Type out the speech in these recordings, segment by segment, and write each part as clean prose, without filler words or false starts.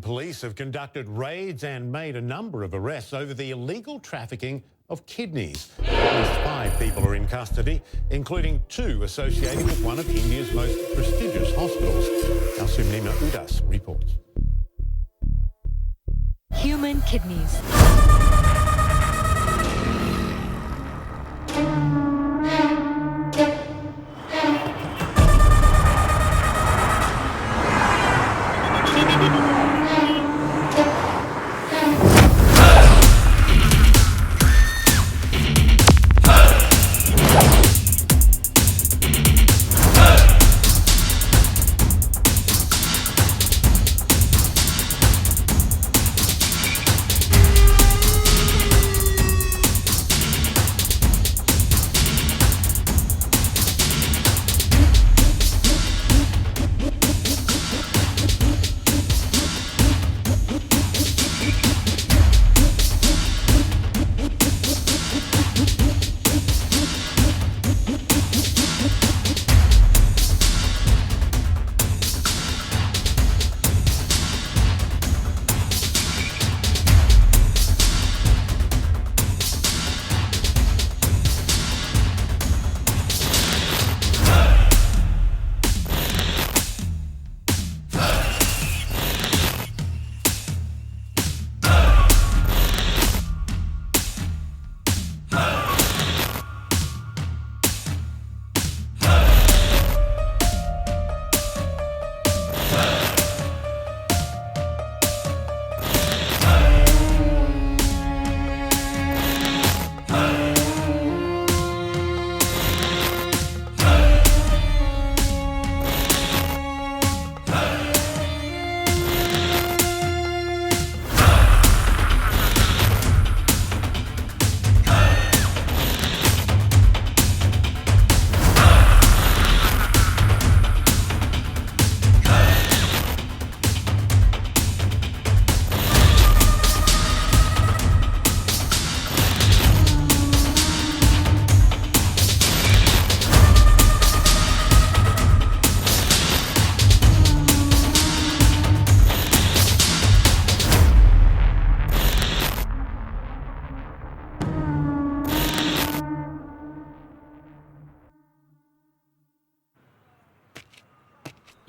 police have conducted raids and made a number of arrests over the illegal trafficking of kidneys. At least 5 people are in custody, including 2 associated with one of India's most prestigious hospitals. Our Sumnima Udas reports. Human kidneys.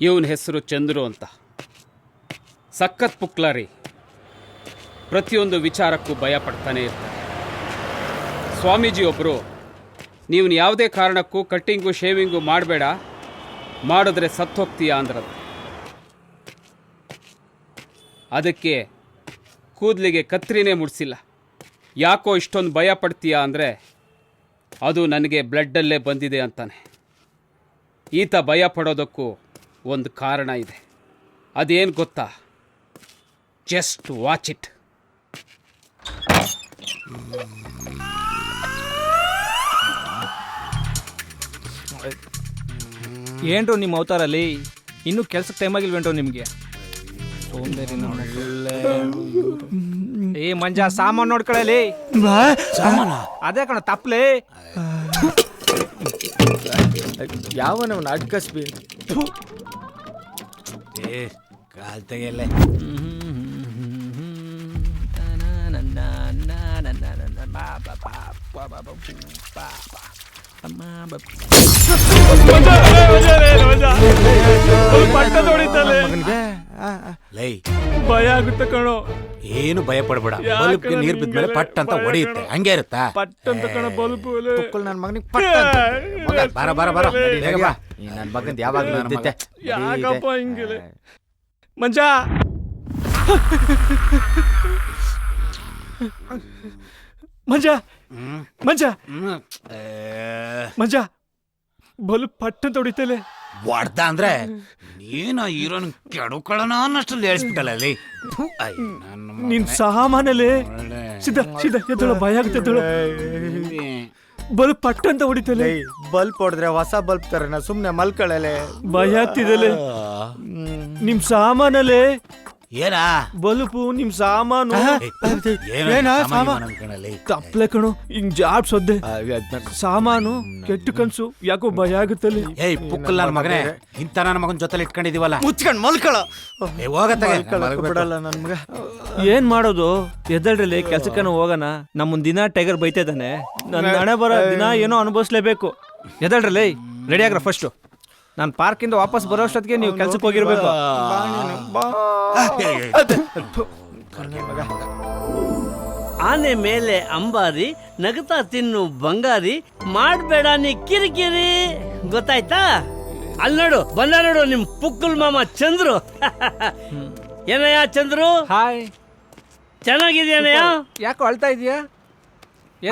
ಇವನ ಹೆಸರು ಚಂದ್ರು ಅಂತ. ಸಖತ್ ಪುಕ್ಲಾರಿ. ಪ್ರತಿಯೊಂದು ವಿಚಾರಕ್ಕೂ ಭಯ ಪಡ್ತಾನೆ ಇರ್ತಾನೆ. ಸ್ವಾಮೀಜಿ ಒಬ್ಬರು, ನೀವು ಯಾವುದೇ ಕಾರಣಕ್ಕೂ ಕಟ್ಟಿಂಗು ಶೇವಿಂಗು ಮಾಡಬೇಡ, ಮಾಡಿದ್ರೆ ಸತ್ತೋಗ್ತೀಯಾ ಅಂದ್ರದು. ಅದಕ್ಕೆ ಕೂದಲಿಗೆ ಕತ್ರಿನೇ ಮುಡಿಸಿಲ್ಲ. ಯಾಕೋ ಇಷ್ಟೊಂದು ಭಯ ಪಡ್ತೀಯಾ ಅಂದರೆ ಅದು ನನಗೆ ಬ್ಲಡ್ಡಲ್ಲೇ ಬಂದಿದೆ ಅಂತಾನೆ. ಈತ ಭಯ ಪಡೋದಕ್ಕೂ ಒಂದು ಕಾರಣ ಇದೆ. ಅದೇನು ಗೊತ್ತಾ? Just watch it. ಏನ್ರು ನಿಮ್ಮ ಅವತಾರಲ್ಲಿ ಇನ್ನೂ ಕೆಲ್ಸಕ್ಕೆ ಟೈಮ್ ಆಗಿಲ್ವೇನ್ರು ನಿಮಗೆ? ಏ ಮಂಜ, ಸಾಮಾನು ನೋಡ್ಕೊಳ್ಳಲಿ. ಅದೇ ಕಣ ತಪ್ಪಲೆ. ಯಾವನವನು ಅಡ್ಕಸ್ಬಿ ಕಾಲ್ ತೆಗೆಯಲ್ಲೇ. ಭಯ ಆಗುತ್ತೆ ಕಣೋ. ಏನು ಭಯ ಪಡ್ಬೇಡ. ಬಲ್ಬ್ಗೆ ನೀರ್ ಬಿದ್ಮೇಲೆ ಪಟ್ ಅಂತ ಹೊಡೆಯುತ್ತೆ, ಹಂಗೆ ಇರುತ್ತಾ? ಪಟ್ ಅಂತ ಕಣ ಬಲ್ಬ್. ನನ್ನ ಮಗನಿಗೆ ಪಟ್. ಬಾರ ಬಾರ ಬಾರ, ನನ್ನ ಮಗಂದು ಯಾವಾಗಲೂ ಇದ್ದಿತ್ತೆ. ಯಾಕಪ್ಪ ಹಿಂಗಿಲ್ಲ ಮಂಜ? ಮಂಜ ಮಂಜ ಮಂಜ, ಬಲ್ಬ್ ಪಟ್ ಅಂತ ಹೊಡಿತಲೆ. ಹೊಡ್ದ ಅಂದ್ರೆ ನೀನು ಹೀರೋನ್ ಕೆಡುಕೊಳ್ಳೋಣ ಅನ್ನಷ್ಟಲ್ಲಿ ಹೇಳ್ಸ್ಬಿಟ್ಟಲ್ಲ ಅಲ್ಲಿ. ನಿನ್ ಸಾಮಾನಲ್ಲಿ ಸಿದ್ಧ ಸಿದ್ಧ ಎದ್ದಳು, ಭಯ ಆಗುತ್ತೆ ಎದ್ದಳು. ಬಲ್ಬ್ ಪಟ್ ಅಂತ ಹೊಡಿತಲೆ. ಬಲ್ಬ್ ಹೊಡೆದ್ರೆ ಹೊಸ ಬಲ್ಬ್ ತರನ, ಸುಮ್ನೆ ಮಲ್ಕೊಳ್ಳಲೆ. ಭಯ ಆಗ್ತಿದಲೆ. ನಿಮ್ ಸಾಮಾನಲ್ಲಿ ಏನಾ ಬಲ್ಪು ನಿಮ್ ಸಾಮಾನು ತಪ್ಲೆ ಕಣು ಹಿಂಗ್ ಜಾಬ್ ಸೊದ್ದೆ ಸಾಮಾನು ಕೆಟ್ಟ ಕನ್ಸು ಯಾಕೋ ಭಯ ಆಗುತ್ತಲ್ಲಿ. ಏಯ್ ಪುಕ್ಕಲ್ ನನ್ ಮಗನೇ, ಇಂತ ನನ್ನ ಮಗನ್ ಜೊತೆಲಿ ಇಟ್ಕೊಂಡಿದೀವಲ್ಲ, ಮುಚ್ಕೊಂಡ್ ಮಲ್ಕೊಳ. ಬಿಡಲ್ಲ ನನ್ ಮಗ. ಏನ್ ಮಾಡೋದು, ಎದ್ದಳ್ರಲ್ಲಿ ಕೆಲ್ಸಕ್ಕನ ಹೋಗೋಣ. ನಮ್ಮನ್ ದಿನ ಟೈಗರ್ ಬೈತಿದ್ದಾನೆ. ನನ್ ಹಣೆ ಬರೋ ದಿನ ಏನೋ ಅನುಭವಿಸ್ಲೇಬೇಕು. ಎದ್ದಳ್ರಲ್ಲಿ ರೆಡಿ ಆಗ್ರ ಫಸ್ಟ್. ನಾನು ಪಾರ್ಕಿಂದ ವಾಪಸ್ ಬರೋ ಅಷ್ಟೊತ್ತಿಗೆ ನೀವು ಕೆಲ್ಸಕ್ಕೆ ಹೋಗಿರ್ಬೇಕು. ಆನೆ ಮೇಲೆ ಅಂಬಾರಿ, ನಗತಾ ತಿನ್ನು ಬಂಗಾರಿ, ಮಾಡ್ಬೇಡ ನೀ ಕಿರಿಕಿರಿ. ಗೊತ್ತಾಯ್ತಾ? ಅಲ್ಲಿ ನೋಡು, ಬಂದ ನೋಡು ನಿಮ್ ಪುಕ್ಕಲ್ ಮಾಮ ಚಂದ್ರು. ಏನಯ್ಯ ಚಂದ್ರು? ಹಾಯ್, ಚೆನ್ನಾಗಿದ್ಯಾನಯ್ಯ? ಯಾಕೋ ಅಳ್ತಾ ಇದೀಯಾ?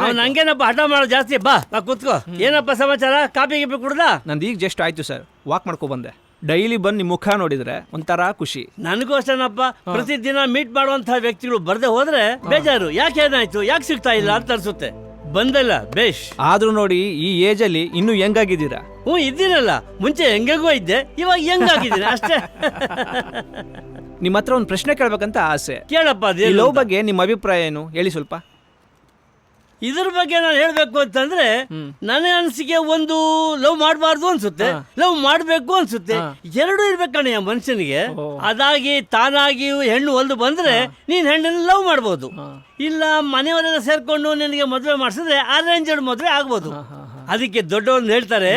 ಅವ್ನು ಹಂಗೇನಪ್ಪ ಹಠ ಮಾಡೋ ಜಾಸ್ತಿ. ಬಾ ಕೂತ್ಕೋ. ಏನಪ್ಪ ಸಮಾಚಾರ? ಕಾಪಿ ಗಿಪಿ ಕುಡ್ದ? ನಂದು ಈಗ ಜಸ್ಟ್ ಆಯ್ತು ಸರ್, ವಾಕ್ ಮಾಡ್ಕೊ ಬಂದೆ. ಡೈಲಿ ಬಂದು ನಿಮ್ಮ ಮುಖ ನೋಡಿದ್ರೆ ಒಂಥರ ಖುಷಿ. ನನಗೂ ಅಷ್ಟೇನಪ್ಪ. ಪ್ರತಿದಿನ ಮೀಟ್ ಮಾಡುವಂತಹ ವ್ಯಕ್ತಿಗಳು ಬರ್ದೆ ಹೋದ್ರೆ ಬೇಜಾರು. ಯಾಕೆ ಏನಾಯ್ತು, ಯಾಕೆ ಸಿಗ್ತಾ ಇಲ್ಲ ಅಂತ ಅನ್ಸುತ್ತೆ. ಬಂದಲ್ಲ ಬೇಷ್. ಆದ್ರೂ ನೋಡಿ ಈ ಏಜ್ ಅಲ್ಲಿ ಇನ್ನೂ ಹೆಂಗಾಗಿದ್ದೀರಾ? ಇದ್ದೀನಲ್ಲ, ಮುಂಚೆ ಹೆಂಗೆಗೋ ಇದ್ದೆ, ಇವಾಗ ಹೆಂಗಾಗಿದ್ದೀನಿ ಅಷ್ಟೇ. ನಿಮ್ಮ ಹತ್ರ ಒಂದು ಪ್ರಶ್ನೆ ಕೇಳ್ಬೇಕಂತ ಆಸೆ. ಕೇಳಪ್ಪ. ಲವ್ ಬಗ್ಗೆ ನಿಮ್ಮ ಅಭಿಪ್ರಾಯ ಏನು ಹೇಳಿ ಸ್ವಲ್ಪ. ಇದ್ರ ಬಗ್ಗೆ ನಾನು ಹೇಳ್ಬೇಕು ಅಂತಂದ್ರೆ, ನನ್ನ ಅನಿಸಿಕೆ ಒಂದು ಲವ್ ಮಾಡಬಾರ್ದು ಅನ್ಸುತ್ತೆ, ಲವ್ ಮಾಡ್ಬೇಕು ಅನ್ಸುತ್ತೆ. ಎರಡೂ ಇರ್ಬೇಕಣ್ಣ ಮನುಷ್ಯನಿಗೆ. ಅದಾಗಿ ತಾನಾಗಿ ಹೆಣ್ಣು ಒಲ್ದು ಬಂದ್ರೆ ನೀನ್ ಹೆಣ್ಣನ್ನು ಲವ್ ಮಾಡ್ಬೋದು. ಇಲ್ಲ ಮನೆಯವರೆಲ್ಲ ಸೇರ್ಕೊಂಡು ನಿನಗೆ ಮದುವೆ ಮಾಡಿಸಿದ್ರೆ ಅರೇಂಜ್ಡ್ ಮದುವೆ ಆಗ್ಬೋದು. ಅದಕ್ಕೆ ದೊಡ್ಡವನು ಹೇಳ್ತಾರೆ,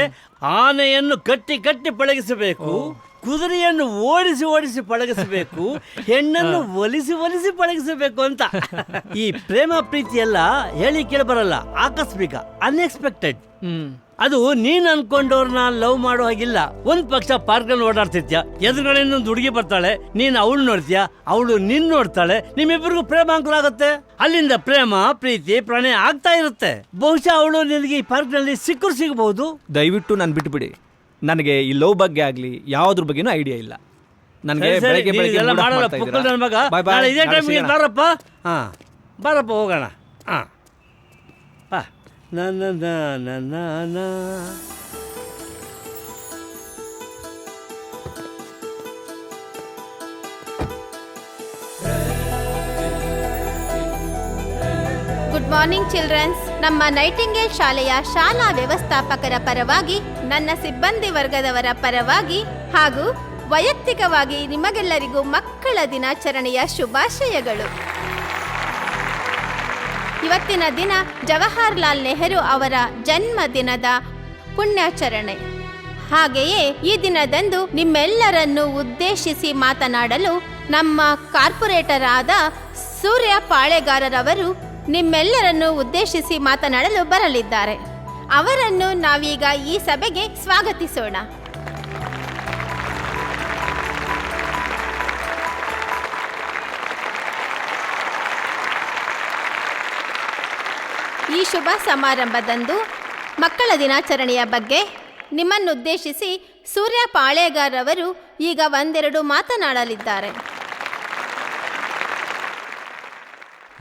ಆನೆಯನ್ನು ಕಟ್ಟಿ ಕಟ್ಟಿ ಪಳಗಿಸಬೇಕು, ಕುದುರೆಯನ್ನು ಓಡಿಸಿ ಓಡಿಸಿ ಪಳಗಿಸಬೇಕು, ಹೆಣ್ಣನ್ನು ಒಲಿಸಿ ಒಲಿಸಿ ಪಳಗಿಸಬೇಕು ಅಂತ. ಈ ಪ್ರೇಮ ಪ್ರೀತಿ ಎಲ್ಲ ಹೇಳಿ ಕೇಳಿ ಬರಲ್ಲ, ಆಕಸ್ಮಿಕ, ಅನ್ಎಕ್ಸ್ಪೆಕ್ಟೆಡ್. ಅದು ನೀನ್ ಅನ್ಕೊಂಡವ್ರನ್ನ ಲವ್ ಮಾಡೋ ಹಾಗಿಲ್ಲ. ಒಂದ್ ಪಕ್ಷ ಪಾರ್ಕ್ ಅಲ್ಲಿ ಓಡಾಡ್ತಿದ್ಯಾ, ಎದುರುಗಡೆ ಇನ್ನೊಂದು ಹುಡುಗಿ ಬರ್ತಾಳೆ, ನೀನ್ ಅವಳು ನೋಡ್ತೀಯ, ಅವಳು ನಿನ್ ನೋಡ್ತಾಳೆ, ನಿಮ್ಮಿಬ್ಬರಿಗೂ ಪ್ರೇಮ ಅಂಕುರ ಆಗುತ್ತೆ. ಅಲ್ಲಿಂದ ಪ್ರೇಮ ಪ್ರೀತಿ ಪ್ರಣಯ ಆಗ್ತಾ ಇರುತ್ತೆ. ಬಹುಶಃ ಅವಳು ನಿನಗೆ ಈ ಪಾರ್ಕ್ ನಲ್ಲಿ ಸಿಗಬಹುದು. ದಯವಿಟ್ಟು ನಾನು ಬಿಟ್ಬಿಡಿ. ನನಗೆ ಈ ಲವ್ ಬಗ್ಗೆ ಆಗ್ಲಿ ಯಾವ್ದ್ರ ಬಗ್ಗೆನೂ ಐಡಿಯಾ ಇಲ್ಲ. ನನಗೆ ಬೆಳಗ್ಗೆ ಬೆಳಗ್ಗೆ ಬಾರಪ್ಪ. ಹಾ ಬಾರಪ್ಪ ಹೋಗೋಣ. ಹಾ ಬಾ. Good morning childrens. ನಮ್ಮ ನೈಟಿಂಗೇಲ್ ಶಾಲೆಯ ಶಾಲಾ ವ್ಯವಸ್ಥಾಪಕರ ಪರವಾಗಿ, ನನ್ನ ಸಿಬ್ಬಂದಿ ವರ್ಗದವರ ಪರವಾಗಿ ಹಾಗೂ ವೈಯಕ್ತಿಕವಾಗಿ ನಿಮಗೆಲ್ಲರಿಗೂ ಮಕ್ಕಳ ದಿನಾಚರಣೆಯ ಶುಭಾಶಯಗಳು. ಇವತ್ತಿನ ದಿನ ಜವಾಹರ್ಲಾಲ್ ನೆಹರು ಅವರ ಜನ್ಮದಿನದ ಪುಣ್ಯಾಚರಣೆ. ಹಾಗೆಯೇ ಈ ದಿನದಂದು ನಿಮ್ಮೆಲ್ಲರನ್ನು ಉದ್ದೇಶಿಸಿ ಮಾತನಾಡಲು ನಮ್ಮ ಕಾರ್ಪೊರೇಟರ್ ಆದ ಸೂರ್ಯ ಪಾಳೆಗಾರರವರು ನಿಮ್ಮೆಲ್ಲರನ್ನು ಉದ್ದೇಶಿಸಿ ಮಾತನಾಡಲು ಬರಲಿದ್ದಾರೆ. ಅವರನ್ನು ನಾವೀಗ ಈ ಸಭೆಗೆ ಸ್ವಾಗತಿಸೋಣ. ಈ ಶುಭ ಸಮಾರಂಭದಂದು ಮಕ್ಕಳ ದಿನಾಚರಣೆಯ ಬಗ್ಗೆ ನಿಮ್ಮನ್ನುದ್ದೇಶಿಸಿ ಸೂರ್ಯ ಪಾಳೆಗಾರವರು ಈಗ ಒಂದೆರಡು ಮಾತನಾಡಲಿದ್ದಾರೆ.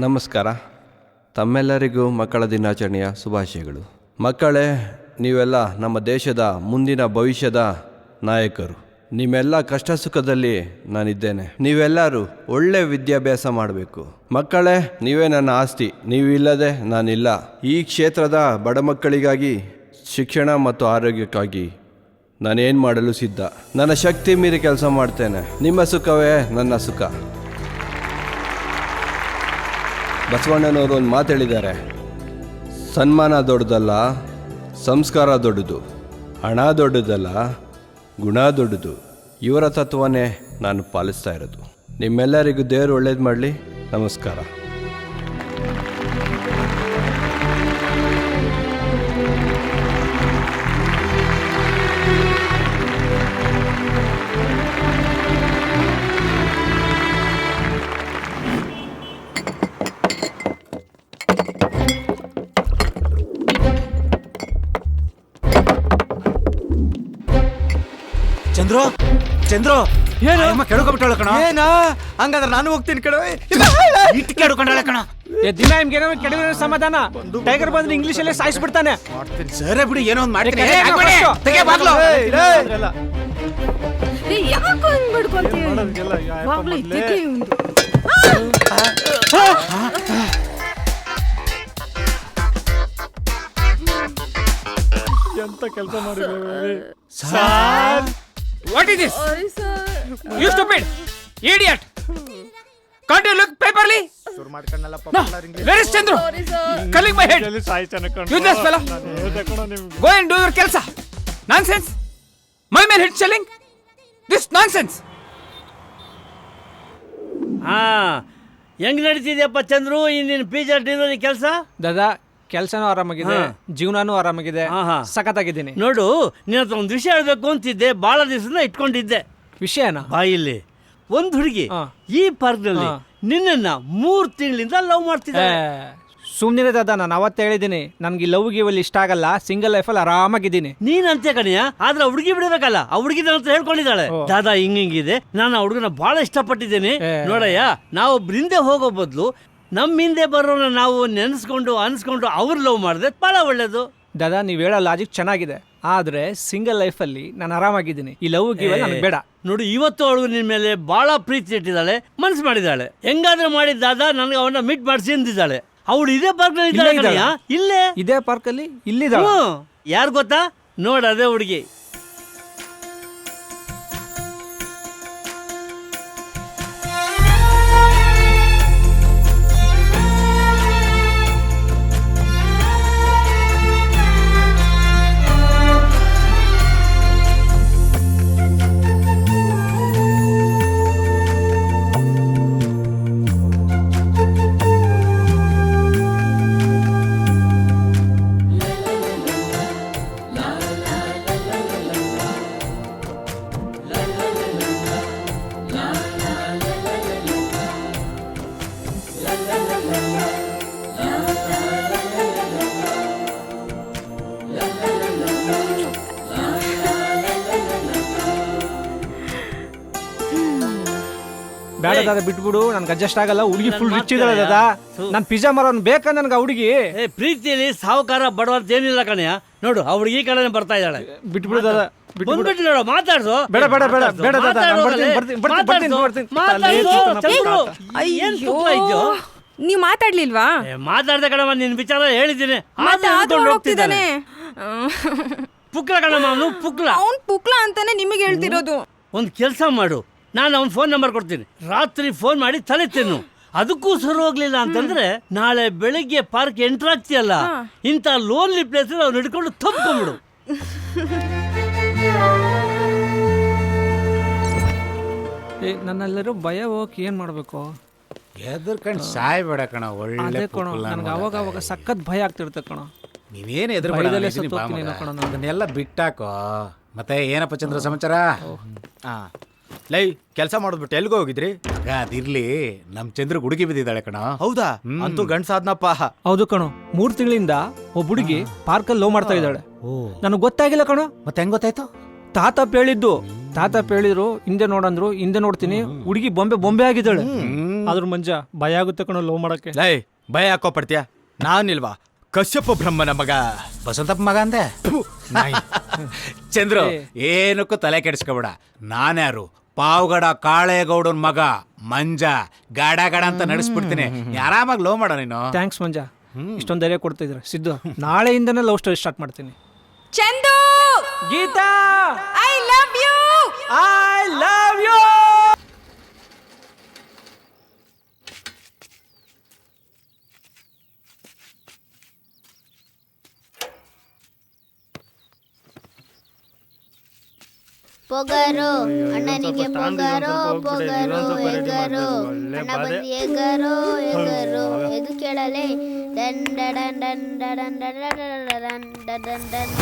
ನಮಸ್ಕಾರ. ತಮ್ಮೆಲ್ಲರಿಗೂ ಮಕ್ಕಳ ದಿನಾಚರಣೆಯ ಶುಭಾಶಯಗಳು. ಮಕ್ಕಳೇ, ನೀವೆಲ್ಲ ನಮ್ಮ ದೇಶದ ಮುಂದಿನ ಭವಿಷ್ಯದ ನಾಯಕರು. ನಿಮ್ಮೆಲ್ಲ ಕಷ್ಟ ಸುಖದಲ್ಲಿ ನಾನಿದ್ದೇನೆ. ನೀವೆಲ್ಲರೂ ಒಳ್ಳೆ ವಿದ್ಯಾಭ್ಯಾಸ ಮಾಡಬೇಕು. ಮಕ್ಕಳೇ, ನೀವೇ ನನ್ನ ಆಸ್ತಿ. ನೀವಿಲ್ಲದೆ ನಾನಿಲ್ಲ. ಈ ಕ್ಷೇತ್ರದ ಬಡ ಮಕ್ಕಳಿಗಾಗಿ ಶಿಕ್ಷಣ ಮತ್ತು ಆರೋಗ್ಯಕ್ಕಾಗಿ ನಾನೇನು ಮಾಡಲು ಸಿದ್ಧ. ನನ್ನ ಶಕ್ತಿ ಮೀರಿ ಕೆಲಸ ಮಾಡ್ತೇನೆ. ನಿಮ್ಮ ಸುಖವೇ ನನ್ನ ಸುಖ. ಬಸವಣ್ಣನವರು ಒಂದು ಮಾತು ಹೇಳಿದ್ದಾರೆ, ಸನ್ಮಾನ ದೊಡ್ಡದಲ್ಲ, ಸಂಸ್ಕಾರ ದೊಡ್ಡದು, ಹಣ ದೊಡ್ಡದಲ್ಲ, ಗುಣ ದೊಡ್ಡದು. ಇವರ ತತ್ವನೇ ನಾನು ಪಾಲಿಸ್ತಾ ಇರೋದು. ನಿಮ್ಮೆಲ್ಲರಿಗೂ ದೇವರು ಒಳ್ಳೇದು ಮಾಡಲಿ. ನಮಸ್ಕಾರ. ಚಂದ್ರು ಚಂದ್ರು ಕೆಡ್ಕೊಂಡ್ಬಿಟ್ಟಾಳ ಕಣ. ಏನ ಹಂಗಾದ್ರೆ ನಾನು ಹೋಗ್ತೀನಿ ಕಣ. ಇಟ್ಟು ಕೆಡ್ಕೊಂಡಾಳ ಕಣ. ದಿನ ನಿಮ್ಗೆ ಕೆಡವಿರೋ ಸಮಾಧಾನ. ಟೈಗರ್ ಬಂದ್ರೆ ಇಂಗ್ಲಿಷ್ ಅಲ್ಲೇ ಸಾಯಿಸ್ಬಿಡ್ತಾನೆ. ಸರಿ ಬಿಡಿ, ಏನೋ ಒಂದು ಮಾಡ್ತೀನಿ. ಯಾಕೋ ಹಂಗ್ ಬಿಡ್ಕೊಂತೀವಿ? ಎಂತ ಕೆಲಸ ಮಾಡಿದ್ದೇವೆ what is this you stupid idiot can't you look properly where is Chandru calling my head useless fellow go and do your ಕೆಲಸ nonsense my man hit selling this nonsense ಹಾ ಹೆಂಗ್ ನಡೀತಿದ್ಯಪ್ಪ ಚಂದ್ರು ಇನ್ನಿನ ಪಿಜ್ಜಾ ಡೆಲಿವರಿ ಕೆಲಸ? ದಾದಾ ಕೆಲ್ಸನೂ ಆರಾಮಾಗಿದೆ, ಜೀವನಾನು ಆರಾಮಾಗಿದೆ, ಸಖತ್ತಾಗಿದ್ದೀನಿ. ನೋಡು, ನಿನ್ನ ಹತ್ರ ಒಂದು ವಿಷಯ ಹೇಳ್ಬೇಕು ಅಂತಿದ್ದೆ, ಬಹಳ ದಿವಸದಿಂದ ಇಟ್ಕೊಂಡಿದ್ದೆ. ವಿಷಯನ? ಬಾಯಿಲಿ ಒಂದು ಹುಡುಗಿ ಈ ಪಾರ್ಕ್ನಲ್ಲಿ ನಿನ್ನ 3 ತಿಂಗಳಿಂದ ಲವ್ ಮಾಡ್ತಿದ್ದಾಳೆ. ಸುಮ್ನಿರೆ ದಾದಾ, ನಾನು ಅವತ್ತು ಹೇಳಿದ್ದೀನಿ ನನ್ಗೆ ಲವ್ ಗಿವಲ್ಲಿ ಇಷ್ಟ ಆಗಲ್ಲ, ಸಿಂಗಲ್ ಲೈಫಲ್ಲಿ ಆರಾಮಾಗಿದ್ದೀನಿ. ನೀನ್ ಅಂತೆ ಕಣಿಯ, ಆದ್ರೆ ಆ ಹುಡುಗಿ ಬಿಡ್ಬೇಕಲ್ಲ, ಆ ಹುಡುಗಿ ನನ್ನ ಹತ್ರ ಹೇಳ್ಕೊಂಡಿದ್ದಾಳೆ. ದಾದಾ ಹಿಂಗಿದೆ, ನಾನು ಆ ಹುಡುಗನ ಬಹಳ ಇಷ್ಟಪಟ್ಟಿದ್ದೇನೆ. ನೋಡಯ್ಯ, ನಾವು ಹಿಂದೆ ಹೋಗೋ ಬದಲು ನಮ್ಮ ಹಿಂದೆ ಬರೋನ ನಾವು ನೆನೆಸ್ಕೊಂಡು ಅನ್ಸ್ಕೊಂಡು ಅವ್ರು ಲವ್ ಮಾಡಿದ್ರೆ ಬಹಳ ಒಳ್ಳೇದು. ದಾದಾ, ನೀವ್ ಹೇಳೋ ಲಾಜಿಕ್ ಚೆನ್ನಾಗಿದೆ, ಆದ್ರೆ ಸಿಂಗಲ್ ಲೈಫಲ್ಲಿ ನಾನು ಆರಾಮಾಗಿದ್ದೀನಿ. ಈ ಲವ್ ಗಿವ್ ನನಗೆ ಬೇಡ. ನೋಡಿ, ಇವತ್ತು ಅವಳು ನಿನ್ ಮೇಲೆ ಬಹಳ ಪ್ರೀತಿ ಇಟ್ಟಿದ್ದಾಳೆ, ಮನ್ಸು ಮಾಡಿದ್ದಾಳೆ. ಹೆಂಗಾದ್ರೂ ಮಾಡಿ ದಾದಾ ನನಗೆ ಅವನ್ನ ಮೀಟ್ ಮಾಡಿಸಿ ಅಂದಿದ್ದಾಳೆ. ಅವಳು ಇದೇ ಪಾರ್ಕ್ ನಲ್ಲಿ ಇಲ್ಲೇ ಇದೇ ಪಾರ್ಕ್ ಅಲ್ಲಿ ಇಲ್ಲಿದ್ದಾಳೆ. ಯಾರು ಗೊತ್ತಾ? ನೋಡ, ಅದೇ ಹುಡುಗಿ. ಬೇಡ ದಾದಾ, ಬಿಟ್ಬಿಡು, ನನ್ಗೆ ಅಡ್ಜಸ್ಟ್ ಆಗಲ್ಲ. ಹುಡುಗಿ ಫುಲ್ ರಿಚ್ ಇದ್ದಾಳೆ ದಾದಾ, ನನ್ ಪಿಜ್ಜಾ ಮಾರೋನ್ ಬೇಕಾ ನನ್ಗೆ? ಹುಡುಗಿ ಪ್ರೀತಿಯಲ್ಲಿ ಸಾವುಕಾರ ಬಡವ ಅಂತ ಏನಿಲ್ಲ ಕಣಯ್ಯ. ನೋಡು, ಆ ಹುಡುಗಿ ಕಡೆ ಬರ್ತಾ ಇದ್ದಾಳೆ. ಬಿಟ್ಬಿಡು ದಾದಾ, ಬಂದ್ಬಿಟ್ಟು ನೋಡು, ಮಾತಾಡ್ಸು. ಬೇಡ ಬೇಡ ಬೇಡ ಬೇಡ ದಾದಾ, ನೀವ್ ಮಾತಾಡ್ಲಿಲ್ವಾ? ಮಾತಾಡ್ದೆ ಕಣಮ್ಮ, ನಿನ್ ವಿಚಾರ ಹೇಳಿದ್ದೀನಿ. ಹೋಗ್ತಿದ್ದಾನೆ ಪುಕ್ಲ ಕಣಮ್ಮ, ಅವನು ಪುಕ್ಲ. ಅವ್ನ್ ಪುಕ್ಲ ಅಂತಾನೆ ನಿಮಗೆ ಹೇಳ್ತಿರೋದು. ಒಂದ್ ಕೆಲ್ಸ ಮಾಡು, ನಾನು ಅವ್ನ ಫೋನ್ ನಂಬರ್ ಕೊಡ್ತೀನಿ. ರಾತ್ರಿ ಫೋನ್ ಮಾಡಿ ತಲೆ ತಿನ್ನು. ಅದಕ್ಕೂ ಸರಿ ಹೋಗ್ಲಿಲ್ಲ ಅಂತಂದ್ರೆ ನಾಳೆ ಬೆಳಿಗ್ಗೆ ಪಾರ್ಕ್ ಎಂಟ್ರ್ ಆಗ್ತೀಯಲ್ಲ, ಇಂಥ ಲೋನ್ಲಿ ಪ್ಲೇಸ್ ಅವ್ನು ಹಿಡ್ಕೊಂಡು ತಪ್ಕೊಂಡ್ಬಿಡು. ನನ್ನೆಲ್ಲರೂ ಭಯ ಹೋಗಕ್ಕೆ ಏನ್ ಮಾಡ್ಬೇಕು? ಎದುರ್ಕಂಡ್ ಸಾಯ್ಬೇಡ ಕಣ. ಒಳ್ಳೆ ಕಣ, ನನ್ಗೆ ಅವಾಗ ಅವಾಗ ಸಖತ್ ಭಯ ಆಗ್ತಿರುತ್ತೆ ಕಣ. ನೀವೇನು ಅದನ್ನೆಲ್ಲ ಬಿಟ್ಟಾಕೋ. ಮತ್ತೆ ಏನಪ್ಪ ಚಂದ್ರ ಸಮಾಚಾರ? ಲೈ, ಕೆಲಸ ಮಾಡೋದ್ಬಿಟ್ಟು ಎಲ್ಗೋ ಹೋಗಿದ್ರಿ? ಅದಿರ್ಲಿ, ನಮ್ ಚಂದ್ರ ಹುಡುಗಿ ಬಿದ್ದಿದ್ದಾಳೆ ಕಣ. ಹೌದಾ? ಅಂತೂ ಗಂಡ್ಸಾದ್ನಪ್ಪ. ಹೌದು ಕಣೋ, 3 ತಿಂಗಳಿಂದ ಒಬ್ಬ ಹುಡುಗಿ ಪಾರ್ಕಲ್ಲಿ ಲವ್ ಮಾಡ್ತಾ ಇದ್ದಾಳೆ. ನನಗೆ ಗೊತ್ತಾಗಿಲ್ಲ ಕಣೋ. ಮತ್ತೆ ಹೆಂಗ್ ಗೊತ್ತಾಯ್ತು? ತಾತ ಹೇಳಿದ್ದು. ತಾತ ಹೇಳಿದ್ರು, ಹಿಂದೆ ನೋಡಂದ್ರು, ಹಿಂದೆ ನೋಡ್ತೀನಿ, ಹುಡುಗಿ ಬೊಂಬೆ ಆಗಿದ್ದಾಳೆ. ಆದ್ರೂ ಮಂಜ ಭಯ ಆಗುತ್ತೆ ಕಣೋ ಲವ್ ಮಾಡಕ್ಕೆ. ಲೈ, ಭಯ ಯಾಕೋ ಪಡ್ತೀಯ? ನಾನಿಲ್ವಾ, ಕಶ್ಯಪ ಬ್ರಹ್ಮನ ಮಗ, ಬಸವಂತಪ್ಪ ಮಗ ಅಂದೆ. ಚಂದ್ರು, ಏನಕ್ಕೂ ತಲೆ ಕೆಡಿಸ್ಕೊಬೇಡ. ನಾನ್ಯಾರು? ಪಾವಗಡ ಕಾಳೇಗೌಡನ್ ಮಗ ಮಂಜ. ಗಾಡ ಗಾಡ ಅಂತ ನಡೆಸ್ಬಿಡ್ತೀನಿ, ಆರಾಮಾಗಿ ಲವ್ ಮಾಡೋ ನೀನು. ಥ್ಯಾಂಕ್ಸ್ ಮಂಜ, ಇಷ್ಟೊಂದು ಧೈರ್ಯ ಕೊಡ್ತಿದ್ರ. ಸಿದ್ದು, ನಾಳೆಯಿಂದನೇ ಲವ್ ಸ್ಟೋರಿ ಸ್ಟಾರ್ಟ್ ಮಾಡ್ತೀನಿ. Chandu, Geetha, I love you. I love you. ಪೊಗರು ಅಣ್ಣನಿಗೆ ಪೊಗರು ಪೊಗರು ಎಗರು ಅಣ್ಣ ಬಂದು ಎಗರು ಎಗರು ಎದು ಕೇಳಲೆ ಡನ್ ಡನ್ ಡನ್ ಡನ್ ಡನ್ ಡನ್ ಡನ್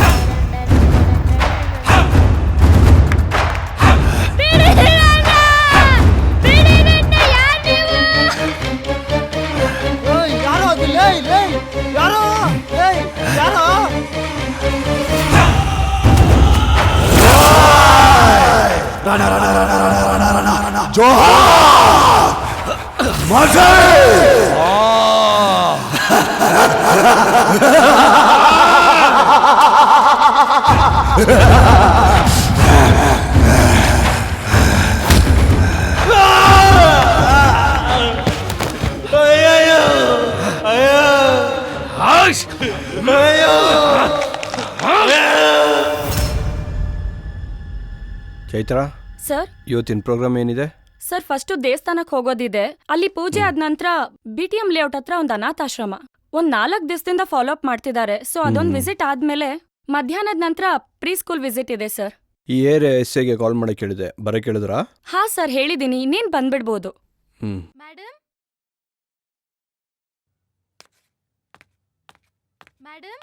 ಚೈತ್ರ, ಸರ್ ಇವತ್ತಿನ ಪ್ರೋಗ್ರಾಮ್ ಏನಿದೆ? ಸರ್ ಫಸ್ಟು ದೇವಸ್ಥಾನಕ್ಕೆ ಹೋಗೋದಿದೆ. ಅಲ್ಲಿ ಪೂಜೆ ಆದ ನಂತರ BTM ಲೇಔಟ್ ಹತ್ರ ಒಂದು ಅನಾಥಾಶ್ರಮ. ಒಂದ್ 4 ದಿವಸದಿಂದ ಫಾಲೋ ಅಪ್ ಮಾಡ್ತಿದ್ದಾರೆ. ಸೊ ಅದೊಂದು ವಿಸಿಟ್ ಆದ್ಮೇಲೆ ಮಧ್ಯಾಹ್ನದ ನಂತರ ಪ್ರೀ ಸ್ಕೂಲ್ ವಿಸಿಟ್ ಇದೆ ಸರ್. ಈ ಏರಿಯಾ SIಗೆ ಕಾಲ್ ಮಾಡಿ ಕೇಳಿದೆ, ಬರಕ್ಕೆ ಹೇಳಿದ್ರಾ? ಹಾ ಸರ್ ಹೇಳಿದೀನಿ, ಇನ್ನೇನ್ ಬಂದ್ಬಿಡ್ಬೋದು. Madam madam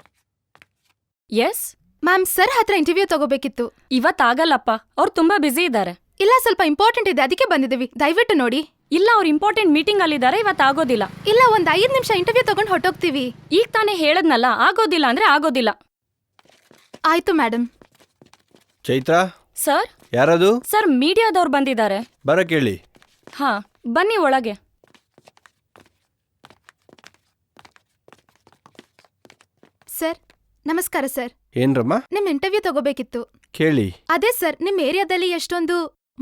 yes ma'am, sir ಹತ್ರ ಇಂಟರ್ವ್ಯೂ ತಗೋಬೇಕಿತ್ತು. ಇವತ್ತಾಗಲ್ಲಪ್ಪ, ಅವ್ರು ತುಂಬಾ ಬ್ಯುಸಿ ಇದ್ದಾರೆ. ಇಲ್ಲ, ಸ್ವಲ್ಪ ಇಂಪಾರ್ಟೆಂಟ್ ಇದೆ, ಅದಕ್ಕೆ ಬಂದಿದ್ದೀವಿ. ದಯವಿಟ್ಟು ನೋಡಿ. ಇಲ್ಲ, ಅವ್ರು ಇಂಪಾರ್ಟೆಂಟ್ ಮೀಟಿಂಗ್ ಅಲ್ಲಿದ್ದಾರೆ, ಇವತ್ತಾಗೋದಿಲ್ಲ. ಇಲ್ಲ, ಒಂದ್ 5 ನಿಮಿಷ ಇಂಟರ್ವ್ಯೂ ತಗೊಂಡು ಹೊಟ್ಟೋಗ್ತೀವಿ. ಈಗ ತಾನೇ ಹೇಳದ್ನಲ್ಲ, ಆಗೋದಿಲ್ಲ ಅಂದ್ರೆ ಆಗೋದಿಲ್ಲ. ಆಯ್ತು ಮೇಡಮ್. ಚೈತ್ರ, ಸರ್ ಯಾರದು? ಸರ್ ಮೀಡಿಯಾದವ್ರು ಬಂದಿದ್ದಾರೆ. ಬರಕ್ಕೆ ಹೇಳಿ. ಹಾ ಬನ್ನಿ ಒಳಗೆ. ಸರ್ ನಮಸ್ಕಾರ ಸರ್. ಏನ್ರಮ್ಮ? ನಿಮ್ ಇಂಟರ್ವ್ಯೂ ತಗೋಬೇಕಿತ್ತು. ಕೇಳಿ. ಅದೇ ಸರ್, ನಿಮ್ ಏರಿಯಾದಲ್ಲಿ ಎಷ್ಟೊಂದು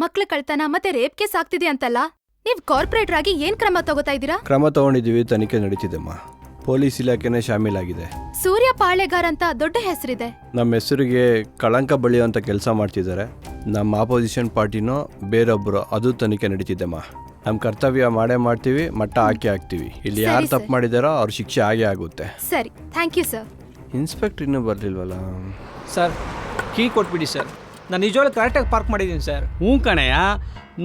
ಮಕ್ಳ ಕಳ್ತನ ಮತ್ತೆ ರೇಪ್ ಕೇಸ್ ಆಗ್ತಿದೆ ಅಂತಲ್ಲ, ನೀವ್ ಕಾರ್ಪೊರೇಟರ್ ಆಗಿ ಏನ್ ಕ್ರಮ ತಗೋತಾ ಇದ್ದೀರಾ? ಕ್ರಮ ತಗೊಂಡಿದ್ದೀವಿ, ತನಿಖೆ ನಡೀತಿದೆಮ್ಮ. ಪೊಲೀಸ್ ಇಲಾಖೆನೇ ಶಾಮೀಲಾಗಿದೆ. ಸೂರ್ಯ ಪಾಳೆಗಾರ್ ಅಂತ ದೊಡ್ಡ ಹೆಸರಿದೆ. ನಮ್ಮ ಹೆಸರಿಗೆ ಕಳಂಕ ಬಳಿಯುವಂಥ ಕೆಲಸ ಮಾಡ್ತಿದ್ದಾರೆ. ನಮ್ಮ ಆಪೋಸಿಷನ್ ಪಾರ್ಟಿನೋ ಬೇರೊಬ್ಬರು, ಅದು ತನಿಖೆ ನಡೀತಿದ್ದೆಮ್ಮ. ನಮ್ಮ ಕರ್ತವ್ಯ ಮಾಡೇ ಮಾಡ್ತೀವಿ, ಮಟ್ಟ ಹಾಕ್ತೀವಿ. ಇಲ್ಲಿ ಯಾರು ತಪ್ಪು ಮಾಡಿದಾರೋ ಅವ್ರ ಶಿಕ್ಷೆ ಆಗೇ ಆಗುತ್ತೆ. ಸರಿ, ಥ್ಯಾಂಕ್ ಯು ಸರ್. ಇನ್ಸ್ಪೆಕ್ಟರ್ ಇನ್ನೂ ಬರಲಿಲ್ವಲ್ಲ ಸರ್? ಕೀ ಕೊಟ್ಬಿಡಿ ಸರ್. ನಾನು ನಿಜವಾಗ್ಲೂ ಕರೆಕ್ಟಾಗಿ ಪಾರ್ಕ್ ಮಾಡಿದ್ದೀನಿ ಸರ್. ಹ್ಞೂ ಕಣಯ್ಯ,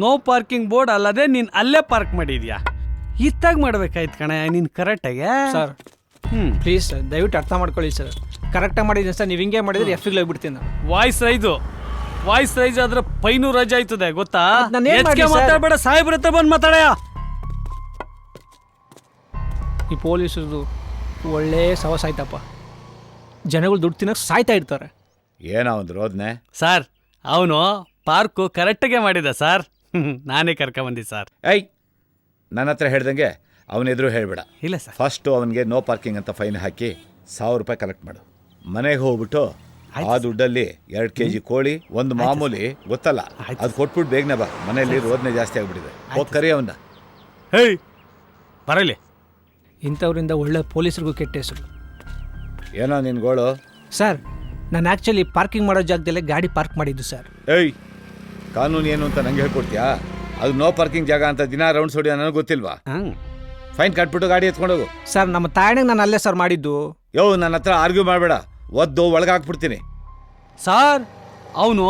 ನೋ ಪಾರ್ಕಿಂಗ್ ಬೋರ್ಡ್ ಅಲ್ಲದೆ ನೀನು ಅಲ್ಲೇ ಪಾರ್ಕ್ ಮಾಡಿದ್ಯಾ. ಇತ್ತಾಗ ಮಾಡ್ಬೇಕಾಯ್ತು ಕಣಯ್ಯ ನೀನು ಕರೆಕ್ಟಾಗಿ. ಸರ್ ಪ್ಲೀಸ್ ಸರ್, ದಯವಿಟ್ಟು ಅರ್ಥ ಮಾಡ್ಕೊಳ್ಳಿ ಸರ್. ಕರೆಕ್ಟಾಗಿ ಮಾಡಿದ್ದೀನಿ ಸರ್. ನೀವು ಹಿಂಗೆ ಮಾಡಿದ್ರೆ ಎಫ್ಗೆ ಹೋಗ್ಬಿಡ್ತೀನಿ ನಾನು. ವಾಯ್ಸ್ ರೈಸ್ ಆದ್ರೆ ಫೈನು ರಜೆ ಆಯ್ತದೆ ಗೊತ್ತಾ? ನಾನು ಏನ್ ಮಾಡ್ಲಿ ಸರ್? ಮಾತಾಡ್ಬೇಡ, ಸಾಹೇಬ್ರ ಹತ್ರ ಬಂದು ಮಾತಾಡಯ್ಯ. ಈ ಪೊಲೀಸರದು ಒಳ್ಳೆ ಸವಸ ಆಯ್ತಪ್ಪ. ಜನಗಳು ದುಡ್ಡು ತಿನ್ನಕ್ಕೆ ಸಾಯ್ತಾ ಇರ್ತಾರೆ. ಏನೋ ಒಂದು ರೋದನೆ ಸರ್, ಅವನು ಪಾರ್ಕು ಕರೆಕ್ಟಾಗೆ ಮಾಡಿದ ಸರ್. ನಾನೇ ಕರ್ಕೊಂಬಂದಿ ಸರ್. ನನ್ನ ಹತ್ರ ಹೇಳ್ದಂಗೆ ಅವನೆದುರು ಹೇಳ್ಬೇಡ. ಇಲ್ಲ ಸರ್. ಫಸ್ಟು ಅವನಿಗೆ ನೋ ಪಾರ್ಕಿಂಗ್ ಅಂತ ಫೈನ್ ಹಾಕಿ 1000 ರೂಪಾಯಿ ಕಲೆಕ್ಟ್ ಮಾಡು. ಮನೆಗೆ ಹೋಗ್ಬಿಟ್ಟು ಆ ದುಡ್ಡಲ್ಲಿ 2 kg ಕೋಳಿ, ಒಂದು ಮಾಮೂಲಿ ಗೊತ್ತಲ್ಲ, ಅದು ಕೊಟ್ಬಿಟ್ಟು ಬೇಗನೆ ಬಾ. ಮನೆಯಲ್ಲಿ ರೋದನೆ ಜಾಸ್ತಿ ಆಗ್ಬಿಟ್ಟಿದೆ. ಹೋಗಿ ಕರಿ ಅವನ್ನ. ಹೇಯ್ ಬರಲಿ. ಇಂಥವ್ರಿಂದ ಒಳ್ಳೆ ಪೊಲೀಸರಿಗೂ ಕೆಟ್ಟ ಹೆಸರು. ಏನೋ ನಿನ್ ಗೋಳು? ಸರ್, ನಾನು ಆ್ಯಕ್ಚುಲಿ ಪಾರ್ಕಿಂಗ್ ಮಾಡೋ ಜಾಗದಲ್ಲೇ ಗಾಡಿ ಪಾರ್ಕ್ ಮಾಡಿದ್ದು ಸರ್. ಕಾನೂನು ಏನು ಅಂತ ನಂಗೆ ಹೇಳ್ಕೊಡ್ತೀಯಾ? ಅದು ನೋ ಪಾರ್ಕಿಂಗ್ ಜಾಗ ಅಂತ ದಿನ ರೌಂಡ್ಸ್ ಹೊಡಿಯೋ ನನಗೆ ಗೊತ್ತಿಲ್ವಾ? ಫೈನ್ ಕಟ್ಬಿಟ್ಟು ಗಾಡಿ ಎತ್ಕೊಂಡೋಗು. ಸರ್, ನಮ್ಮ ತಾಯಣಿಗೆ ನಾನು ಅಲ್ಲೇ ಸರ್ ಮಾಡಿದ್ದು. ನನ್ನ ಹತ್ರ ಆರ್ಗ್ಯೂ ಮಾಡಬೇಡ, ಒದ್ದು ಒಳಗಾಕ್ಬಿಡ್ತೀನಿ. ಸರ್, ಅವನು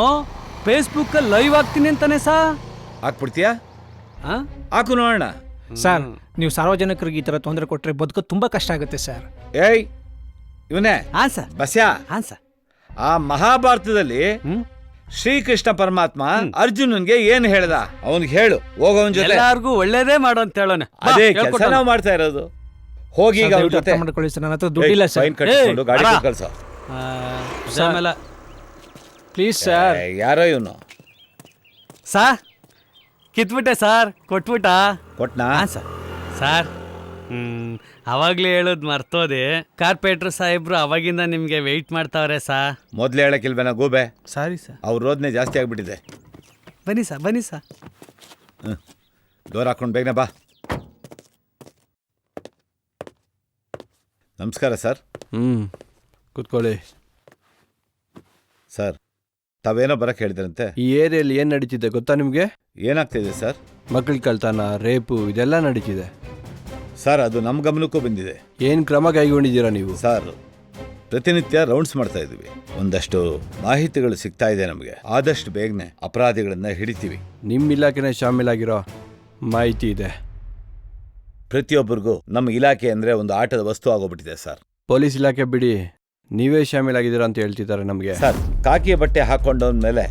ಫೇಸ್ಬುಕ್ಕಲ್ಲಿ ಲೈವ್ ಆಗ್ತೀನಿ ಅಂತಾನೆ ಸರ್. ಹಾಕ್ಬಿಡ್ತೀಯಾ? ಹಾಕು ನೋಡೋಣ. ಸರ್, ನೀವು ಸಾರ್ವಜನಿಕರಿಗೆ ಈ ಥರ ತೊಂದರೆ ಕೊಟ್ಟರೆ ಬದುಕೋದು ತುಂಬ ಕಷ್ಟ ಆಗುತ್ತೆ ಸರ್. ಇವನೇ ಹಾಂ ಸರ್. ಬಸ್ಯಾ, ಹಾಂ ಸರ್. ಆ ಮಹಾಭಾರತದಲ್ಲಿ ಶ್ರೀಕೃಷ್ಣ ಪರಮಾತ್ಮ ಅರ್ಜುನನ್ಗೆ ಏನ್ ಹೇಳ್ದ? ಅವನಿಗೆ ಹೇಳು, ಹೋಗೋವನ್ ಜೊತೆ ಎಲ್ಲಾರ್ಗೂ ಒಳ್ಳೇದೇ ಮಾಡು ಅಂತ ಹೇಳೋಣ. ಅದೇ ಕೆಲಸ ನಾವು ಮಾಡ್ತಾ ಇರೋದು. ಹೋಗಿ ಈಗ ಅವ್ನ ಜೊತೆ ಮಾಡ್ಕೊಳ್ಳಿ ಸರ್, ನನ್ನ ಹತ್ರ ದುಡ್ಡಿಲ್ಲ ಸರ್. ಫೈನ್ ಕಟ್ಕೊಂಡು ಗಾಡಿ ಕಳ್ಸೋ. Please sir. ಯಾರೋ ಇವನು ಸಾ ಕಿತ್ಬಿಟ್ಟೆ ಸರ್. ಕೊಟ್ನಾ ಸರ್? ಸರ್ ಅವಾಗ್ಲೇ ಹೇಳೋದು ಮರ್ತೋದೆ. ಕಾರ್ಪೊರೇಟರ್ ಸಾಹೇಬ್ರು ಅವಾಗಿಂದ ನಿಮ್ಗೆ ವೆಯ್ಟ್ ಮಾಡ್ತಾವ್ರೆ ಸಾ. ಮೊದ್ಲು ಹೇಳಕ್ಕಿಲ್ವೇನ ಗೂಬೆ? ಸಾರಿ ಸರ್, ಅವ್ರ ರೋದನೆ ಜಾಸ್ತಿ ಆಗ್ಬಿಟ್ಟಿದೆ. ಬನ್ನಿ ಸರ್. ಡೋರ್ ಹಾಕೊಂಡು ಬೇಗನೆ ಬಾ. ನಮಸ್ಕಾರ ಸರ್. ಕೂತ್ಕೊಳ್ಳಿ. ಸರ್, ತಾವೇನೋ ಬರಕ್ಕೆ ಹೇಳಿದ್ರಂತೆ. ಈ ಏರಿಯಲ್ಲಿ ಏನು ನಡೀತಿದೆ ಗೊತ್ತಾ ನಿಮಗೆ? ಏನಾಗ್ತಿದೆ ಸರ್? ಮಕ್ಕಳ ಕಳ್ತನ, ರೇಪು, ಇದೆಲ್ಲ ನಡೀತಿದೆ ಸರ್. ಅದು ನಮ್ಮ ಗಮನಕ್ಕೂ ಬಂದಿದೆ. ಏನು ಕ್ರಮ ಕೈಗೊಂಡಿದ್ದೀರಾ ನೀವು? ಸರ್, ಪ್ರತಿನಿತ್ಯ ರೌಂಡ್ಸ್ ಮಾಡ್ತಾ ಇದ್ದೀವಿ. ಒಂದಷ್ಟು ಮಾಹಿತಿಗಳು ಸಿಗ್ತಾ ಇದೆ ನಮಗೆ. ಆದಷ್ಟು ಬೇಗನೆ ಅಪರಾಧಿಗಳನ್ನ ಹಿಡಿತೀವಿ. ನಿಮ್ಮ ಇಲಾಖೆನೇ ಶಾಮೀಲಾಗಿರೋ ಮಾಹಿತಿ ಇದೆ. ಪ್ರತಿಯೊಬ್ಬರಿಗೂ ನಮ್ಮ ಇಲಾಖೆ ಅಂದರೆ ಒಂದು ಆಟದ ವಸ್ತು ಆಗೋಗ್ಬಿಟ್ಟಿದೆ ಸರ್. ಪೊಲೀಸ್ ಇಲಾಖೆ ಬಿಡಿ, ನೀವೇ ಶಾಮೀಲಾಗಿದ್ದೀರಾ ಅಂತ ಹೇಳ್ತಿದ್ದಾರೆ ನಮಗೆ. ಸರ್, ಕಾಕಿ ಬಟ್ಟೆ ಹಾಕೊಂಡವನ ಮೇಲೆ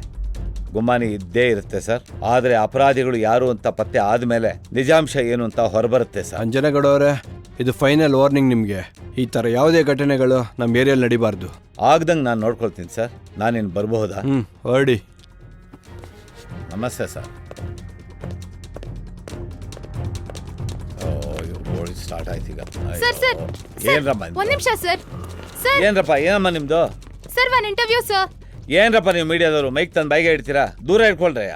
ಗುಮಾನಿ ಇದ್ದೇ ಇರುತ್ತೆ ಸರ್. ಆದರೆ ಅಪರಾಧಿಗಳು ಯಾರು ಅಂತ ಪತ್ತೆ ಆದಮೇಲೆ ನಿಜಾಂಶ ಏನು ಅಂತ ಹೊರಬರುತ್ತೆ ಸರ್. ಅಂಜನಗೌಡವ್ರೆ, ಇದು ಫೈನಲ್ ವಾರ್ನಿಂಗ್ ನಿಮಗೆ. ಈ ಥರ ಯಾವುದೇ ಘಟನೆಗಳು ನಮ್ಮ ಏರಿಯಲ್ಲಿ ನಡಿಬಾರ್ದು. ಆಗ್ದಂಗೆ ನಾನು ನೋಡ್ಕೊಳ್ತೀನಿ ಸರ್. ನಾನೇನು ಬರಬಹುದಾ? ಹೊರಡಿ. ನಮಸ್ತೆ ಸರ್. ಸ್ಟಾರ್ಟ್ ಆಯ್ತು ಈಗ. ಏನ್ರಪ್ಪ ಒಂದ್ ನಿಮಿಷ ಸರ್. ಏನ್ರಪ್ಪ, ಏನಮ್ಮ ನಿಮ್ದು? ಸರ್, ಒಂದ್ ಇಂಟರ್ವ್ಯೂ ಸರ್. ಏನ್ರಪ್ಪ ನೀವು ಮೀಡಿಯಾದವರು ಮೈಕ್ ತಂದು ಬೈಗೆ ಇಡ್ತೀರಾ? ದೂರ ಇಟ್ಕೊಳ್ರಯ್ಯ.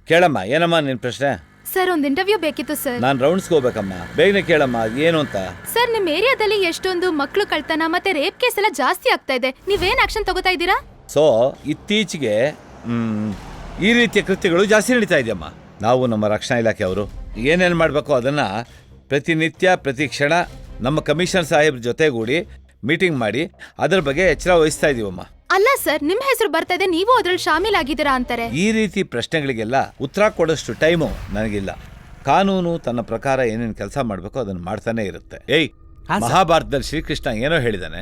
ಕೇಳಮ್ಮ, ಏನಮ್ಮ ನಿನ್ ಪ್ರಶ್ನೆ? ಸರ್, ಒಂದ್ ಇಂಟರ್ವ್ಯೂ ಬೇಕಿತ್ತು ಸರ್. ನಾನು ರೌಂಡ್ಸ್ಗೆ ಹೋಗ್ಬೇಕಮ್ಮ, ಬೇಗನೆ ಕೇಳಮ್ಮ, ಏನು ಅಂತ. ಸರ್, ನಿಮ್ ಏರಿಯಾದಲ್ಲಿ ಎಷ್ಟೊಂದು ಮಕ್ಳು ಕಳ್ತನ ಮತ್ತೆ ರೇಪ್ ಕೇಸ್ ಎಲ್ಲ ಜಾಸ್ತಿ ಆಗ್ತಾ ಇದೆ. ನೀವೇನ್ ಆಕ್ಷನ್ ತಗೋತಾ ಇದ್ದೀರಾ? ಸೊ ಇತ್ತೀಚೆಗೆ ಈ ರೀತಿಯ ಕೃತ್ಯಗಳು ಜಾಸ್ತಿ ನಡೀತಾ ಇದೆಯಮ್ಮ. ನಾವು ನಮ್ಮ ರಕ್ಷಣಾ ಇಲಾಖೆ ಅವರು ಏನೇನು ಮಾಡಬೇಕು ಅದನ್ನು ಪ್ರತಿನಿತ್ಯ ಪ್ರತಿ ಕ್ಷಣ ನಮ್ಮ ಕಮಿಷನರ್ ಸಾಹೇಬ್ರ ಜೊತೆಗೂಡಿ ಮೀಟಿಂಗ್ ಮಾಡಿ ಅದರ ಬಗ್ಗೆ ಎಚ್ಚರ ವಹಿಸ್ತಾ ಇದೀವಮ್ಮ. ಅಲ್ಲ ಸರ್, ನಿಮ್ ಹೆಸರು ಬರ್ತಾ ಇದೆ, ನೀವು ಅದ್ರಲ್ಲಿ ಶಾಮೀಲಾಗಿದ್ದೀರಾ ಅಂತಾರೆ. ಈ ರೀತಿ ಪ್ರಶ್ನೆಗಳಿಗೆಲ್ಲ ಉತ್ತರ ಕೊಡೋಷ್ಟು ಟೈಮು ನನಗಿಲ್ಲ. ಕಾನೂನು ತನ್ನ ಪ್ರಕಾರ ಏನೇನು ಕೆಲಸ ಮಾಡಬೇಕು ಅದನ್ನು ಮಾಡ್ತಾನೆ ಇರುತ್ತೆ. ಮಹಾಭಾರತದಲ್ಲಿ ಶ್ರೀಕೃಷ್ಣ ಏನೋ ಹೇಳಿದಾನೆ,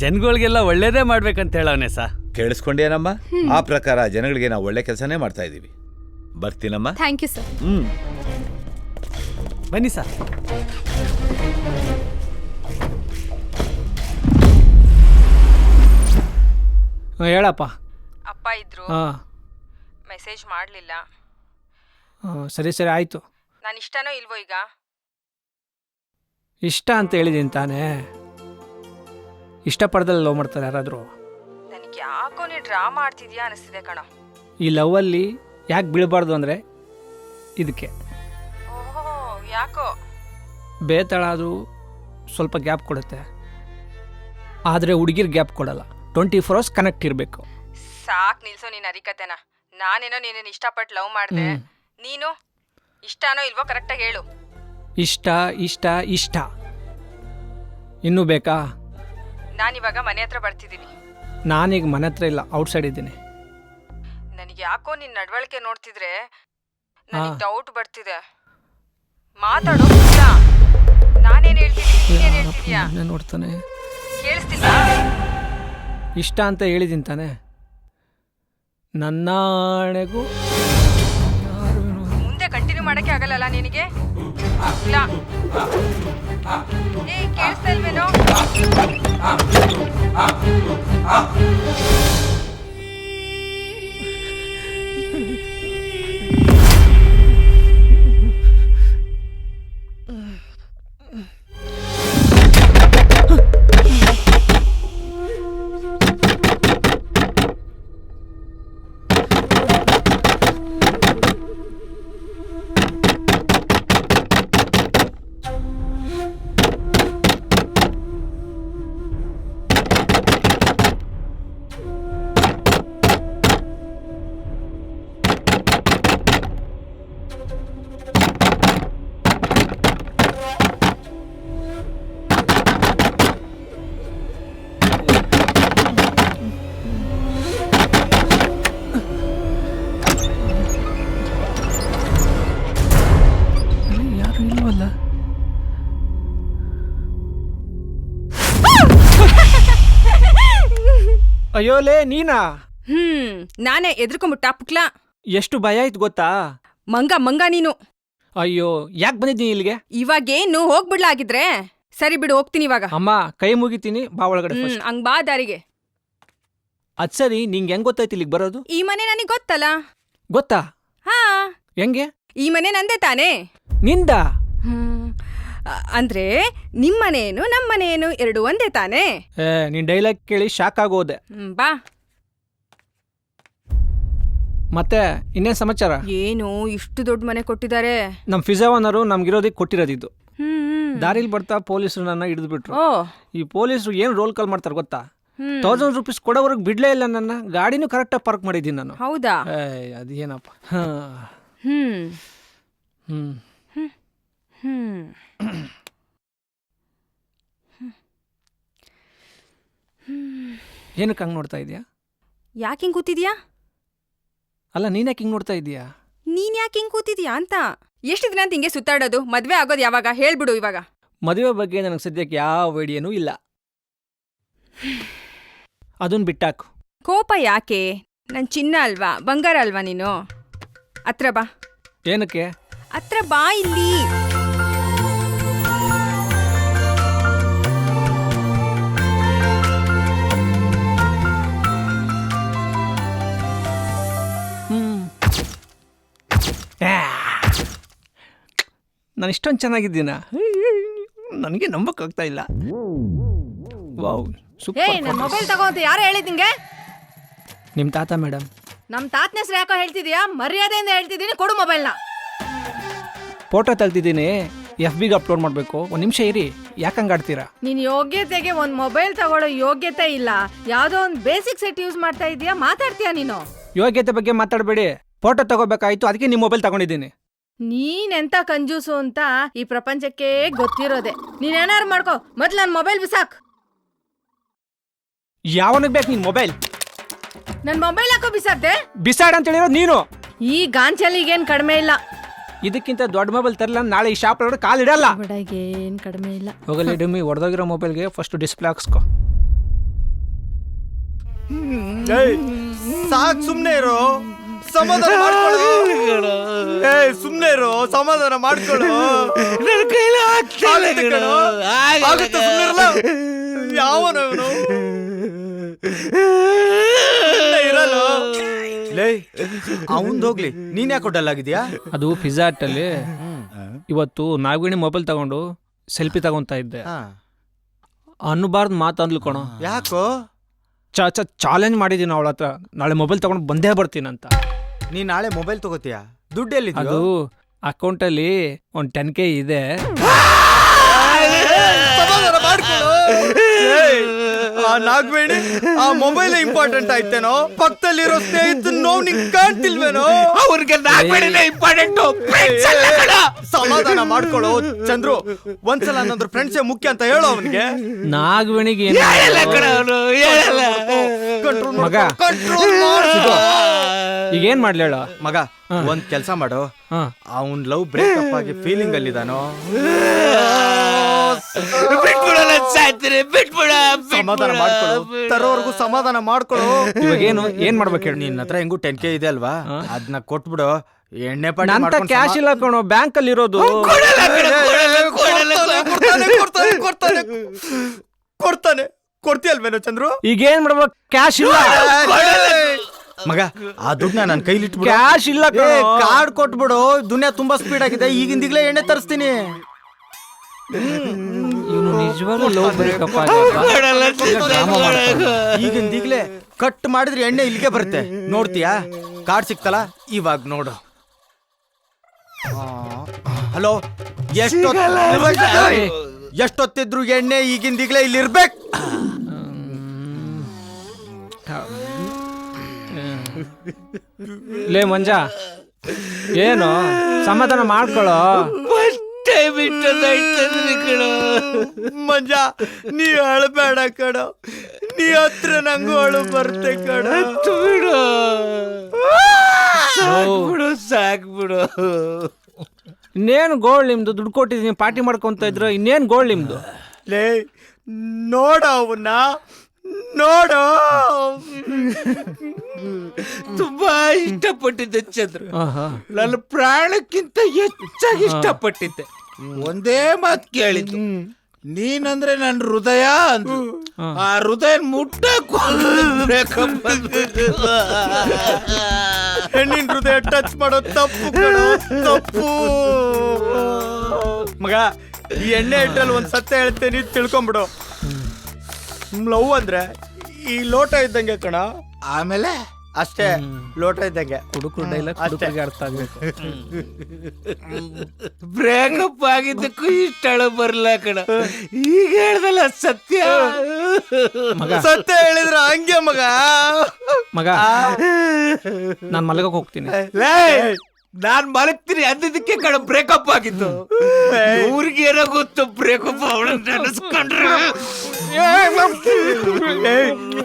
ಜನಗಳಿಗೆಲ್ಲ ಒಳ್ಳೇದೇ ಮಾಡ್ಬೇಕಂತ ಹೇಳವನೆ ಸಾ. ಕೇಳಿಸ್ಕೊಂಡೇನಮ್ಮ? ಆ ಪ್ರಕಾರ ಜನಗಳಿಗೆ ನಾವು ಒಳ್ಳೆ ಕೆಲಸನೇ ಮಾಡ್ತಾ ಇದೀವಿ. ಬರ್ತೀನಮ್ಮ. Thank you sir. ಬನ್ನಿ ಸರ್. ಹೇಳಪ್ಪ. ಅಪ್ಪ ಇದ್ರು, ಮೆಸೇಜ್ ಮಾಡಲಿಲ್ಲ. ಸರಿ ಸರಿ ಆಯ್ತು. ನಾನು ಇಷ್ಟನೋ ಇಲ್ವೋ ಈಗ? ಇಷ್ಟ ಅಂತ ಹೇಳಿದೀನಿ ತಾನೇ. ಇಷ್ಟಪಡ್ದಲ್ಲಿ ಲವ್ ಮಾಡ್ತಾರೆ ಯಾರಾದರೂ? ನನಗೆ ಯಾಕೋ ನೀ ಡ್ರಾ ಮಾಡ್ತಿದ್ಯಾ ಅನಿಸ್ತಿದೆ ಕಣ. ಈ ಲವ್ವಲ್ಲಿ ಯಾಕೆ ಬೀಳಬಾರ್ದು ಅಂದರೆ ಇದಕ್ಕೆ. ಓಹೋ, ಯಾಕೋ? ಬೇತಾಳ ಅದು ಸ್ವಲ್ಪ ಗ್ಯಾಪ್ ಕೊಡುತ್ತೆ, ಆದರೆ ಹುಡುಗಿರ್ ಗ್ಯಾಪ್ ಕೊಡಲ್ಲ. 24 hours ಕನೆಕ್ಟ್ ಇರಬೇಕು. ಸಾಕ್ ನಿಲ್ಸೋ ನೀನ್ ಅರಿಕತೆನ. ನಾನೇನೋ ನೀನೇನು ಇಷ್ಟಪಟ್ಟು ಲವ್ ಮಾಡಿದೆ, ನೀನು ಇಷ್ಟನೋ ಇಲ್ವೋ ಕರೆಕ್ಟಾಗಿ ಹೇಳು. ಇಷ್ಟ ಇಷ್ಟ ಇಷ್ಟ. ಇನ್ನೂ ಬೇಕಾ? ನಾನಿವಾಗ ಮನೆ ಹತ್ರ ಬರ್ತಿದ್ದೀನಿ. ನಾನೀಗ ಮನೆ ಹತ್ರ ಇಲ್ಲ, ಔಟ್ಸೈಡ್ ಇದ್ದೀನಿ. ನನಗೆ ಯಾಕೋ ನಿನ್ನ ನಡವಳಿಕೆ ನೋಡ್ತಿದ್ರೆ ನನಗೆ ಡೌಟ್ ಬರ್ತಿದೆ. ಮಾತಾಡೋ. ನಾನೇನು ಹೇಳ್ತಿದ್ದೀನಿ, ನೀನೇನು ಹೇಳ್ತಿದ್ಯಾ? ನೋಡ್ತಾನೆ ಕೇಳಿಸ್ತಿಲ್ಲ. ಇಷ್ಟ ಅಂತ ಹೇಳಿದ್ದೀನಿ ತಾನೆ. ನನ್ನಾಣೆಗೂ ಮುಂದೆ ಕಂಟಿನ್ಯೂ ಮಾಡಕ್ಕೆ ಆಗಲ್ಲ ನಿನಗೆ? ಇಲ್ಲ ಕೇಳಿಸ್ತಾ ಇಲ್ವೇನೋ? ಅಯ್ಯೋಲೇ ನೀನಾ? ನಾನೇ ಎದ್ರುಕೊಂಬಿಟ್ಟ ಪುಕ್ಲಾ. ಎಷ್ಟು ಭಯ ಆಯ್ತು ಗೊತ್ತಾ? ಮಂಗ ನೀನು. ಅಯ್ಯೋ, ಯಾಕೆ ಬಂದಿದ್ದೀನಿ ಇಲ್ಲಿಗೆ? ಇವಾಗೇನು ಹೋಗ್ಬಿಡ್ಲಾಗಿದ್ರೆ ಸರಿ ಬಿಡು, ಹೋಗ್ತೀನಿ ಇವಾಗ. ಅಮ್ಮ ಕೈ ಮುಗಿತೀನಿ, ಬಾ ಒಳಗಡೆ. ಹಂಗ್ ಬಾ ದಾರಿಗೆ. ಅದ್ ಸರಿ, ನಿಂಗೆ ಹೆಂಗ್ ಗೊತ್ತಾಯ್ತು ಇಲ್ಲಿಗೆ ಬರೋದು? ಈ ಮನೆ ನನಗೆ ಗೊತ್ತಲ್ಲ. ಗೊತ್ತಾ? ಹಾ. ಹೆಂಗೆ? ಈ ಮನೆ ನಂದೇ ತಾನೇ. ನಿಂದ? ಅಂದ್ರೆ ನಿಮ್ಮನೇನು ನಮ್ಮನೇನು ಎರಡು ಒಂದೇ ತಾನೇ. ನೀನ್ ಡೈಲಾಗ್ ಕೇಳಿ ಶಾಕ್ ಆಗೋದೆ. ಬಾ. ಮತ್ತೆ ಇನ್ನೇನ್ ಸಮಾಚಾರ? ಏನು ಇಷ್ಟು ದೊಡ್ಡ ಮನೆ ಕೊಟ್ಟಿದ್ದಾರೆ? ನಮ್ ಫಿಜಾ ಓನರು ನಮ್ಗಿರೋದಕ್ಕೆ ಕೊಟ್ಟಿರೋದಿದ್ದು. ದಾರಿಲಿ ಬರ್ತಾ ಪೊಲೀಸರು ನನ್ನ ಹಿಡಿದು ಬಿಟ್ರು. ಈ ಪೊಲೀಸರು ಏನ್ ರೋಲ್ ಕಾಲ್ ಮಾಡ್ತಾರೆ ಗೊತ್ತಾ? 1000 ರೂಪೀಸ್ ಕೊಡೋವರೆಗೆ ಬಿಡ್ಲೇ ಇಲ್ಲ ನನ್ನ. ಗಾಡಿನೂ ಕರೆಕ್ಟಾಗಿ ಪಾರ್ಕ್ ಮಾಡಿದ್ದೀನಿ ನಾನು. ಹೌದಾ? ಅದೇನಪ್ಪ. ಏನಕ್ಕೆ ಹಂಗೆ ನೋಡ್ತಾ ಇದೀಯಾ? ಯಾಕೆ ಹಿಂಗೆ ಕೂತಿದ್ಯಾ? ಅಲ್ಲ, ನೀನ್ ಯಾಕೆ ಹಿಂಗೆ ನೋಡ್ತಾ ಇದೀಯಾ? ನೀನ್ ಯಾಕೆ ಹಿಂಗೆ ಕೂತಿದ್ಯಾ ಅಂತ. ಎಷ್ಟು ದಿನ ಅಂತ ಹಿಂಗೆ ಸುತ್ತಾಡೋದು? ಮದ್ವೆ ಆಗೋದು ಯಾವಾಗ ಹೇಳ್ಬಿಡು ಇವಾಗ. ಮದುವೆ ಬಗ್ಗೆ ನನಗೆ ಸದ್ಯಕ್ಕೆ ಯಾವ ಐಡಿಯಾನೂ ಇಲ್ಲ. ಅದನ್ನ ಬಿಟ್ಟಾಕು. ಕೋಪ ಯಾಕೆ? ನನ್ ಚಿನ್ನ ಅಲ್ವಾ, ಬಂಗಾರ ಅಲ್ವಾ ನೀನು? ಹತ್ರ ಬಾ. ಏನಕ್ಕೆ? ಹತ್ರ ಬಾ ಇಲ್ಲಿ. ನಾನು ಇಷ್ಟೊಂದು ಚೆನ್ನಾಗಿದ್ದೀನ? ನನಗೆ ನಂಬಕ್ಕಾಗ್ತಾ ಇಲ್ಲ. Wow, super. ನನ್ನ ಮೊಬೈಲ್ ತಗೋ ಅಂತ ಯಾರು ಹೇಳಿದ್ ನಿಂಗೆ? ನಿಮ್ಮ ತಾತ ಮೇಡಮ್. ನಮ್ಮ ತಾತನ ಹೆಸರು ಯಾಕೋ ಹೇಳ್ತಿದ್ಯಾ? ಮರ್ಯಾದೆಯಿಂದ ಹೇಳ್ತಿದ್ದೀನಿ, ಕೊಡು ಮೊಬೈಲ್ನ. ಫೋಟೋ ತೆಗ್ದಿದ್ದೀನಿ, FBಗೆ ಅಪ್ಲೋಡ್ ಮಾಡಬೇಕು. ಒಂದು ನಿಮಿಷ ಇರಿ. ಯಾಕಂಗೆ ಆಡ್ತೀರಾ? ನಿನ್ ಯೋಗ್ಯತೆಗೆ ಒಂದು ಮೊಬೈಲ್ ತಗೊಳ್ಳೋ ಯೋಗ್ಯತೆ ಇಲ್ಲ. ಯಾವುದೋ ಒಂದು ಬೇಸಿಕ್ ಸೆಟ್ ಯೂಸ್ ಮಾಡ್ತಾ ಇದೀಯಾ, ಮಾತಾಡ್ತೀಯಾ ನೀನು? ಯೋಗ್ಯತೆ ಬಗ್ಗೆ ಮಾತಾಡಬೇಡಿ. ಫೋಟೋ ತಗೋಬೇಕಾಯ್ತು, ಅದಕ್ಕೆ ನಿಮ್ಮ ಮೊಬೈಲ್ ತಗೊಂಡಿದ್ದೀನಿ. ನೀನೆಂತ ಕಂಜೂಸು ಅಂತ ಈ ಪ್ರಪಂಚಕ್ಕೆ ಗೊತ್ತಿರೋದೆ. ನೀನೇನಾರು ಮಾಡ್ಕೋ, ಮೊದ್ಲು ನನ್ನ ಮೊಬೈಲ್ ಬಿಸಾಕ್. ಯಾವನಿಗೆ ಬೇಕು ನಿನ್ ಮೊಬೈಲ್? ನನ್ ಮೊಬೈಲ್ ಹಾಕೋ ಬಿಸಾಕ್ದೆ. ಬಿಸಾಡ್ ಅಂತ ಹೇಳಿರೋ ನೀನು. ಈ ಗಾಂಚಲಿಗೇನ್ ಕಡಿಮೆ ಇಲ್ಲ. ಇದಕ್ಕಿಂತ ದೊಡ್ಡ ಮೊಬೈಲ್ ತರಲ್ಲ, ನಾಳೆ ಈ ಶಾಪ್ ಒಳಗಡೆ ಕಾಲಿಡಲ್ಲ. ಏನ್ ಕಡಿಮೆ ಇಲ್ಲ. ಹೋಗಲಿ ಡುಮ್ಮಿ, ಹೊಡೆದೋಗಿರೋ ಮೊಬೈಲ್ಗೆ ಫಸ್ಟ್ ಡಿಸ್ಪ್ಲೇ ಹಾಕ್ಸ್ಕೊ. ಸಾಕ್, ಸುಮ್ನೆ ಇರೋ, ಸಮಾಧಾನ ಮಾಡ್ಕೊಳ್ಳೋ. ಸುಮ್ನೆ ಇರೋ, ಸಮಾಧಾನ ಮಾಡ್ಕೊಳ್ಳೋ. ಯಾವನು ಇರಲ್ಲ. ಲೇ, ಅವಂದೋಗ್ಲಿ, ನೀನ್ ಯಾಕೆ ಕೊಟ್ಟಲ್ಲಾಗಿದ್ಯಾ? ಅದು ಪಿಜ್ಜಾ ಹಟ್ ಅಲ್ಲಿ ಇವತ್ತು ನಾಗವೇಣಿ ಮೊಬೈಲ್ ತಗೊಂಡು ಸೆಲ್ಫಿ ತಗೊಂತಾ ಇದ್ದೆ. ಅನ್ನಬಾರ್ದು ಮಾತಂದ್ಲು ಕಣೋ. ಯಾಕೋ? ಚಾಲೆಂಜ್ ಮಾಡಿದೀನಿ ಅವಳ ಹತ್ರ, ನಾಳೆ ಮೊಬೈಲ್ ತಗೊಂಡು ಬಂದೇ ಬರ್ತೀನಿ ಅಂತ. ನೀ ನಾಳೆ ಮೊಬೈಲ್ ತಗೋತೀಯಾ? ದುಡ್ಡು ಎಲ್ಲಿ? ಅದು ಅಕೌಂಟಲ್ಲಿ ಒಂದು 10K ಇದೆ. ನಾಗವೇಣಿ, ಆ ಮೊಬೈಲ್ ಇಂಪಾರ್ಟೆಂಟ್ ಆಯ್ತೇನೋ? ಪಕ್ಕದಲ್ಲಿರೋ ಸ್ನೇಹಿತ ನೋವು ನಿಂಗೆ ಕಾಣ್ತಿಲ್ವೇನೋ? ಅವ್ರಿಗೆ ನಾಗವೇಣಿನೇ ಇಂಪಾರ್ಟೆಂಟ್. ಸಮಾಧಾನ ಮಾಡ್ಕೊಳ್ಳೋ ಚಂದ್ರು. ಒಂದ್ಸಲ ಅನ್ನೋದ್ರ ಫ್ರೆಂಡ್ಸೇ ಮುಖ್ಯ ಅಂತ ಹೇಳೋ ಅವನಿಗೆ. ನಾಗವೇಣಿಗೆ ಮಗ ಈಗ ಏನ್ ಮಾಡ್ಲಿ ಹೇಳ ಮಗ? ಒಂದ್ ಕೆಲ್ಸ ಮಾಡು, ಅವನ್ ಲವ್ ಬ್ರೇಕಪ್ ಆಗಿ ಫೀಲಿಂಗ್ ಅಲ್ಲಿದಾನೋ, ಸಮಾಧಾನ ಮಾಡ್ಕೊಳ್ಳೋ. ತರೋವರೆಗೂ ಸಮಾಧಾನ ಮಾಡ್ಕೊಳ್ಳೋ. ಇವಾಗೇನು ಏನ್ ಮಾಡ್ಬೇಕು ಹೇಳಿ? ನಿನ್ನ ಹತ್ರ ಹೆಂಗು 10K ಇದೆ ಅಲ್ವಾ, ಅದನ್ನ ಕೊಟ್ಬಿಡು. ಎಣ್ಣೆ ಪಾಟಿ ಅಂತ ಕ್ಯಾಶ್ ಇಲ್ಲ ಕಣೋ, ಬ್ಯಾಂಕ್ ಅಲ್ಲಿ ಇರೋದು. ಕೊಡ್ತಾನೆ. ಕೊಡ್ತೀಯಲ್ವೇನೋ ಚಂದ್ರು? ಈಗ ಏನ್ ಮಾಡ್ಬೇಕು? ಕ್ಯಾಶ್ ಇಲ್ಲ ಮಗ, ಆ ದುಡ್ಡನ್ನ ನನ್ನ ಕೈಲಿ ಇಟ್ಬಿಡು. ಕ್ಯಾಶ್ ಇಲ್ಲ, ಕಾರ್ಡ್ ಕೊಟ್ಬಿಡು. ದುನಿಯಾ ತುಂಬಾ ಸ್ಪೀಡ್ ಆಗಿದೆ, ಈಗಿಂದೀಗ್ಲೇ ಎಣ್ಣೆ ತರಿಸ್ತೀನಿ. ಇವನು ನಿಜವಾಗ್ಲೂ ಲವ್ ಬ್ರೇಕಪ್ ಈಗಿಂದೀಗ್ಲೇ ಕಟ್ ಮಾಡಿದ್ರೆ ಎಣ್ಣೆ ಇಲ್ಲಿಗೆ ಬರುತ್ತೆ. ನೋಡ್ತೀಯಾ? ಕಾರ್ಡ್ ಸಿಕ್ತಲ್ಲ, ಇವಾಗ ನೋಡು. ಹಲೋ, ಎಷ್ಟೊತ್ತಿದ್ರು ಎಣ್ಣೆ ಈಗಿಂದೀಗ್ಲೇ ಇಲ್ಲಿ ಇರ್ಬೇಕು. ಲೇ ಮಂಜ, ಏನು ಸಮಾಧಾನ ಮಾಡ್ಕೊಳ್ಳೋ. ಮಂಜ, ನೀ ಅಳಬೇಡ ಕಣೋ, ನೀ ಹತ್ರ ನಂಗೂ ಅಳು ಬರ್ತೆ ಕಣೋ. ಬಿಡು, ಸಾಕ್ಬಿಡು. ಇನ್ನೇನು ಗೋಳ್ ನಿಮ್ದು? ದುಡ್ಡು ಕೊಟ್ಟಿದ್ದೀನಿ, ಪಾರ್ಟಿ ಮಾಡ್ಕೊಂತ ಇದ್ರು. ಇನ್ನೇನು ಗೋಳ್ ನಿಮ್ದು? ಲೇ, ನೋಡ ಅವನ್ನ ನೋಡು. ತುಂಬಾ ಇಷ್ಟಪಟ್ಟಿದ್ದೆ ಚಂದ್ರು. ನನ್ನ ಪ್ರಾಣಕ್ಕಿಂತ ಹೆಚ್ಚಾಗಿ ಇಷ್ಟಪಟ್ಟಿದ್ದೆ. ಒಂದೇ ಮಾತು ಕೇಳಿದ್ದು, ನೀನಂದ್ರೆ ನನ್ನ ಹೃದಯ ಅಂತ. ಆ ಹೃದಯ ಮುಟ್ಟಕ್ಕೂ ಹೆಣ್ಣಿನ ಹೃದಯ ಟಚ್ ಮಾಡೋ ತಪ್ಪು ಕಣೋ, ತಪ್ಪು. ಮಗ, ಈ ಎಣ್ಣೆ ಇಟ್ಟಲ್ಲಿ ಒಂದ್ ಸತ್ಯ ಹೇಳ್ತೇನೆ, ತಿಳ್ಕೊಂಬಿಡು. ಲವ್ ಅಂದ್ರೆ ಈ ಲೋಟ ಇದ್ದಂಗೆ ಕಣ. ಆಮೇಲೆ ಅಷ್ಟೇ, ಲೋಟ ಇದ್ದಂಗೆ. ಹುಡುಕರು ಡೈಲಾಗ್ ಹುಡುಗರಿಗೆ ಅರ್ಥ ಆಗ್ಬೇಕು. ಬ್ರೇಕಪ್ ಆಗಿದ್ದಕ್ಕೂ ಇಷ್ಟಳು ಬರ್ಲ ಕಣ. ಈಗ ಹೇಳ್ದಲ್ಲ ಸತ್ಯ. ಸತ್ಯ ಹೇಳಿದ್ರ ಹಂಗೆ ಮಗ. ಮಗ, ನಾನ್ ಮಲಗಕ್ಕೆ ಹೋಗ್ತೀನಿ. ನಾನ್ ಮಲಗ್ತೀನಿ ಅಂದಿದ್ದಕ್ಕೆ ಕಣ ಬ್ರೇಕಪ್ ಆಗಿತ್ತು. ಊರಿಗೆ ಏನೋ ಗೊತ್ತು ಬ್ರೇಕಪ್ ಅವಳನ್ನ ನೆನೆಸ್ಕೊಂಡ್ರೆ.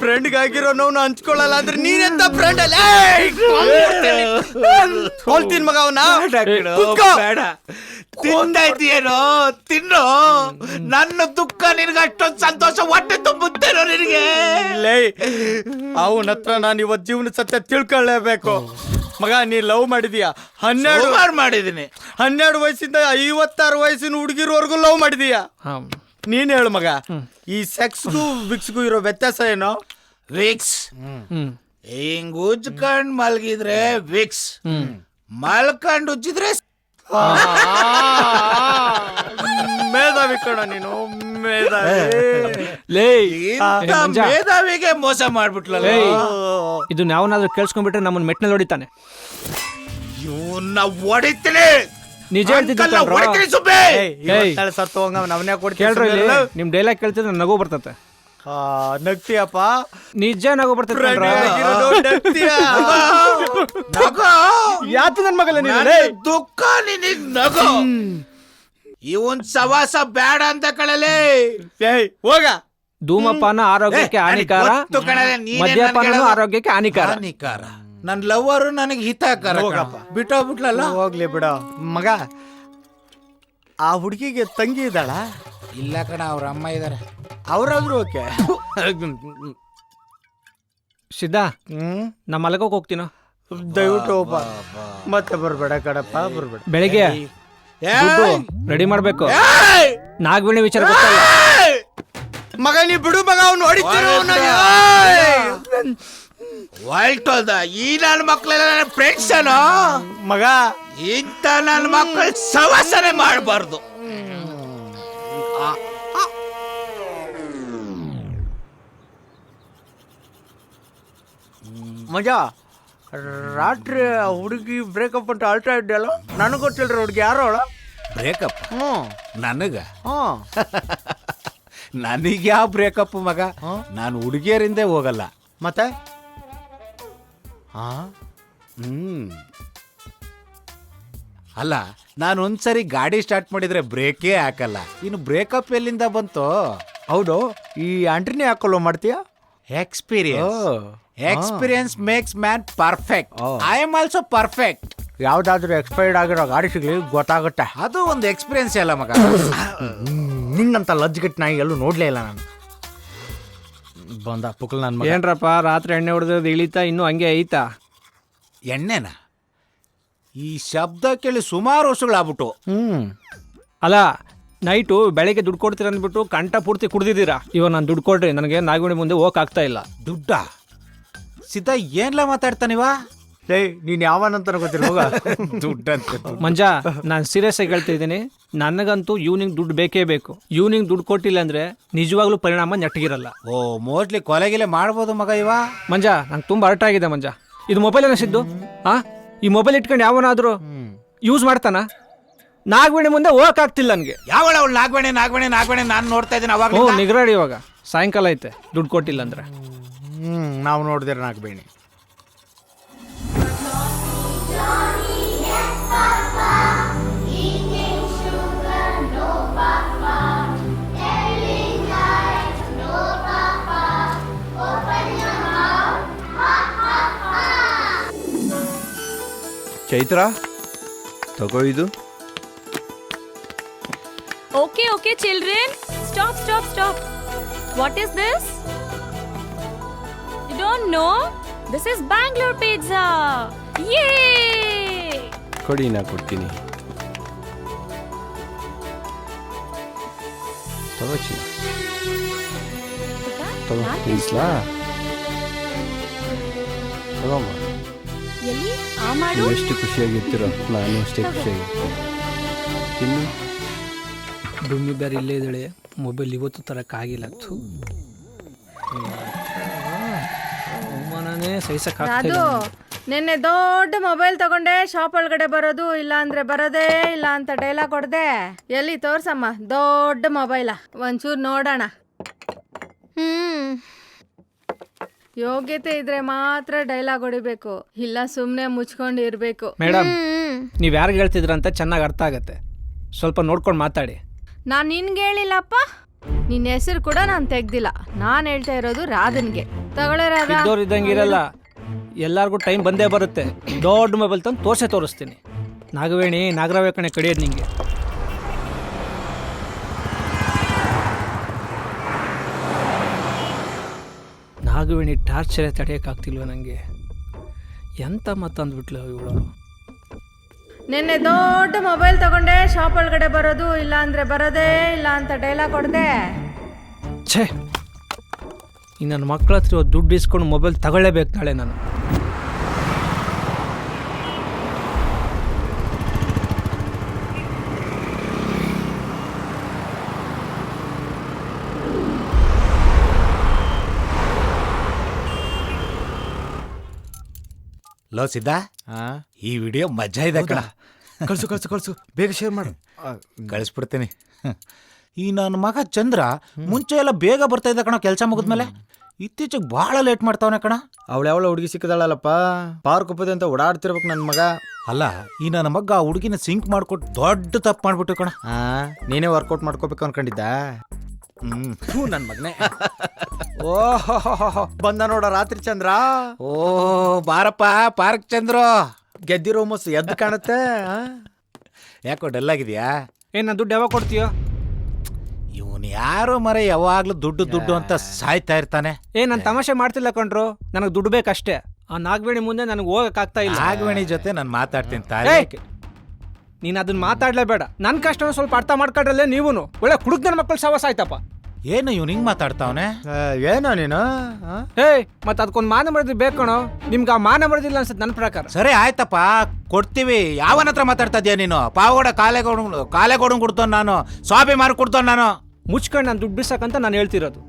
ಫ್ರೆಂಡ್ಗಾಗಿರೋ ನೋವು ಹಂಚ್ಕೊಳ್ಳಲ್ಲ ಅಂದ್ರೆ ನೀನೆಂತ ಫ್ರೆಂಡ್ ಅಲ್ಲ? ಹೋಲ್ತೀನಿ ಮಗ ಅವನ್ನ. ಬೇಡ, ತಿಂತಾ ಇದೆಯೇನೋ ತಿನ್ನು. ನನ್ನ ದುಃಖ ನಿನಗೆ ಅಷ್ಟೊಂದು ಸಂತೋಷ ಹೊಟ್ಟೆ ತುಂಬುತ್ತೇನೋ ನಿನಗೆ? ಲೇ, ಅವನ ಹತ್ರ ನಾನು ಇವತ್ತು ಜೀವನ ಸತ್ಯ ತಿಳ್ಕೊಳ್ಳೇಬೇಕು. ಮಗ, ನೀ ಲವ್ ಮಾಡಿದೀಯಾ? 12 ಮಾಡಿದೀನಿ. 12 ವಯಸ್ಸಿಂದ 56 ವಯಸ್ಸಿನ ಹುಡುಗಿರೋರ್ಗು ಲವ್ ಮಾಡಿದೀಯಾ? ನೀನ್ ಹೇಳು ಮಗ, ಈ ಸೆಕ್ಸ್ಗೂ ವಿಕ್ಸ್ಗೂ ಇರೋ ವ್ಯತ್ಯಾಸ ಏನೋ? ವಿಕ್ಸ್ ಹಿಂಗ್ ಉಜ್ಕೊಂಡ್ ಮಲ್ಗಿದ್ರೆ ವಿಕ್ಸ್, ಮಲ್ಕೊಂಡ್ ಉಜ್ಜಿದ್ರೆ ಮೇಧಾವಿ ಕಣ ನೀನು, ಮೇಧಾವಿ. ಮೇಧಾವಿಗೆ ಮೋಸ ಮಾಡ್ಬಿಟ್ಲಲ್ಲ. ಇದು ನಾವನಾದ್ರೂ ಕೇಳಿಸ್ಕೊಂಡ್ಬಿಟ್ರೆ ನಮ್ಮನ್ನ ಮೆಟ್ನಲ್ಲಿ ಹೊಡಿತಾನೆ. ಇವನ್ನ ಹೊಡಿತೀನಿ, ನಿಜ ಹೇಳ್ತಿದ್ದೆ. ನಿಮ್ ಡೈಲಾಗ್ ಕೇಳ್ತಿದ್ರೆ ನಗು ಬರ್ತತೆ. ನಗ್ತೀಯಪ್ಪ? ನಿಜ ನಗು ಬರ್ತದೆ. ಯಾತು ನನ್ ಮಗಲ್ಲ ನನ್ನ ದುಃಖ ನಿನಗ್ ನಗು. ಇವನ್ ಸವಾಸ ಬೇಡ ಅಂತ ಕಳಲೆ. ಹೋಗ. ಧೂಮಪಾನ ಆರೋಗ್ಯಕ್ಕೆ ಹಾನಿಕಾರ, ಮದ್ಯಪಾನ ಆರೋಗ್ಯಕ್ಕೆ ಹಾನಿಕಾರ. ನನ್ ಲವ್ವರು ನನಗೆ ಹಿತಕರ. ಬಿಟ್ಟೋಗ್ಬಿಟ್ಲಲ್ಲ. ಹೋಗ್ಲಿ ಬಿಡ ಮಗ. ಆ ಹುಡುಗಿಗೆ ತಂಗಿ ಇದ್ದಾಳ? ಇಲ್ಲ ಕಣ, ಅವ್ರ ಅಮ್ಮ ಇದಾರೆ. ಅವ್ರಾದ್ರು ಓಕೆ. ಸಿದ್ಧಾ, ನಾ ಮಲಗೋಕ್ ಹೋಗ್ತೀನೋ. ದಯವಿಟ್ಟು ಒಬ್ಬ ಮತ್ತೆ ಬರ್ಬೇಡ ಕಡಪ್ಪ, ಬರ್ಬೇಡ. ಬೆಳಿಗ್ಗೆ ರೆಡಿ ಮಾಡ್ಬೇಕು. ನಾಗವೇಣಿ ವಿಚಾರ ಗೊತ್ತಲ್ಲ ಮಗ. ನೀ ಬಿಡು ಮಗ, ಅವ್ನು ಹೊಡಿತೀರೋ ಹೊಲ್ಟೋದ. ಈ ನನ್ನ ಮಕ್ಳೆಲ್ಲ ನನ್ನ ಫ್ರೆಂಡ್ಸ್ ಏನೋ ಮಗ. ಇಂಥ ನನ್ನ ಮಕ್ಕಳು ಸವಾಸನೆ ಮಾಡಬಾರ್ದು. ಮಜಾ. ರಾತ್ರಿ ಹುಡುಗಿ ಬ್ರೇಕಪ್ ಅಂತ ಅಳ್ತಾ ಇದ್ದಲ್ಲ, ನನಗೆ ಗೊತ್ತಿಲ್ರಿ ಹುಡುಗಿ ಯಾರೋ ಅವಳ. ಬ್ರೇಕಪ್? ನನಗ? ನನಗೆ ಯಾವ ಬ್ರೇಕಪ್ ಮಗ? ನಾನು ಹುಡುಗಿಯರಿಂದೇ ಹೋಗಲ್ಲ. ಮತ್ತೆ ಅಲ್ಲ, ನಾನು ಒಂದ್ಸರಿ ಗಾಡಿ ಸ್ಟಾರ್ಟ್ ಮಾಡಿದ್ರೆ ಬ್ರೇಕೇ ಹಾಕಲ್ಲ. ಇನ್ನು ಬ್ರೇಕಪ್ ಎಲ್ಲಿಂದ ಬಂತು? ಹೌದು, ಈ ಆಂಟ್ರಿನೇ ಹಾಕೊಳ್ಳೋ ಮಾಡ್ತೀಯ? Experience makes man perfect. I am also perfect. ಯಾವ್ದಾದ್ರು ಎಕ್ಸ್ಪೈರ್ಡ್ ಆಗಿರೋ ಗಾಡಿ ಸಿಗ್ಲಿ ಗೊತ್ತಾಗುತ್ತೆ. ಅದು ಒಂದು ಎಕ್ಸ್ಪೀರಿಯನ್ಸ್ ಅಲ್ಲ ಮಗ. ನಿನ್ನಂತ ಲಜ್ಜೆಗೆಟ್ ನಾಯಿ ಎಲ್ಲೂ ನೋಡ್ಲೇ ಇಲ್ಲ ನಾನು. ಬಂದ ಪುಕ್ಕಲ್ ನನ್ನ ಮಗ. ಏನ್ರಪ್ಪ ರಾತ್ರಿ ಎಣ್ಣೆ ಹೊಡೆದ್ ಇಳಿತಾ ಇನ್ನೂ ಹಂಗೆ ಐತಾ? ಎಣ್ಣೆನ? ಈ ಶಬ್ದ ಕೇಳಿ ಸುಮಾರು ವರ್ಷಗಳಾಗ್ಬಿಟ್ಟು. ಅಲ್ಲ, ನೈಟು ಬೆಳಗ್ಗೆ ದುಡ್ಡು ಕೊಡ್ತೀರ ಅಂದ್ಬಿಟ್ಟು ಕಂಠ ಪೂರ್ತಿ ಕುಡ್ದಿದ್ದೀರಾ. ಇವಾಗ ನಾನು ದುಡ್ಡು ಕೊಡ್ರಿ, ನನಗೆ ನಾಗವೇಣಿ ಮುಂದೆ ಹೋಗಕ್ ಆಗ್ತಾ ಇಲ್ಲ. ದುಡ್ಡ? ಸಿದ್ಧ ಏನ್ಲ ಮಾತಾಡ್ತಾನಿವ? ನೀನ್ ಯಾವನಂತ ಗೊತ್ತಿಲ್ಲ. ದುಡ್ಡಂತ ಮಂಜ, ನಾನು ಸೀರಿಯಸ್ ಆಗಿ ಹೇಳ್ತಾ ಇದ್ದೀನಿ. ನನಗಂತೂ ಈವ್ನಿಂಗ್ ದುಡ್ಡು ಬೇಕೇ ಬೇಕು. ಈವ್ನಿಂಗ್ ದುಡ್ಡು ಕೊಟ್ಟಿಲ್ಲ ಅಂದ್ರೆ ನಿಜವಾಗ್ಲೂ ಪರಿಣಾಮ ನೆಟ್ಟಗಿರಲ್ಲ. ಓ, ಮೋಸ್ಟ್ಲಿ ಕೊಲೆಗಿಲೆ ಮಾಡ್ಬೋದು ಮಗ ಇವ. ಮಂಜ, ನಂಗೆ ತುಂಬಾ ಅರ್ಥ ಆಗಿದೆ ಮಂಜ. ಇದು ಮೊಬೈಲ್ ಅನಿಸಿದ್ದು. ಈ ಮೊಬೈಲ್ ಇಟ್ಕೊಂಡು ಯಾವನಾದ್ರೂ ಯೂಸ್ ಮಾಡ್ತಾನ? ನಾಗವೇಣಿ ಮುಂದೆ ಹೋಗಕ್ ಆಗ್ತಿಲ್ಲ ನನಗೆ. ಯಾವಳ ಅವಳು? ನಾಗವೇಣಿ ನಾಗವೇಣಿ ನಾಗವೇಣಿ ನಾನು ನೋಡ್ತಾ ಇದ್ದೀನಿ ಅವಾಗ. ನಿಗ್ರಾಡಿ, ಇವಾಗ ಸಾಯಂಕಾಲ ಐತೆ, ದುಡ್ಡು ಕೊಟ್ಟಿಲ್ಲ ಅಂದ್ರೆ. ನಾವು ನೋಡಿದ್ರೆ ನಾಗವೇಣಿ. ಚೈತ್ರ, ತಗೋ ಇದು. Okay, okay, children. Stop, stop, stop. What is this? You don't know? This is Bangalore pizza. Yay! ಕೊಡಿ, ನಾ ಕೊಡ್ತೀನಿ. ತಗೋ ಚಿನ್ನ, ತಗೋ ತಿನ್ಸ್ಲಾ? ತಗೋಮ್ಮ. ಎಲ್ಲಿ ಆ ಮಾಡು? ಎಷ್ಟು ಖುಷಿಯಾಗಿರ್ತೀರೋ ನಾನು ಅಷ್ಟೇ ಖುಷಿಯಾಗಿರ್ತೀನಿ. ತಿನ್ನು. ಡುಮ್ಮಿ ಬೇರೆ ಇಲ್ಲೇ ಇದ್ದಾಳೆ. ಮೊಬೈಲ್ ಇವತ್ತು ತರಕ್ಕಾಗಿಲ್ಲ. ಅವಮಾನನೇ ಸಹಿಸಕ್ಕಾಗ್ತಿಲ್ಲ. ನಿನ್ನೆ ದೊಡ್ಡ ಮೊಬೈಲ್ ತಗೊಂಡೆ, ಶಾಪ್ ಒಳಗಡೆ ಬರೋದು ಇಲ್ಲ ಅಂದ್ರೆ ಬರೋದೇ ಇಲ್ಲ ಅಂತ ಡೈಲಾಗ್ ಹೊಡೆದೆ. ಎಲ್ಲಿ ತೋರ್ಸಮ್ಮ ದೊಡ್ಡ ಮೊಬೈಲ, ಒಂಚೂರು ನೋಡೋಣ. ಯೋಗ್ಯತೆ ಇದ್ರೆ ಮಾತ್ರ ಡೈಲಾಗ್ ಹೊಡಿಬೇಕು, ಇಲ್ಲ ಸುಮ್ನೆ ಮುಚ್ಕೊಂಡು ಇರ್ಬೇಕು. ಮೇಡಮ್, ನೀವ್ ಯಾರಿಗೆ ಹೇಳ್ತಿದ್ರಂತ ಚೆನ್ನಾಗಿ ಅರ್ಥ ಆಗತ್ತೆ. ಸ್ವಲ್ಪ ನೋಡ್ಕೊಂಡು ಮಾತಾಡಿ. ನಾನ್ ನಿನ್ಗೆ ಹೇಳಿಲ್ಲಪ್ಪ, ನಿನ್ನ ಹೆಸರು ಕೂಡ ನಾನು ತೆಗ್ದಿಲ್ಲ. ನಾನ್ ಹೇಳ್ತಾ ಇರೋದು ರಾಧನ್ಗೆ. ತಗೊಳ್ಳೆ ರಾಧ. ಇದ್ದವ್ರು ಇದ್ದಂಗೆ ಇರಲ್ಲ, ಎಲ್ಲಾರ್ಗೂ ಟೈಮ್ ಬಂದೇ ಬರುತ್ತೆ. ದೊಡ್ಡ ಮೊಬೈಲ್ ತಂದು ತೋರಿಸ್ತೀನಿ. ನಾಗವೇಣಿ ನಾಗರಾವೆ ಕಣೆ ಕಡಿಯೋದು ನಿಂಗೆ. ನಾಗವೇಣಿ ಟಾರ್ಚರೇ ತಡೆಯೋಕ್ಕಾಗ್ತಿಲ್ವ ನನಗೆ. ಎಂತ ಮತ್ತಂದ್ಬಿಟ್ಲು ಇವಳು. ನಿನ್ನೆ ದೊಡ್ಡ ಮೊಬೈಲ್ ತಗೊಂಡೆ, ಶಾಪ್ ಒಳಗಡೆ ಬರೋದು ಇಲ್ಲ ಅಂದ್ರೆ ಬರೋದೇ ಇಲ್ಲ ಅಂತ ಡೈಲಾಗ್ ಹೊಡೆದೆ. ಛೇ, ಈ ನನ್ನ ಮಕ್ಕಳ ಹತ್ರ ದುಡ್ಡು ಇಸ್ಕೊಂಡು ಮೊಬೈಲ್ ತಗೊಳ್ಳೇಬೇಕು ನಾಳೆ ನಾನು. ಲೋ ಸಿದ್ಧ, ಈ ವಿಡಿಯೋ ಮಜಾ ಇದೆ ಕಣ. ಕಳ್ಸು ಕಳ್ಸು ಕಳ್ಸು, ಬೇಗ ಶೇರ್ ಮಾಡು. ಕಳಿಸ್ಬಿಡ್ತೀನಿ. ಈ ನನ್ನ ಮಗ ಚಂದ್ರ ಮುಂಚೆ ಎಲ್ಲ ಬೇಗ ಬರ್ತಾ ಇದ್ದ ಕಣ ಕೆಲಸ ಮುಗಿದ್ಮೇಲೆ. ಇತ್ತೀಚೆಗೆ ಬಹಳ ಲೇಟ್ ಮಾಡ್ತಾವನೆ ಕಣ. ಅವಳ ಹುಡುಗಿ ಸಿಕ್ಕದಾಳಲ್ಲಪ್ಪ, ಪಾರ್ಕ್ ಒಪ್ಪದೆ ಅಂತ ಓಡಾಡ್ತಿರ್ಬೇಕು ನನ್ನ ಮಗ. ಅಲ್ಲ ಈ ನನ್ನ ಮಗ ಆ ಹುಡುಗಿನ ಸಿಂಕ್ ಮಾಡ್ಕೊಟ್ಟು ದೊಡ್ಡ ತಪ್ಪು ಮಾಡ್ಬಿಟ್ಟು ಕಣ. ನೀನೇ ವರ್ಕೌಟ್ ಮಾಡ್ಕೋಬೇಕು ಅನ್ಕೊಂಡಿದ್ದ. ನನ್ನ ಮಗನೇ. ಓಹೋ ಬಂದ ನೋಡ ರಾತ್ರಿ ಚಂದ್ರ. ಓ ಬಾರಪ್ಪ ಪಾರ್ಕ್ ಚಂದ್ರ. ಗೆದ್ದಿರೋ ಮೊಸ್ ಎದ್ದು ಕಾಣುತ್ತೆ. ಯಾಕೋ ಡಲ್ ಆಗಿದ್ಯಾ? ನಾನು ದುಡ್ಡು ಯಾವಾಗ ಕೊಡ್ತೀಯೋ? ಇವನು ಯಾರೋ ಮರ ಯಾವಾಗ್ಲೂ ದುಡ್ಡು ಅಂತ ಸಾಯ್ತಾ ಇರ್ತಾನೆ. ನಾನು ತಮಾಷೆ ಮಾಡ್ತಿಲ್ಲ ಕಣ್ರು, ನನಗೆ ದುಡ್ಡು ಬೇಕಷ್ಟೇ. ಆ ನಾಗವೇಣಿ ಮುಂದೆ ನನಗೆ ಹೋಗಕ್ಕಾಗ್ತಾ ಇಲ್ಲ. ನಾಗವೇಣಿ ಜೊತೆ ನಾನು ಮಾತಾಡ್ತೀನಿ ತಾಯಿ. ನೀನು ಅದನ್ನ ಮಾತಾಡ್ಲೇಬೇಡ. ನನ್ನ ಕಷ್ಟನ ಸ್ವಲ್ಪ ಅರ್ಥ ಮಾಡ್ಕೊಂಡ್ರಲ್ಲೇ ನೀವು. ಒಳ್ಳೆ ಕುಡುಕ್ ನನ್ನ ಮಕ್ಕಳು ಸವಾಸ ಆಯ್ತಪ್ಪ. ಏನು ಇವ್ನು ಹಿಂಗ್ ಮಾತಾಡ್ತಾವನೆ? ಏನೋ ನೀನು? ಮತ್ತೆ ಅದಕ್ಕೊಂದು ಮಾನ ಮರ್ದಿ ಬೇಕಣೋ. ನಿಮ್ಗೆ ಆ ಮಾನ ಮರ್ದಿಲ್ಲ ಅನ್ಸುತ್ತೆ ನನ್ನ ಪ್ರಕಾರ. ಸರಿ ಆಯ್ತಪ್ಪ ಕೊಡ್ತೀವಿ. ಯಾವನ ಹತ್ರ ಮಾತಾಡ್ತಾ ಇದೀಯ ನೀನು? ಪಾವಗೌಡ ಕಾಲೇಗೌಡ ಕೊಡ್ತಾನ ನಾನು, ಸ್ವಾಮಿ ಮಾರು ಕೊಡ್ತಾನ ನಾನು. ಮುಚ್ಕೊಂಡು ನಾನು ದುಡ್ಡು ಬಿಸಾಕಂತ ನಾನು ಹೇಳ್ತಿರೋದು.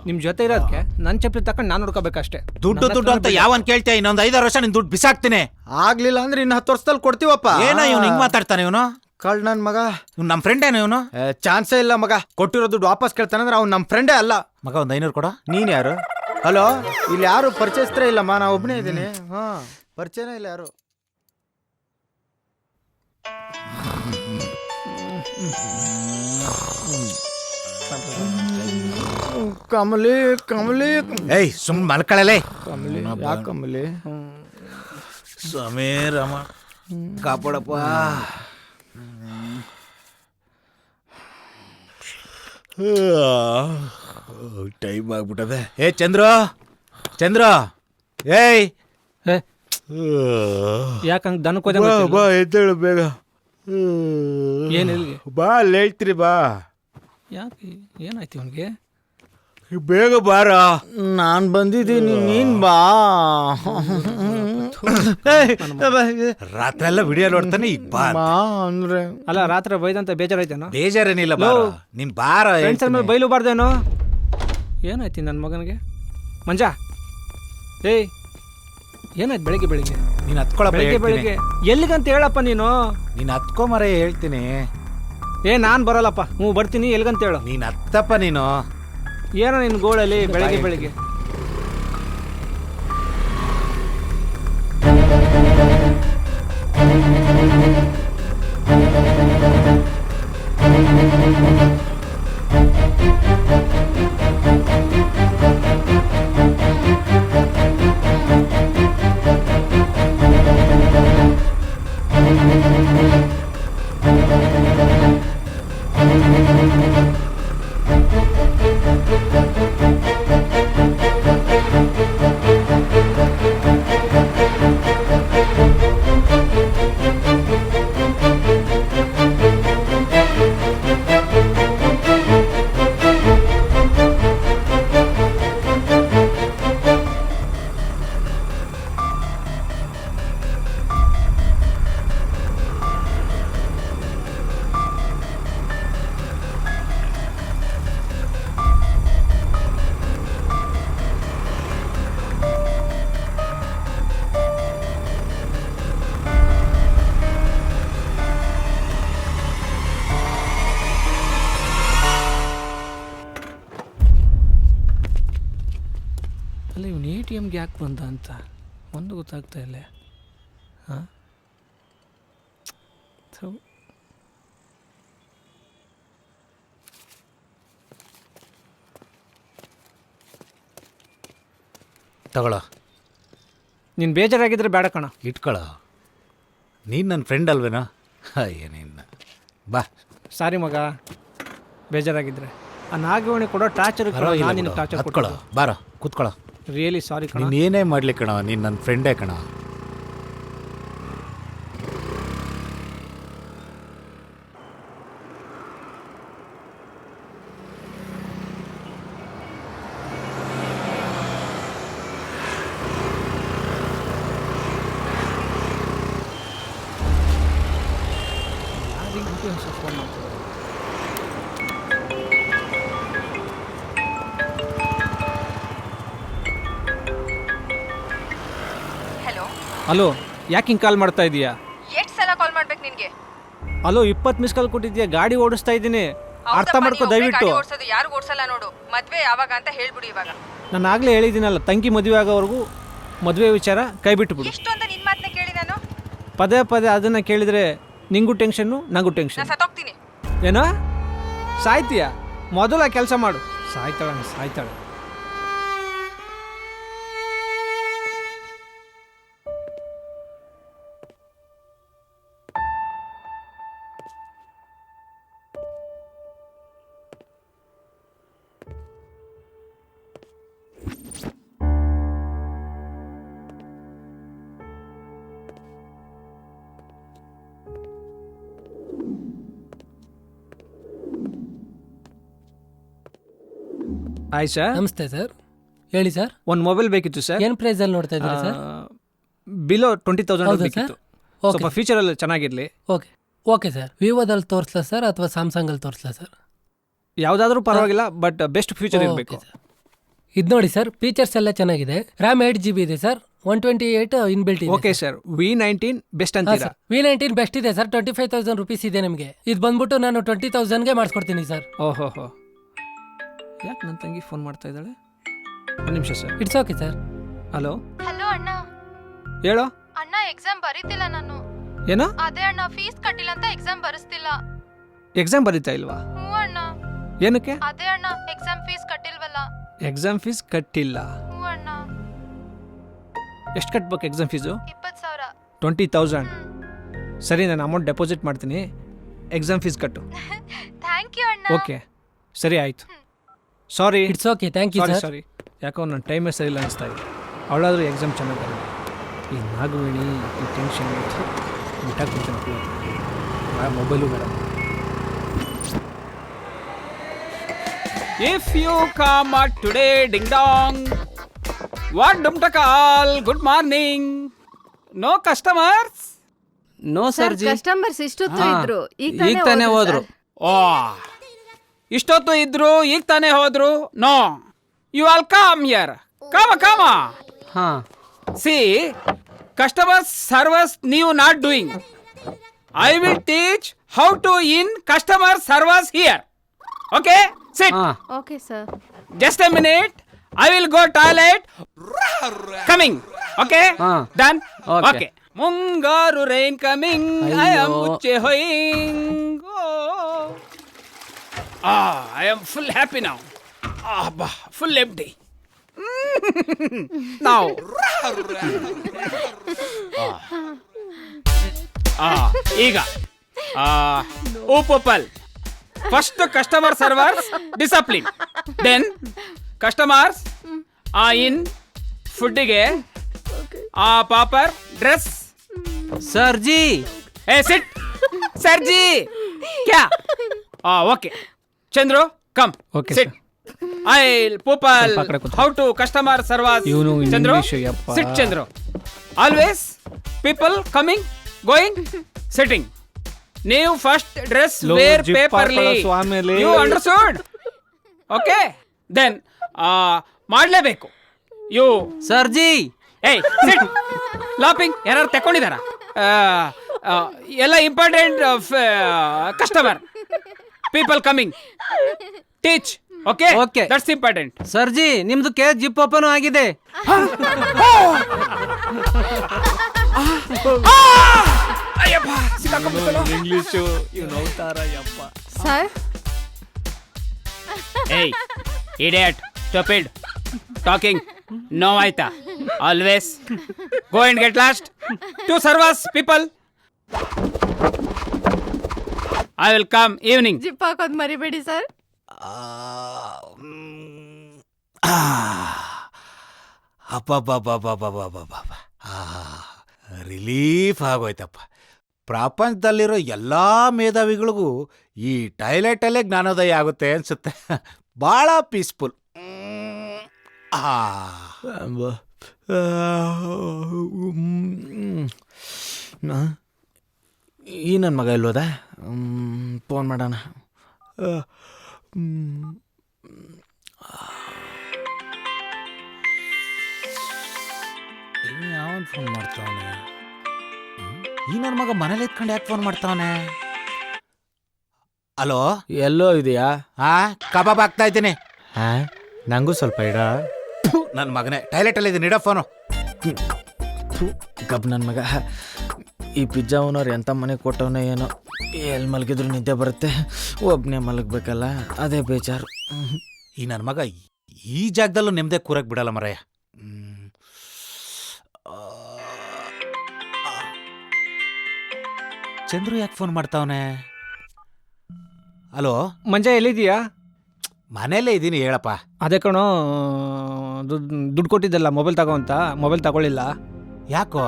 ನಿಮ್ ಜೊತೆ ಇರೋದಕ್ಕೆ ನನ್ನ ಚಪ್ಪಲಿ ತಕೊಂಡು ನಾನು ನೋಡ್ಕೋಬೇಕಷ್ಟೇ. ದುಡ್ಡು ಅಂತ ಯಾವನ್ ಕೇಳ್ತೀಯ? ಇನ್ನೊಂದು 5 ವರ್ಷ ನಿನ್ ದುಡ್ಡು ಬಿಸಾಕ್ತೀನಿ. ಆಗ್ಲಿಲ್ಲ ಅಂದ್ರೆ ಇನ್ನು 10 ವರ್ಷದಲ್ಲಿ ಕೊಡ್ತೀವಪ್ಪ. ಏನೋ ಇವ್ನು ಹಿಂಗ್ ಮಾತಾಡ್ತಾನೆ ಇವನು? ಕಳ್ ನನ್ ಮಗ. ಇವ್ನು ನಮ್ಮ ಫ್ರೆಂಡ್ ಏನೋ ಇವನು? ಚಾನ್ಸೇ ಇಲ್ಲ ಮಗ. ಕೊಟ್ಟಿರೋ ದುಡ್ಡು ವಾಪಸ್ ಕೇಳ್ತಾನಂದ್ರೆ ಅವ್ನು ನಮ್ಮ ಫ್ರೆಂಡೇ ಅಲ್ಲ. ಮಗ ಒಂದು 500 ಕೊಡ. ನೀನ್ ಯಾರು? ಹಲೋ, ಇಲ್ಲಿ ಯಾರು ಪರಿಚಯಿಸ್ತಾರ ಇಲ್ಲಮ್ಮ, ನಾ ಒಬ್ಬನೇ ಇದ್ದೀನಿ. ಪರಿಚಯನೇ ಇಲ್ಲ ಯಾರು. ಕಮಲಿ ಕಮಲಿ. ಏಯ್ ಸುಮ್ ಮಲ್ಕಳಲೇ. ಕಮಲಿ ಯಾಕೆ ಕಮಲಿ? ಸ್ವಾಮಿ ರಾಮ ಕಾಪಾಡಪ್ಪ. ಟೈಮ್ ಆಗ್ಬಿಟ್ಟದೆ. ಚಂದ್ರ ಏಯ್ ಯಾಕಂಗ್ ದನಕ್ಕೆ ಬಾ ಎದ್ದೇಳು ಬೇಗ. ಏನಿಲ್ಲ ಬಾ ಅಲ್ಲಿ ಹೇಳ್ತೀರಿ ಬಾ. ಯಾಕೆ ಏನಾಯ್ತು ಅವನಿಗೆ? ಬೇಗ ಬಾರ. ನಾನ್ ಬಂದಿದ್ದೀನಿ, ನೀನ್ ಬಾ. ರಾತ್ರಿ ಎಲ್ಲ ವಿಡಿಯೋ ನೋಡ್ತಾನೆ. ಈಗ ಬಾ ಅಂದ್ರೆ ಅಲ್ಲ, ರಾತ್ರಿ ಬೈದಂತ ಬೇಜಾರಾಯ್ತೇನೋ? ಬೇಜಾರೇನಿಲ್ಲ, ನೀನ್ ಬಾರ. ಫ್ರೆಂಡ್ಸ್ ಮೇಲೆ ಬೈಲು ಬಾರ್ದೇನೋ? ಏನಾಯ್ತು ನನ್ನ ಮಗನಿಗೆ? ಮಂಜ ಏನಾಯ್ತು ಬೆಳಿಗ್ಗೆ? ನೀನ್ ಹತ್ಕೊಳಪ್ಪ. ಬೆಳಿಗ್ಗೆ ಎಲ್ಲಿಗಂತ ಹೇಳಪ್ಪ ನೀನು. ನೀನ್ ಹತ್ಕೊ ಮರ ಹೇಳ್ತೀನಿ. ನಾನ್ ಬರಲ್ಲಪ್ಪ. ಬರ್ತೀನಿ. ಎಲ್ಲಿಗಂತ ಹೇಳು. ನೀನ್ ಹತ್ತಪ್ಪ. ನೀನು ಏನೋ ನಿನ್ ಗೋಳಲ್ಲಿ ಬೆಳಿಗ್ಗೆ ATMಗೆ ಯಾಕೆ ಬಂದ ಅಂತ ಒಂದು ಗೊತ್ತಾಗ್ತಾ ಇಲ್ಲ. ತಗೊಳ್ಳೋ. ನೀನು ಬೇಜಾರಾಗಿದ್ರೆ ಬೇಡ ಕಣ, ಇಟ್ಕೊಳ್ಳೋ. ನೀನು ನನ್ನ ಫ್ರೆಂಡ್ ಅಲ್ವೇನೋ? ಏನೇನು ಬಾ. ಸಾರಿ ಮಗ, ಬೇಜಾರಾಗಿದ್ರೆ. ಆ ನಾಗವೇಣಿ ಕೊಡೋ ಟಾರ್ಚರ್ ನಾನು ಟಾರ್ಚರ್ ಕೊಟ್ಕೊಳ್ಳೋ. ಬಾರೋ ಕೂತ್ಕೊಳ್ಳೋ. ರಿಯಲಿ ಸಾರಿ ಕಣ. ನೀನು ಏನೇ ಮಾಡಲಿ ಕಣ, ನೀನು ನನ್ನ ಫ್ರೆಂಡೇ ಕಣ. ಹಲೋ, ಯಾಕೆ ಹಿಂಗೆ ಕಾಲ್ ಮಾಡ್ತಾ ಇದೀಯಾ? ಎಷ್ಟು ಸಲ ಕಾಲ್ ಮಾಡ್ಬೇಕು ನಿನ್ಗೆ? ಹಲೋ, 20 ಮಿಸ್ ಕಾಲ್ ಕೊಟ್ಟಿದ್ಯಾ. ಗಾಡಿ ಓಡಿಸ್ತಾ ಇದ್ದೀನಿ, ಅರ್ಥ ಮಾಡ್ಕೋ ದಯವಿಟ್ಟು. ಯಾರು ಓಡಿಸಲ್ಲ ನೋಡು. ಮದ್ವೆ ಯಾವಾಗ ಅಂತ ಹೇಳ್ಬಿಡು ಇವಾಗ. ನಾನು ಆಗ್ಲೇ ಹೇಳಿದ್ದೀನಲ್ಲ, ತಂಗಿ ಮದುವೆ ಆಗೋವರೆಗೂ ಮದುವೆ ವಿಚಾರ ಕೈ ಬಿಟ್ಟು ಬಿಡು. ಇಷ್ಟೊಂದು ನಿನ್ ಮಾತನ್ನ ಪದೇ ಪದೇ ಅದನ್ನ ಕೇಳಿದ್ರೆ ನಿಂಗೂ ಟೆನ್ಷನ್ನು ನಂಗೂ ನಾ ಟೆನ್ಷನ್. ಸತ್ತೋಗ್ತೀನಿ. ಏನೋ ಸಾಯ್ತೀಯ? ಮೊದಲ ಕೆಲಸ ಮಾಡು. ಸಾಯ್ತಾಳೆ. Hi sir. ನಮಸ್ತೆ ಸರ್, ಹೇಳಿ ಸರ್. ಒಂದು ಮೊಬೈಲ್ ಬೇಕಿತ್ತು ಸರ್. ಏನು ಪ್ರೈಸಲ್ಲಿ ನೋಡ್ತಾ ಇದ್ದೀರಿ ಸರ್? ಬಿಲೋ 20,000 ಹೌದಾ ಬೇಕಿತ್ತು. ಸರ್? ಸ್ವಲ್ಪ ಫೀಚರ್ ಎಲ್ಲ ಚೆನ್ನಾಗಿರಲಿ. Okay sir. ವಿವೋದಲ್ಲಿ ತೋರಿಸ್ಲಾ ಸರ್ ಅಥವಾ ಸ್ಯಾಮ್ಸಂಗಲ್ಲಿ ತೋರಿಸ್ಲಾ ಸರ್? ಯಾವುದಾದ್ರೂ ಪರವಾಗಿಲ್ಲ, ಬಟ್ ಬೆಸ್ಟ್ ಫೀಚರ್ ಇರಬೇಕು. ಇದು ನೋಡಿ ಸರ್, ಫೀಚರ್ಸ್ ಎಲ್ಲ ಚೆನ್ನಾಗಿದೆ. ರ್ಯಾಮ್ 8 GB ಇದೆ ಸರ್, 128 ಇನ್ಬಿಲ್ಟ್ ಇದೆ. Okay sir. V19 ಬೆಸ್ಟ್ ಅಂತೀರಾ? V19 ಬೆಸ್ಟ್ ಇದೆ ಸರ್, 25,000 rupees ಇದೆ ನಿಮಗೆ. ಇದು ಬಂದ್ಬಿಟ್ಟು ನಾನು 20,000ಗೆ ಮಾಡಿಸ್ಕೊಡ್ತೀನಿ ಸರ್. ಓಹೋ, ಯಾಕೆ ನನ್ನ ತಂಗಿ ಫೋನ್ ಮಾಡ್ತಾ ಇದ್ದಾಳೆ? ಒಂದು ನಿಮಿಷ sir. It's okay sir. Hello ಅಣ್ಣ. ಹೇಳೋ. ಅಣ್ಣ ಎಕ್ಸಾಮ್ ಬರೀತಿಲ್ಲ ನಾನು. ಏನೋ? ಅದೇ ಅಣ್ಣ, ಫೀಸ್ ಕಟ್ಟಿಲ್ಲ ಅಂತ ಎಕ್ಸಾಮ್ ಬರೆಸ್ತಿಲ್ಲ. ಎಕ್ಸಾಮ್ ಬರೀತಾ ಇಲ್ವಾ? ಹ್ಞೂ ಅಣ್ಣ. ಏನಕ್ಕೆ? ಅದೇ ಅಣ್ಣ, ಎಕ್ಸಾಮ್ ಫೀಸ್ ಕಟ್ಟಿಲ್ವಲ್ಲ. ಎಕ್ಸಾಮ್ ಫೀಸ್ ಕಟ್ಟಿಲ್ಲ? ಹ್ಞೂ ಅಣ್ಣ. ಎಷ್ಟು ಕಟ್ಬೇಕು ಎಕ್ಸಾಮ್ ಫೀಸು? 20,000. 20,000. ಸರಿ, ನಾನು ಅಮೌಂಟ್ ಡೆಪಾಸಿಟ್ ಮಾಡ್ತೀನಿ, ಎಕ್ಸಾಮ್ ಫೀಸ್ ಕಟ್ಟು. ಥ್ಯಾಂಕ್ ಯು ಅಣ್ಣ. ಓಕೆ, ಸರಿ ಆಯಿತು. Sorry. It's okay, thank you sir. Sorry, ಯಾಕೋ ನನ್ನ ಟೈಮೇ ಸರಿ ಇಲ್ಲ ಅನಿಸ್ತಾ ಇದೆ. ಅವಳಾದರೂ ಎಕ್ಸಾಮ್ ಚೆನ್ನಾಗಿ ಬರಲಿ. ಈ ನಾಗವೇಣಿ, ಈ ಟೆನ್ಷನ್ ಬಿಟ್ಟಾಕ್ಬಿಡ್ತಾನೆ. ಮೊಬೈಲು ಬೇಡ. If you come out today, ding dong. What dumtakal? Good morning. No customers? No ಸರ್ಜಿ. ಕಸ್ಟಮರ್ಸ್ ಇಷ್ಟೊತ್ತು ಇದ್ರು, ಈಗ ತಾನೇ ಹೋದ್ರು. ಓ, ಇಷ್ಟೊತ್ತು ಇದ್ರು, ಈಗ ತಾನೇ ಹೋದ್ರು? No, you all come here. Come. ಹಾ, ಸಿ, ಕಸ್ಟಮರ್ ಸರ್ವಿಸ್ ನೀವು not doing. I will teach how to in customer service here. Okay, sit. Okay sir. Just a minute. I will go toilet. Coming. Okay? Done? Okay. Mungaru rain coming. I am uche hoing. Oh. I am full happy now. Full empty. Now. ಈಗ Upopal. First customer service discipline. Then customers in food ಗೆ pauper dress. Sarji. ಸಿಟ್. ಸರ್ಜಿ ಕ್ಯಾ? Okay. Chandru come. Okay sit. I'll Popal how to customer service. Chandru, sit Chandru. Always people coming, going, sitting. New first dress wear paperly. You understood? Okay. Then ಮಾಡಲೇಬೇಕು. You ಸರ್ಜಿ. Hey, sit. Laughing. ಯಾರು ತಕೊಂಡಿದಾರ? ಎಲ್ಲ important customer people coming. Teach. Okay, that's important. ಸರ್ಜಿ, ನಿಮ್ದು case zip open ಆಗಿದೆ. English ಇವ್ ನೌತಾರಯ್ಯಪ್ಪ. ಸರ್. ಏಯ್ ಇಡಿಯಟ್, ಸ್ಟುಪಿಡ್, ಟಾಕಿಂಗ್ ನೋ ಆಯ್ತಾ? Always go and get lost to servers people. I will come evening. Zip ಹಾಕೋದ್ ಮರಿಬೇಡಿ ಸರ್. ರಿಲೀಫ್ ಆಗೋಯ್ತಪ್ಪ. ಪ್ರಪಂಚದಲ್ಲಿರೋ ಎಲ್ಲ ಮೇಧಾವಿಗಳಿಗೂ ಈ ಟಾಯ್ಲೆಟಲ್ಲೇ ಜ್ಞಾನೋದಯ ಆಗುತ್ತೆ ಅನ್ಸುತ್ತೆ. ಭಾಳ ಪೀಸ್ಫುಲ್. ಈ ನನ್ನ ಮಗ ಎಲ್ಲೋದ? ಫೋನ್ ಮಾಡೋಣ. ಯಾವನ್ ಫೋನ್ ಮಾಡ್ತಾವನೆ? ಈ ನನ್ನ ಮಗ ಮನೇಲಿ ಎತ್ಕೊಂಡು ಯಾಕೆ ಫೋನ್ ಮಾಡ್ತಾವನೆ? ಹಲೋ, ಎಲ್ಲೋ ಇದೆಯಾ? ಕಬಾಬ್ ಆಗ್ತಾ ಇದ್ದೀನಿ. ನಂಗೂ ಸ್ವಲ್ಪ ಇಡ. ನನ್ನ ಮಗನೇ ಟಾಯ್ಲೆಟಲ್ಲಿ ಇದ್ದೀನಿ, ಇಡ ಫೋನು. ಕಬ್ ನನ್ನ ಮಗ ಈ ಪಿಜ್ಜಾ ಓನರ್ ಎಂಥ ಮನೆ ಕೊಟ್ಟವನೇ ಏನೋ, ಎಲ್ಲಿ ಮಲಗಿದ್ರು ನಿದ್ದೆ ಬರುತ್ತೆ, ಒಬ್ಬನೇ ಮಲಗಬೇಕಲ್ಲ, ಅದೇ ಬೇಜಾರು. ಈ ನನ್ನ ಮಗ ಈ ಜಾಗದಲ್ಲೂ ನೆಮ್ಮದಿ ಕೂರಕ್ಕೆ ಬಿಡಲ್ಲ ಮರಯ್ಯ. ಚಂದ್ರು ಯಾಕೆ ಫೋನ್ ಮಾಡ್ತಾವನೆ? ಹಲೋ ಮಂಜ, ಎಲ್ಲಿದೀಯಾ? ಮನೇಲೇ ಇದ್ದೀನಿ, ಹೇಳಪ್ಪ. ಅದೇ ಕಣೋ, ದುಡ್ಡು ಕೊಟ್ಟಿದ್ದಲ್ಲ ಮೊಬೈಲ್ ತಗೋ ಅಂತ, ಮೊಬೈಲ್ ತಗೊಳ್ಳಿಲ್ಲ. ಯಾಕೋ?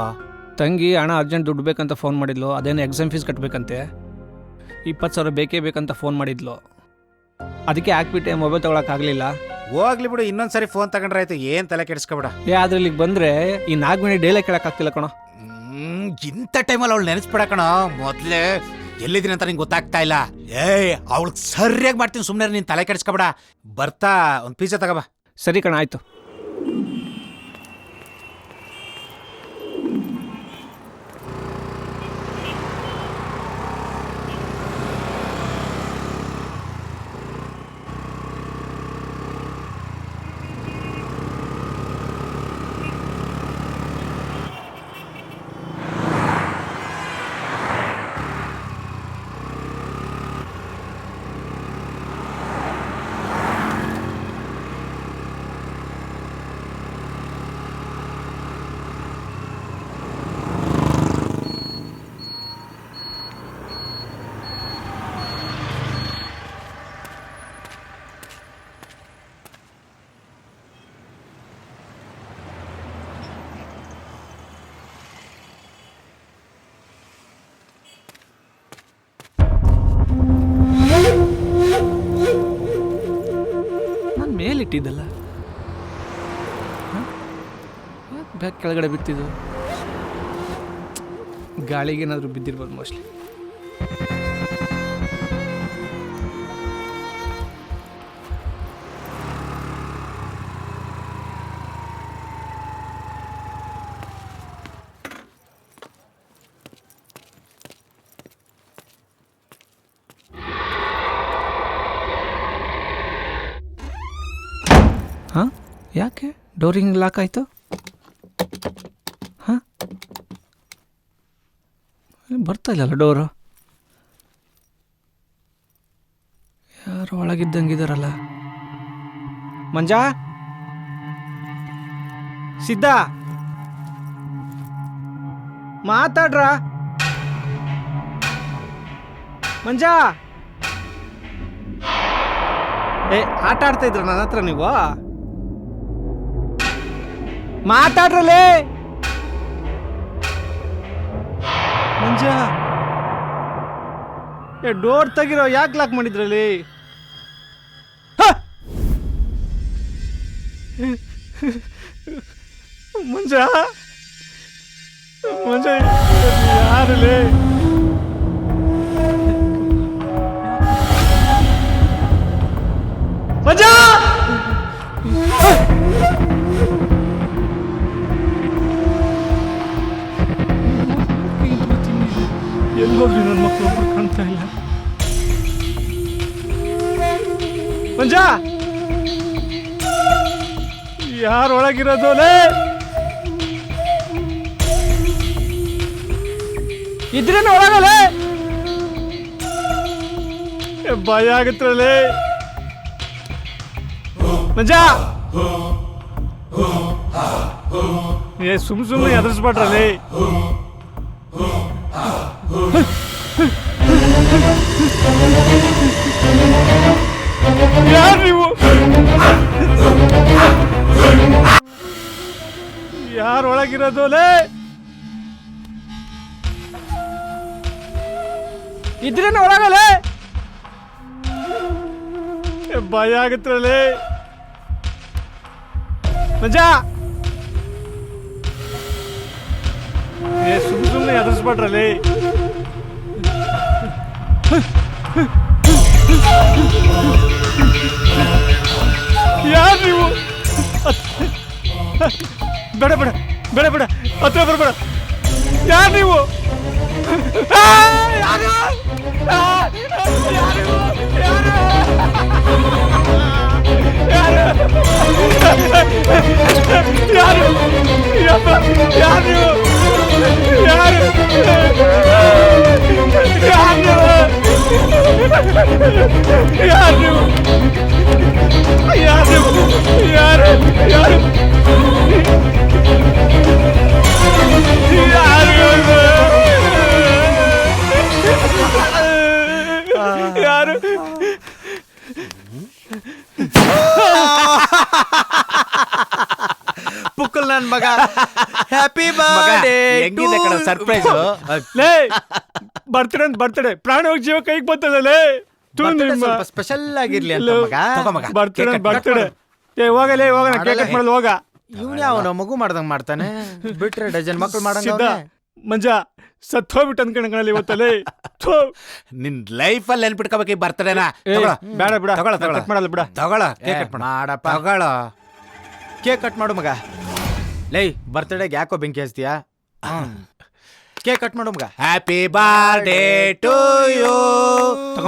ತಂಗಿ ಹಣ ಅರ್ಜೆಂಟ್ ದುಡ್ಡು ಬೇಕಂತ ಫೋನ್ ಮಾಡಿದ್ಲು. ಅದೇನು ಎಕ್ಸಾಮ್ ಫೀಸ್ ಕಟ್ಟಬೇಕಂತೆ, 20,000 ಬೇಕೇ ಬೇಕಂತ ಫೋನ್ ಮಾಡಿದ್ಲು. ಅದಕ್ಕೆ ಹಾಕ್ಬಿಟ್ಟೆ, ಮೊಬೈಲ್ ತಗೊಳಕ್ಕಾಗಲಿಲ್ಲ. ಹೋಗ್ಲಿ ಬಿಡು, ಇನ್ನೊಂದ್ಸರಿ ಫೋನ್ ತಗೊಂಡ್ರೆ ಆಯ್ತು, ಏನು ತಲೆ ಕೆಡಿಸ್ಕೊಬೇಡ. ಆದ್ರೆ ಇಲ್ಲಿಗೆ ಬಂದರೆ ಈ 4 ಮಿನಿಟ್ ಡೈಲಾಗ್ ಕೇಳೋಕ್ಕಾಗ್ತಿಲ್ಲ ಕಣೋ. ಇಂಥ ಟೈಮಲ್ಲಿ ಅವಳು ನೆನೆಸ್ಬಿಡ ಕಣೋ. ಮೊದಲೇ ಎಲ್ಲಿದ್ದೀನಿ ಅಂತ ನಿಂಗೆ ಗೊತ್ತಾಗ್ತಾ ಇಲ್ಲ. ಅವಳಿಗೆ ಸರಿಯಾಗಿ ಮಾಡ್ತೀನಿ, ಸುಮ್ಮನೆ ನೀನು ತಲೆ ಕೆಡಿಸ್ಕೊಬೇಡ. ಬರ್ತಾ ಒಂದು ಪಿಜ್ಜಾ ತಗೋಬಾ. ಸರಿ ಕಣ, ಆಯಿತು. ಮೇಲಿಟ್ಟಿದ್ದಲ್ಲ, ಬ್ಯಾಗ್ ಕೆಳಗಡೆ ಬಿತ್ತಿದ್ದು, ಗಾಳಿಗೇನಾದರೂ ಬಿದ್ದಿರ್ಬೋದು ಮೋಸ್ಟ್ಲಿ. ಹಾಂ, ಯಾಕೆ ಡೋರಿಂಗ್ ಲಾಕ್ ಆಯಿತು? ಹಾಂ, ಬರ್ತಾ ಇಲ್ಲಲ್ಲ ಡೋರು. ಯಾರು ಒಳಗಿದ್ದಂಗಿದಾರಲ್ಲ. ಮಂಜ, ಸಿದ್ಧ, ಮಾತಾಡ್ರ. ಮಂಜ, ಆಟ ಆಡ್ತಾ ಇದ್ರ ನನ್ನ ಹತ್ರ ನೀವು? ಮಾತಾಡ್ರಲ್ಲೇ. ಮಂಜ, ಡೋರ್ ತೆಗಿರೋ, ಯಾಕೆ ಲಾಕ್ ಮಾಡಿದ್ರಲ್ಲಿ? ಮಂಜ, ಮಂಜ, ಯಾರಲ್ಲೇ? ಮಂಜ, ಎಲ್ಲೋದ್ರಿ ನನ್ನ ಮಕ್ಕಳು? ಒಬ್ರು ಕಾಣ್ತಾ ಇಲ್ಲ. ಮಂಜ, ಯಾರೊಳಗಿರೋದೋಲೆ? ಇದ್ರೇನು ಒಳಗಲೆ? ಭಯ ಆಗತ್ರಲ್ಲೇ. ಮಂಜ, ಸುಮ್ಮನೆ ಎದುರಿಸ್ಬಿಟ್ರಲ್ಲಿ. ಯಾರು ನೀವು? ಯಾರೊಳಗಿರೋದೋಲೆ? ಇದ್ರೇನು ಒಳಗಲೆ? ಭಯ ಆಗತ್ರಲ್ಲೇ. ಮಂಜ, ಸುಮ್ಮನೆ ಎದುರಿಸ್ಬಿಟ್ರಲ್ಲಿ. ಯಾರು ನೀವು? ಬೇಡ ಬೇಡ ಬೇಡ ಬೇಡ, ಹತ್ರ ಬರಬೇಡ. ಯಾರು ನೀವು? ಯಾರು? ಯಾರು? ಯಾರು? ಮಗ. Happy birthday. ಹೆಂಗಿದೆ ಕಣ ಸರ್ಪ್ರೈಸ್? ಲೇ ಬರ್ತಡೆ ಪ್ರಾಣ ಹೋಗಿ ಜೀವ ಕೈಗೆ ಬಂತದಲ್ಲೇ. ಸ್ಪೆಷಲ್ ಆಗಿರ್ಲಿ ಅಂತ ಮಗ. ಬರ್ತಡೆ ಹೋಗಲೇ ಹೋಗೋಣ, ಕೇಕ್ ಕಟ್ ಮಾಡಲು ಹೋಗ. ಇವ್ನ ಅವನ ಮಗು ಮಾಡ್ದಂಗ್ ಮಾಡ್ತಾನೆ, ಬಿಟ್ರೆ ಡಜನ್ ಮಕ್ಳು ಮಾಡಂಗ. ಮಂಜ ಸತ್ ಹೋಗ್ಬಿಟ್ಟು ಅನ್ಕೊಂಡಲ್ಲಿ ಇವತ್ತಲ್ಲೇ. ನಿನ್ ಲೈಫ್ ಅಲ್ಲಿ ನೆನ್ಪಿಟ್ಕೋಬೇಕು ಈ ಬರ್ತಡೇನ. ಬೇಡ ಬಿಡ, ಕಟ್ ಮಾಡಲ್ಲ ಬಿಡ. ತಗೊಳ ಕೇಕ್ ಕಟ್ ಮಾಡಪ್ಪ. ತಗೊಳ ಕೇಕ್ ಕಟ್ ಮಾಡು ಮಗ. ಲೈ ಬರ್ತಡೇಗೆ ಯಾಕೋ ಬೆಂಕಿ ಹಚ್ತೀಯಾ? ಕೇಕ್ ಕಟ್ ಮಾಡು ಮಗ. Happy birthday to you,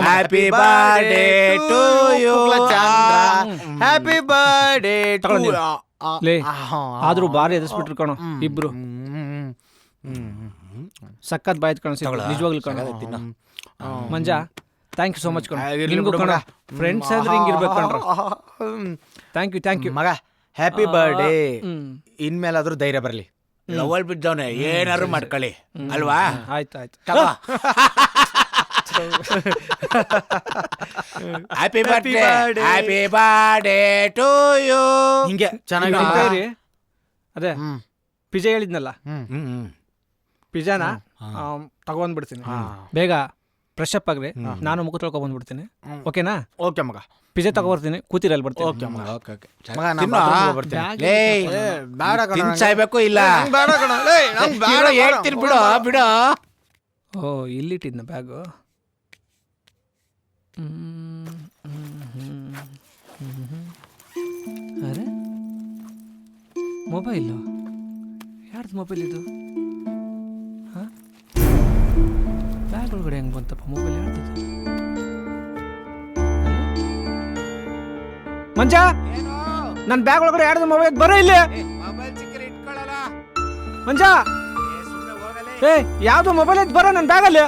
happy birthday to you happy birthday to you. ಲೇ ಆದ್ರೂ ಬಾರಿ ಎದುರಿಸ್ಬಿಟ್ರು ಕಣೋ ಇಬ್ರು. ಸಖತ್ ಬಾಯ್ತು ಕಣ, ನಿಜವಾಗ್ಲು ಕಣ. Manja thank you so much ಕಣ. ನಿಮ್ಗೂ ಕಣ ಫ್ರೆಂಡ್ಸ್ ಅಂದ್ರೆ ಹಿಂಗಿರ್ಬೇಕು ಕಣ್ರ. ಥ್ಯಾಂಕ್ ಯು ಮಗ. Happy birthday. ಇನ್ಮೇಲಾದ್ರೂ ಧೈರ್ಯ ಬರ್ಲಿ. ಲವಲ್ ಬಿದ್ದವನೆ ಏನಾರು ಮಾಡ್ಕೊಳ್ಳಿ ಅಲ್ವಾ? ಆಯ್ತು happy birthday, happy birthday to you. ಹಿಂಗೆ ಚೆನ್ನಾಗಿ ಅದೇ ಪಿಜ್ಜಾ ಹೇಳಿದ್ನಲ್ಲ, ಪಿಜ್ಜಾನ ತಗೊಂಡ್ಬಿಡ್ತೀನಿ. ಬೇಗ ಫ್ರೆಶ್ ಅಪ್ ಆಗ್ರಿ, ನಾನು ಮುಖ ತೊಳ್ಕೊ ಬಂದ್ಬಿಡ್ತೀನಿ. ಓಕೆನಾ? ಓಕೆ ಮಗ. ಪಿಜ್ಜಾ ತಗೊಬರ್ತೀನಿ, ಕೂತಿರಲ್ಲಿ ಬರ್ತೀನಿ. ಓಕೆ ಮಗ. ಸಾಯ್ಬೇಕು ಇಲ್ಲ ಹೇಳ್ತೀನಿ ಬಿಡು ಬಿಡು. ಓ ಇಲ್ಲಿಟ್ಟಿದ್ನ ಬ್ಯಾಗು. ಅರೆ ಮೊಬೈಲು ಯಾರ್ದು ಮೊಬೈಲ್ ಇದು? ಬ್ಯಾಗ್ ಒಳಗಡೆ ಹೆಂಗೆ ಬಂತಪ್ಪ ಮೊಬೈಲ್? ಯಾರ್ದಿದು? ಮಂಜ ನನ್ನ ಬ್ಯಾಗ್ ಒಳಗಡೆ ಯಾರ್ದು ಮೊಬೈಲ್? ಬರೋ ಇಲ್ಲಿ ಮಂಜ. ಏ ಯಾವ್ದು ಮೊಬೈಲ್ ಐತ್ ಬರೋ ನನ್ನ ಬ್ಯಾಗಲ್ಲಿ.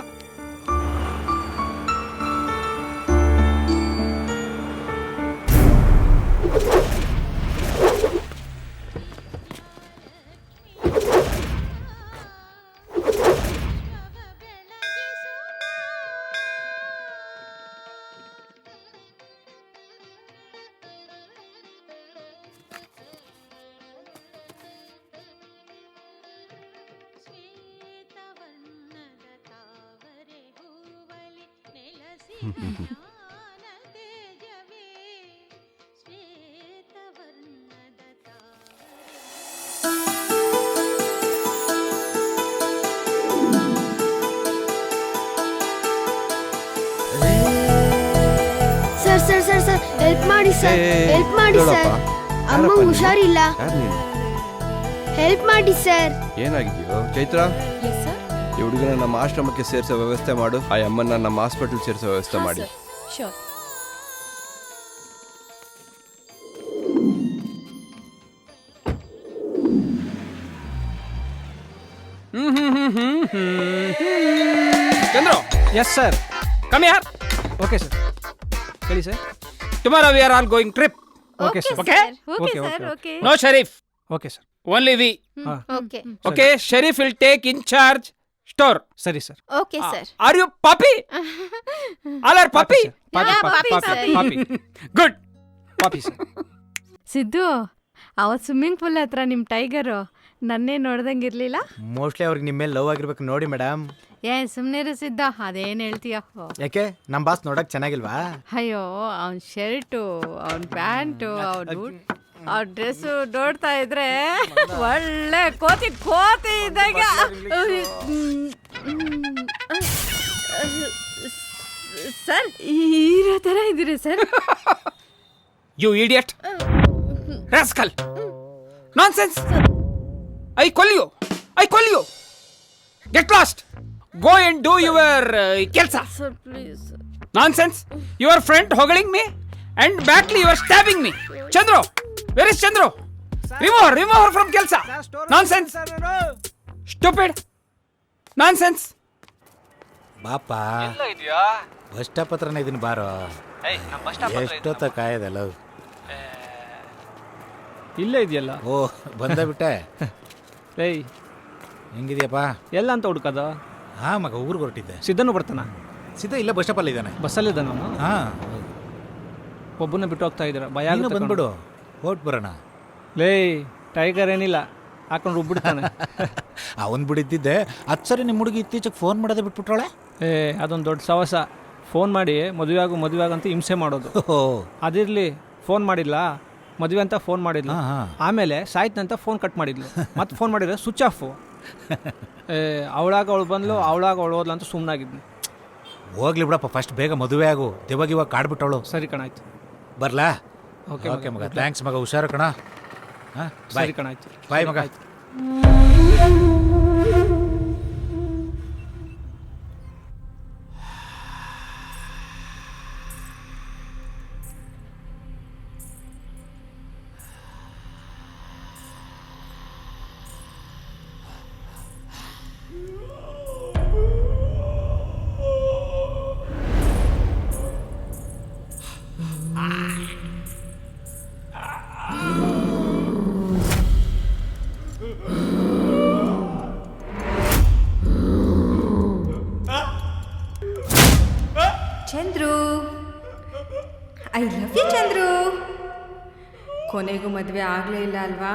ಸರ್ ಹೆಲ್ಪ್ ಮಾಡಿ ಸರ್, ಹೆಲ್ಪ್ ಮಾಡಿ ಸರ್. ಅಮ್ಮ ಹುಷಾರಿಲ್ಲ, ಹೆಲ್ಪ್ ಮಾಡಿ ಸರ್. ಏನಾಗಿದೆಯೋ ಚೈತ್ರ? ಈ ಹುಡುಗನ ನಮ್ಮ ಆಶ್ರಮಕ್ಕೆ ಸೇರಿಸೋ ವ್ಯವಸ್ಥೆ ಮಾಡು. ಆ ಅಮ್ಮನ ನಮ್ಮ ಹಾಸ್ಪಿಟಲ್ ಸೇರಿಸೋ ವ್ಯವಸ್ಥೆ ಮಾಡಿ. Chandru. Yes sir. Come here. Okay sir. ಹೇಳಿ sir. Tomorrow we are all going trip. Okay sir. Okay. No Sharif. Okay sir. Only we. Okay okay. Sharif will take in charge store. ಸರಿ sir. Okay sir. Are you happy? All are happy? Happy. Good. ಪಾಪಿ sir. Siddu, ಅವತ್ swimming pool ಹತ್ರ ನಿಮ್ tiger ನನ್ನೇ ನೋಡ್ದಂಗಿರ್ಲಿಲ್ಲ. Mostly ಅವ್ರಿಗೆ ನಿಮ್ಮ ಮೇಲೆ love ಆಗಿರ್ಬೇಕು ನೋಡಿ ಮೇಡಮ್. ಸುಮ್ನೆ ಸಿದ್ದ, ಅದೇನ್ ಹೇಳ್ತೀಯ? ಯಾಕೆ ನಮ್ ಬಾಸ್ ನೋಡಕ್ ಚೆನ್ನಾಗಿಲ್ವಾ? ಅಯ್ಯೋ, ಅವ್ನ್ ಶರ್ಟು, ಅವ್ನ್ ಪ್ಯಾಂಟು, ಅವ್ರ ಡ್ರೆಸ್ ನೋಡ್ತಾ ಇದ್ರೆ ಒಳ್ಳೆ ಕೋತಿ ಇದ್ದಾಗ. ಸರ್ ಹೀರೋ ತರ ಇದ್ದೀರಿ sir. You idiot, rascal, nonsense. I call you. Get lost. Go and do your kelsa. Sir, please. Nonsense. Your friend hoggling me and backly you are stabbing me. Chandru, where is Chandru? Remove her from kelsa. Nonsense. Stupid. Nonsense. ಬಾಪ bus stop ಹತ್ರನೇ ಇದೀನಿ ಬಾರೋ. ಎಷ್ಟೊತ್ತ ಕಾಯದಲ್ಲ. ಇಲ್ಲೇ ಇದೆಯಲ್ಲ. ಓ ಬಂದ ಬಿಟ್ಟೆ. ಏಯ್ ಹೆಂಗಿದ್ಯಪ್ಪ? ಎಲ್ಲ ಅಂತ ಹುಡುಕದ? ಹಾ ಮಗ, ಊರಿಗೆ ಹೊರಟಿದ್ದೆ. ಸಿದ್ಧನು ಬರ್ತಾನ? ಸಿದ್ಧ ಇಲ್ಲ, ಬಸ್ ಸ್ಟಾಪಲ್ಲಿ ಇದ್ದಾನೆ. ಬಸ್ಸಲ್ಲಿದ್ದಾನ? ಹಾ. ಒಬ್ಬನ ಬಿಟ್ಟು ಹೋಗ್ತಾ ಇದ್ದೀರ, ಭಯ ಬಂದ್ಬಿಡು, ಹೊಟ್ ಬರೋಣ. ಲೇ ಟೈಗರ್ ಏನಿಲ್ಲ, ಹಾಕೊಂಡು ರುಬ್ಬಿಡ್ತಾನೆ. ಅವನ್ ಬಿಡಿದ್ದಿದ್ದೆ ಅದು ಸರಿ. ನಿಮ್ಮ ಹುಡುಗಿ ಇತ್ತೀಚೆಗೆ ಫೋನ್ ಮಾಡೋದೇ ಬಿಟ್ಬಿಟ್ರೋಳೆ. ಅದೊಂದು ದೊಡ್ಡ ಸವಸ. ಫೋನ್ ಮಾಡಿ ಮದುವೆ ಆಗು ಅಂತ ಹಿಂಸೆ ಮಾಡೋದು. ಅದಿರಲಿ, ಫೋನ್ ಮಾಡಿಲ್ಲ, ಮದುವೆ ಅಂತ ಫೋನ್ ಮಾಡಿದ್ಲು. ಆಮೇಲೆ ಸಾಯ್ತಂತ ಫೋನ್ ಕಟ್ ಮಾಡಿದ್ಲು. ಮತ್ತೆ ಫೋನ್ ಮಾಡಿದ್ರೆ ಸ್ವಿಚ್ ಆಫು. ಅವಳಾಗ ಅವಳು ಬಂದ್ಲು, ಅವಳಾಗ ಅವಳು ಹೋದ್ಲು ಅಂತ ಸುಮ್ಮನಾಗಿದ್ನು. ಹೋಗ್ಲಿ ಬಿಡಪ್ಪ, ಫಸ್ಟ್ ಬೇಗ ಮದುವೆ ಆಗು. ಇವಾಗ ಕಾಡ್ಬಿಟ್ಟವಳು. ಸರಿ ಕಣಾಯ್ತು, ಬರ್ಲಾ? ಓಕೆ ಮಗ, ಥ್ಯಾಂಕ್ಸ್ ಮಗ, ಹುಷಾರು ಕಣ. ಸರಿ ಕಣಾಯ್ತು, ಬಾಯ್ ಮಗ. Chandru, I love you Chandru. ಕೊನೆಗೂ ಮದುವೆ ಆಗಲೇ ಇಲ್ಲ ಅಲ್ವಾ?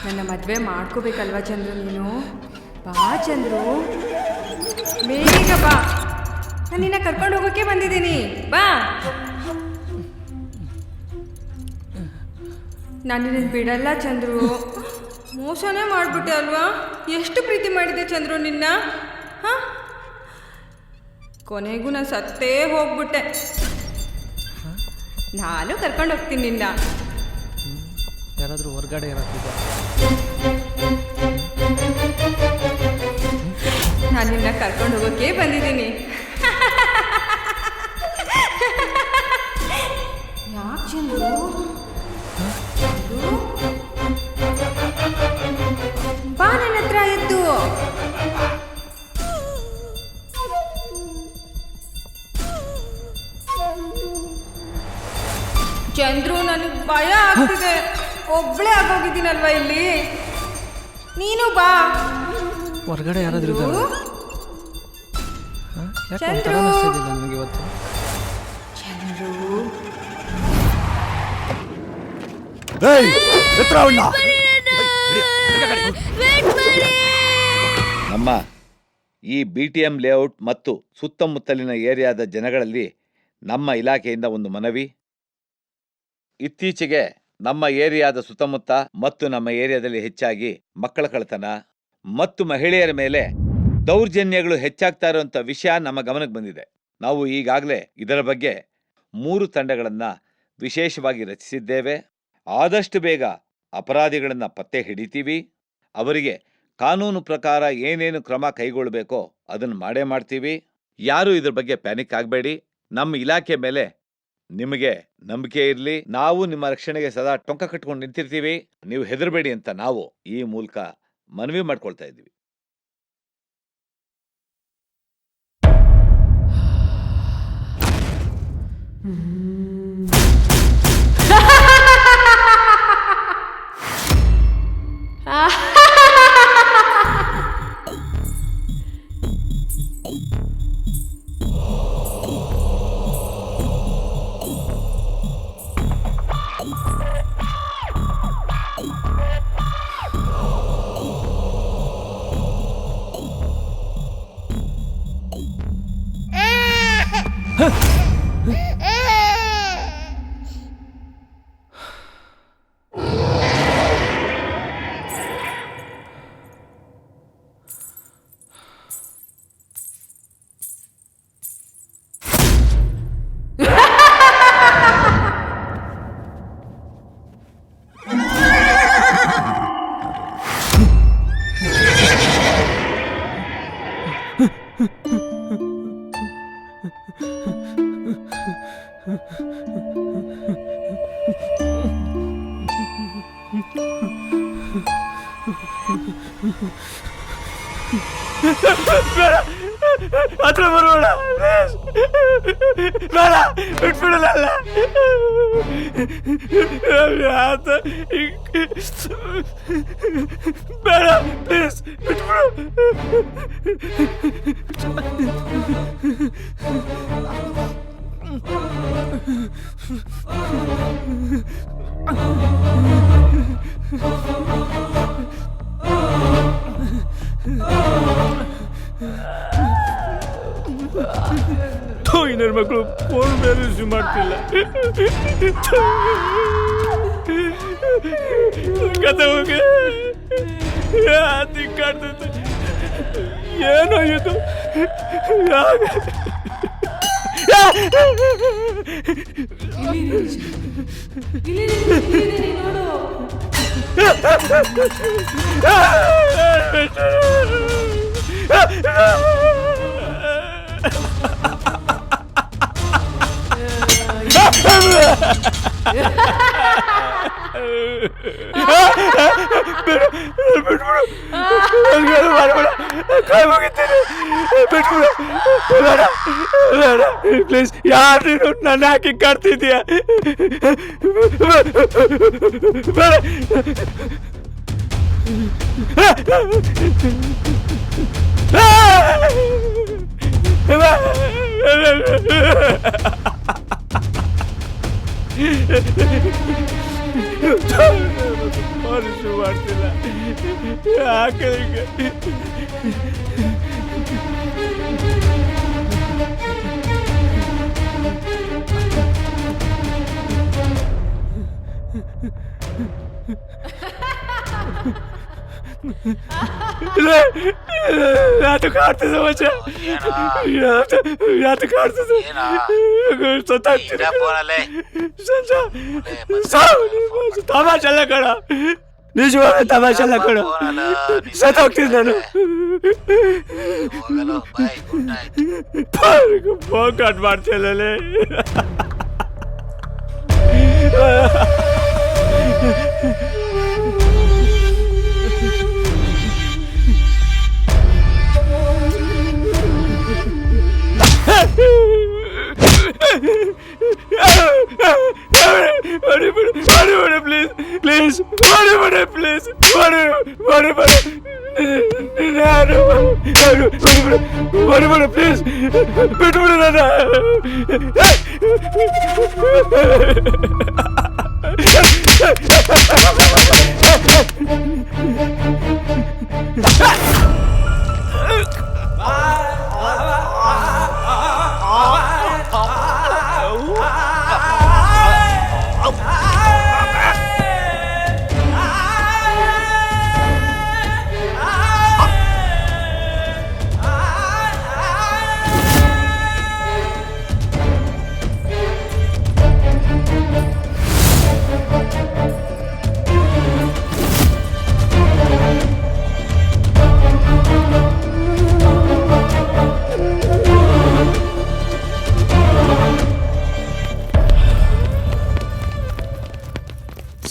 ನನ್ನ ಮದುವೆ ಮಾಡ್ಕೋಬೇಕಲ್ವಾ ಚಂದ್ರು ನೀನು? ಬಾ ಚಂದ್ರು, ಬೇಗ ಬಾ. ನಾನು ನಿನ್ನ ಕರ್ಕೊಂಡು ಹೋಗೋಕೆ ಬಂದಿದ್ದೀನಿ, ಬಾ. ನಾನು ನಿನ್ನ ಬಿಡಲ್ಲ ಚಂದ್ರು. ಮೋಸನೇ ಮಾಡಿಬಿಟ್ಟೆ ಅಲ್ವಾ? ಎಷ್ಟು ಪ್ರೀತಿ ಮಾಡಿದೆ ಚಂದ್ರು ನಿನ್ನ. ಹಾಂ, ಕೊನೆಗೂ ನಾನು ಸತ್ತೇ ಹೋಗ್ಬಿಟ್ಟೆ. ನಾನು ಕರ್ಕೊಂಡು ಹೋಗ್ತೀನಿ ನಿನ್ನ. ಯಾರಾದರೂ ಹೊರಗಡೆ ನಾನು ನಿನ್ನ ಕರ್ಕೊಂಡು ಹೋಗೋಕೆ ಬಂದಿದ್ದೀನಿ. ಯಾಕೆ ಚಂದ್ರು? ಬಾ ನನ್ನ ಹತ್ರ ಎದ್ದು. ಚಂದ್ರು, ನನಗೆ ಭಯ ಆಗ್ತಿದೆ. ಒಬ್ಳೇ ಆಗೋಗಿದ್ದೀನಲ್ವಾ ಇಲ್ಲಿ. ನೀನು ಬಾ. ಹೊರಗಡೆ ಯಾರಾದ್ರೂ ಚಂದ್ರು, ನನಗೆ ಇವತ್ತು. ಚಂದ್ರು, ನಮ್ಮ ಈ BTM ಲೇಔಟ್ ಮತ್ತು ಸುತ್ತಮುತ್ತಲಿನ ಏರಿಯಾದ ಜನಗಳಲ್ಲಿ ನಮ್ಮ ಇಲಾಖೆಯಿಂದ ಒಂದು ಮನವಿ. ಇತ್ತೀಚೆಗೆ ನಮ್ಮ ಏರಿಯಾದ ಸುತ್ತಮುತ್ತ ಮತ್ತು ನಮ್ಮ ಏರಿಯಾದಲ್ಲಿ ಹೆಚ್ಚಾಗಿ ಮಕ್ಕಳ ಕಳ್ಳತನ ಮತ್ತು ಮಹಿಳೆಯರ ಮೇಲೆ ದೌರ್ಜನ್ಯಗಳು ಹೆಚ್ಚಾಗ್ತಾ ಇರುವಂಥ ವಿಷಯ ನಮ್ಮ ಗಮನಕ್ಕೆ ಬಂದಿದೆ. ನಾವು ಈಗಾಗಲೇ ಇದರ ಬಗ್ಗೆ 3 ತಂಡಗಳನ್ನು ವಿಶೇಷವಾಗಿ ರಚಿಸಿದ್ದೇವೆ. ಆದಷ್ಟು ಬೇಗ ಅಪರಾಧಿಗಳನ್ನು ಪತ್ತೆ ಹಿಡಿತೀವಿ. ಅವರಿಗೆ ಕಾನೂನು ಪ್ರಕಾರ ಏನೇನು ಕ್ರಮ ಕೈಗೊಳ್ಳಬೇಕೋ ಅದನ್ನು ಮಾಡೇ ಮಾಡ್ತೀವಿ. ಯಾರೂ ಇದ್ರ ಬಗ್ಗೆ ಪ್ಯಾನಿಕ್ ಆಗಬೇಡಿ. ನಮ್ಮ ಇಲಾಖೆ ಮೇಲೆ ನಿಮಗೆ ನಂಬಿಕೆ ಇರಲಿ. ನಾವು ನಿಮ್ಮ ರಕ್ಷಣೆಗೆ ಸದಾ ಟೊಂಕ ಕಟ್ಕೊಂಡು ನಿಂತಿರ್ತೀವಿ. ನೀವು ಹೆದರಬೇಡಿ ಅಂತ ನಾವು ಈ ಮೂಲಕ ಮನವಿ ಮಾಡ್ಕೊಳ್ತಾ ಇದ್ದೀವಿ. ಹತ್ರ ಬರೋಣ ಪ್ಲೀಸ್. ಬೇಡ ಬಿಟ್ಬಿಡಲ್ಲ. ಬೇಡ ಪ್ಲೀಸ್ ಬಿಟ್ಬಿಡು. ಇನ್ನರ್ ಮಕ್ಕಳು ಫೋನ್ ಬೇರೆ ರಿಸೀವ್ ಮಾಡ್ತಿಲ್ಲ. ಕತೆ ಹೋಗಿ ಕಾಡ್ತೈತೆ. ಏನೋ ಇದು ಪ್ಲೀಸ್. ಯಾರು ನೀನು ನನ್ನ ಹಾಕಿ ಕಾಡ್ತಿದ್ಯಾ? ಮಾಡ್ತಿಲ್ಲ ಯಾಕೆ? ಯಾತು ಕಾಡ್ತಿದ್ದ ಮಚ್ಚ? ಯಾತು ಕಾಡ್ತಿದ್ದ? ಸತ್ತಾಗ್ತೀನಿ. ತಮಾಷೆಲ್ಲ ಕಣ, ನಿಜವಾಗ ತಮಾಷೆಲ್ಲ ಕಣ. ಸತ್ತೋಗ್ತೀನಿ ನಾನು. ಫೋನ್ ಕಟ್ ಮಾಡ್ತಿಲ್ಲ. ಪ್ಲೀಸ್ ಪ್ಲೀಸ್ ಪ್ಲೀಸ್ ಬಿಟ್ಬಿಡು ನನ್ನ.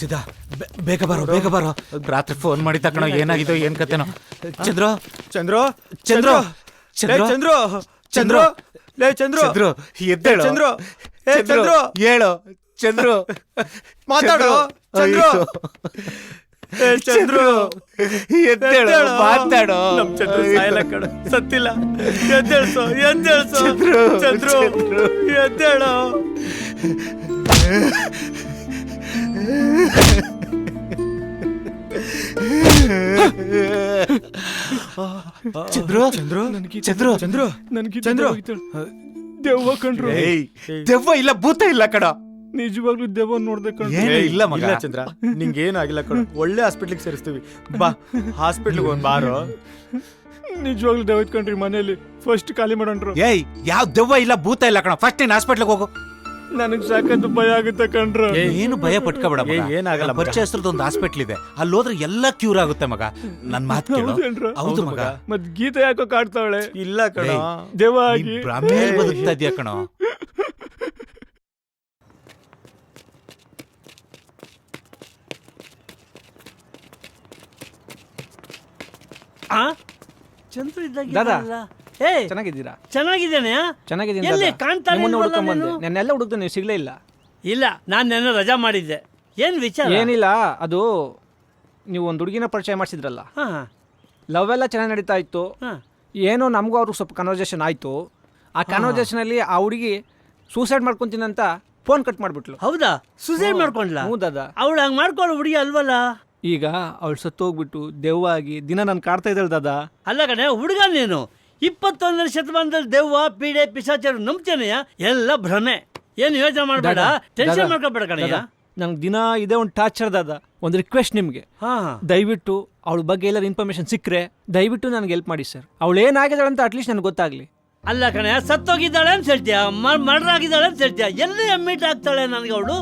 ಸಿದ್ಧ, ಬೇಗ ಬರೋ. ರಾತ್ರಿ ಫೋನ್ ಮಾಡಿದ್ದ ಕಣೋ, ಏನಾಗಿದೋ ಏನ್ ಕತೆನೋ. ಚಂದ್ರು ಚಂದ್ರು ಚಂದ್ರು ಚಂದ್ರು ಚಂದ್ರು ಚಂದ್ರು ಲೇ ಚಂದ್ರು ಚಂದ್ರು ಎದ್ದೇಳು. ಚಂದ್ರು ಏ ಚಂದ್ರು ಹೇಳು ಚಂದ್ರು, ಮಾತಾಡು ಚಂದ್ರು. ಏ ಚಂದ್ರು ಎದ್ದೇಳು, ಮಾತಾಡು. ನಮ್ ಚಂದ್ರು ಸಾಯಲ್ಲ ಕಣ, ಸತ್ತಿಲ್ಲ. ಎದ್ದೇಳ್ಸೋ ಚಂದ್ರು, ಎದ್ದೇಳು. ಚಂದ್ರು ಚಂದ್ರು ಚಂದ್ರು ಚಂದ್ರು ಚಂದ್ರು ದೆವ್ವ ಕಂಡ್ರು. ದೆವ್ವ ಇಲ್ಲ, ಭೂತ ಇಲ್ಲ ಕಣ. ನಿಜವಾಗ್ಲೂ ದೆವ್ವ ನೋಡ್ದೆ ಕಂಡ್ರು. ಇಲ್ಲ ಮಗ. ಇಲ್ಲ ಚಂದ್ರ, ನಿಂಗೇನು ಆಗಿಲ್ಲ ಕಣ. ಒಳ್ಳೆ ಹಾಸ್ಪಿಟ್ಲಿಗೆ ಸೇರಿಸ್ತೀವಿ ಬಾ. ಹಾಸ್ಪಿಟ್ಲಿಗೆ ಒಂದ್ ಬಾರೋ. ನಿಜವಾಗ್ಲೂ ದೆವ್ವ ಇಟ್ಕೊಂಡ್ರಿ ಮನೇಲಿ. ಫಸ್ಟ್ ಖಾಲಿ ಮಾಡೋಣ್ರು. ಏಯ್, ಯಾವ ದೆವ್ವ ಇಲ್ಲ, ಭೂತ ಇಲ್ಲ ಕಣ. ಫಸ್ಟ್ ನೀನ್ ಹಾಸ್ಪಿಟ್ಲಿಗೆ ಹೋಗು. ನನಗ್ ಸಾಕಂತ ಭಯ ಆಗುತ್ತೆ ಕಂಡ್ರು. ಏನು ಭಯ ಪಟ್ಕೋಬೇಡ, ಏನಾಗಲ್ಲ. ಪರಿಚಯಸ್ಥರದ್ದು ಒಂದು ಹಾಸ್ಪಿಟ್ಲ್ ಇದೆ, ಅಲ್ಲಿ ಹೋದ್ರೆ ಎಲ್ಲ ಕ್ಯೂರ್ ಆಗುತ್ತೆ ಮಗ. ನನ್ ಮಾತು ಕೇಳು. ಹೌದು ಮಗ. ಮತ್ ಗೀತೆ ಯಾಕೋ ಕಾಡ್ತಾವಳೆ? ಇಲ್ಲ ಕಣ, ದೆವ್ವ ಆಗಿ ಭ್ರಮೆಯಲ್ಲಿ ಬದುಕ್ತಾ ಇದೀಯ ಕಣೋ. ಚಂದ್ರು ಇದ್ದಾಗ ದಾದಾ ಏ ಚೆನ್ನಾಗಿದ್ದೀರಾ? ಚೆನ್ನಾಗಿದ್ದೇನೆ. ಚೆನ್ನಾಗಿದ್ದೀನಿ ಎಲ್ಲಿ ದಾದಾ. ಕಾಣ್ತಾನೆ ನಿಮ್ಮನ್ನ ಇಲ್ವಲ್ಲ ಹುಡ್ಕೊಂಡ್ ಬಂದೆ. ನೀನು? ನೆನ್ನೆಲ್ಲ ಹುಡುಕ್ದೆ ನೀವು ಸಿಗ್ಲೇ ಇಲ್ಲ. ಇಲ್ಲ, ನಾನು ನೆನ್ನೆ ರಜಾ ಮಾಡಿದ್ದೆ. ಏನ್ ವಿಚಾರ? ಏನಿಲ್ಲ, ಅದು ನೀವು ಒಂದು ಹುಡುಗಿನ ಪರಿಚಯ ಮಾಡಿಸಿದ್ರಲ್ಲ, ಹಾ ಲವ್ ಎಲ್ಲ ಚೆನ್ನಾಗಿ ನಡೀತಾ ಇತ್ತು. ಹಾ ಏನೋ ನಮಗೂ ಅವ್ರಿಗೆ ಸ್ವಲ್ಪ ಕನ್ವರ್ಸೇಷನ್ ಆಯಿತು. ಆ ಕನ್ವರ್ಸೇಷನಲ್ಲಿ ಆ ಹುಡುಗಿ ಸೂಸೈಡ್ ಮಾಡ್ಕೊತೀನಿ ಅಂತ ಫೋನ್ ಕಟ್ ಮಾಡಿಬಿಟ್ಲು. ಹೌದಾ? ಸೂಸೈಡ್ ಮಾಡ್ಕೊಂಡ್ಲಾ? ಹ್ಞೂ ದಾದಾ. ಅವಳು ಹಂಗೆ ಮಾಡ್ಕೊಳ್ಳೋ ಹುಡುಗಿ ಅಲ್ವಲ್ಲ. ಈಗ ಅವಳು ಸತ್ತೋಗ್ಬಿಟ್ಟು ದೆವ್ವಾಗಿ ದಿನ ನಾನು ಕಾಡ್ತಾ ಇದ್ದಾಳೆ ದಾದಾ. ಅಲ್ಲ ಕಣೆ ಹುಡುಗ, ನೀನು 21ನೇ ಶತಮಾನದಲ್ಲಿ ದೆವ್ವ ಪೀಡೆ ಪಿಶಾಚರು ನಂಬ್ತೇನೆಯ? ಎಲ್ಲ ಭ್ರಮೆ. ಏನು ಯೋಚನೆ ಮಾಡಬೇಡ, ಟೆನ್ಷನ್ ಮಾಡ್ಕೋಬೇಡ ಕಣಯ್ಯ. ನಂಗೆ ದಿನ ಇದೇ ಒಂದು ಟಾರ್ಚರ್ ದಾದಾ. ಒಂದು ರಿಕ್ವೆಸ್ಟ್ ನಿಮಗೆ, ದಯವಿಟ್ಟು ಅವಳ ಬಗ್ಗೆ ಎಲ್ಲರೂ ಇನ್ಫಾರ್ಮೇಶನ್ ಸಿಕ್ಕರೆ ದಯವಿಟ್ಟು ನನಗೆ ಹೆಲ್ಪ್ ಮಾಡಿ ಸರ್. ಅವಳು ಏನಾಗಿದ್ದಾಳೆ ಅಂತ ಅಟ್ಲೀಸ್ಟ್ ನನಗೆ ಗೊತ್ತಾಗಲಿ. ಅಲ್ಲ ಕಣೆ, ಸತ್ತೋಗಿದ್ದಾಳೆ ಅಂತ ಹೇಳ್ತೀಯ, ಮರ್ಡರ್ ಆಗಿದ್ದಾಳೆ ಅಂತ ಹೇಳ್ತೀಯ, ಎಲ್ಲಿ ಮೀಟ್ ಆಗ್ತಾಳೆ ನನಗೆ ಅವಳು?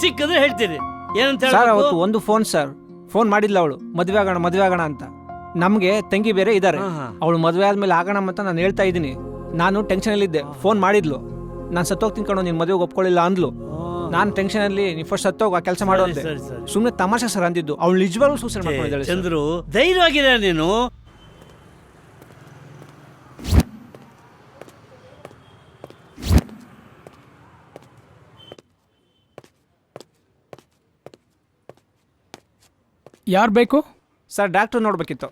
ಸಿಕ್ಕಿದ್ರೆ ಹೇಳ್ತೀನಿ. ಏನಂತ ಸರ್ ಅವತ್ತು ಒಂದು ಫೋನ್ ಸರ್, ಫೋನ್ ಮಾಡಿಲ್ಲ ಅವಳು ಮದುವೆ ಆಗೋಣ ಅಂತ. ನಮಗೆ ತಂಗಿ ಬೇರೆ ಇದ್ದಾರೆ. ಅವಳು ಮದುವೆ ಆದ್ಮೇಲೆ ಆಗೋಣ ಅಂತ ನಾನು ಹೇಳ್ತಾ ಇದ್ದೀನಿ. ನಾನು ಟೆನ್ಷನಲ್ಲಿದ್ದೆ, ಫೋನ್ ಮಾಡಿದ್ಲು. ನಾನು ಸತ್ತೋಗ್ತೀನಿ ಕಣೋ, ನೀನು ಮದುವೆಗೆ ಒಪ್ಕೊಳ್ಳಿಲ್ಲ ಅಂದ್ಲು. ನಾನು ಟೆನ್ಷನಲ್ಲಿ ನೀ ಫಸ್ಟ್ ಸತ್ತೋಗ ಕೆಲಸ ಮಾಡೋ ಅಂದೆ. ಸುಮ್ಮನೆ ತಮಾಷೆ ಸರ್ ಅಂದಿದ್ದು. ಅವಳು ನಿಜವಾಗ್ಲೂ ಸೂಸೈಡ್ ಮಾಡ್ಕೊಂಡಿದ್ದಾಳೆ. ಚಂದ್ರು, ಧೈರ್ಯವಾಗಿದೆ ನೀನು. ಯಾರು ಬೇಕು ಸರ್? ಡಾಕ್ಟರ್ ನೋಡ್ಬೇಕಿತ್ತು.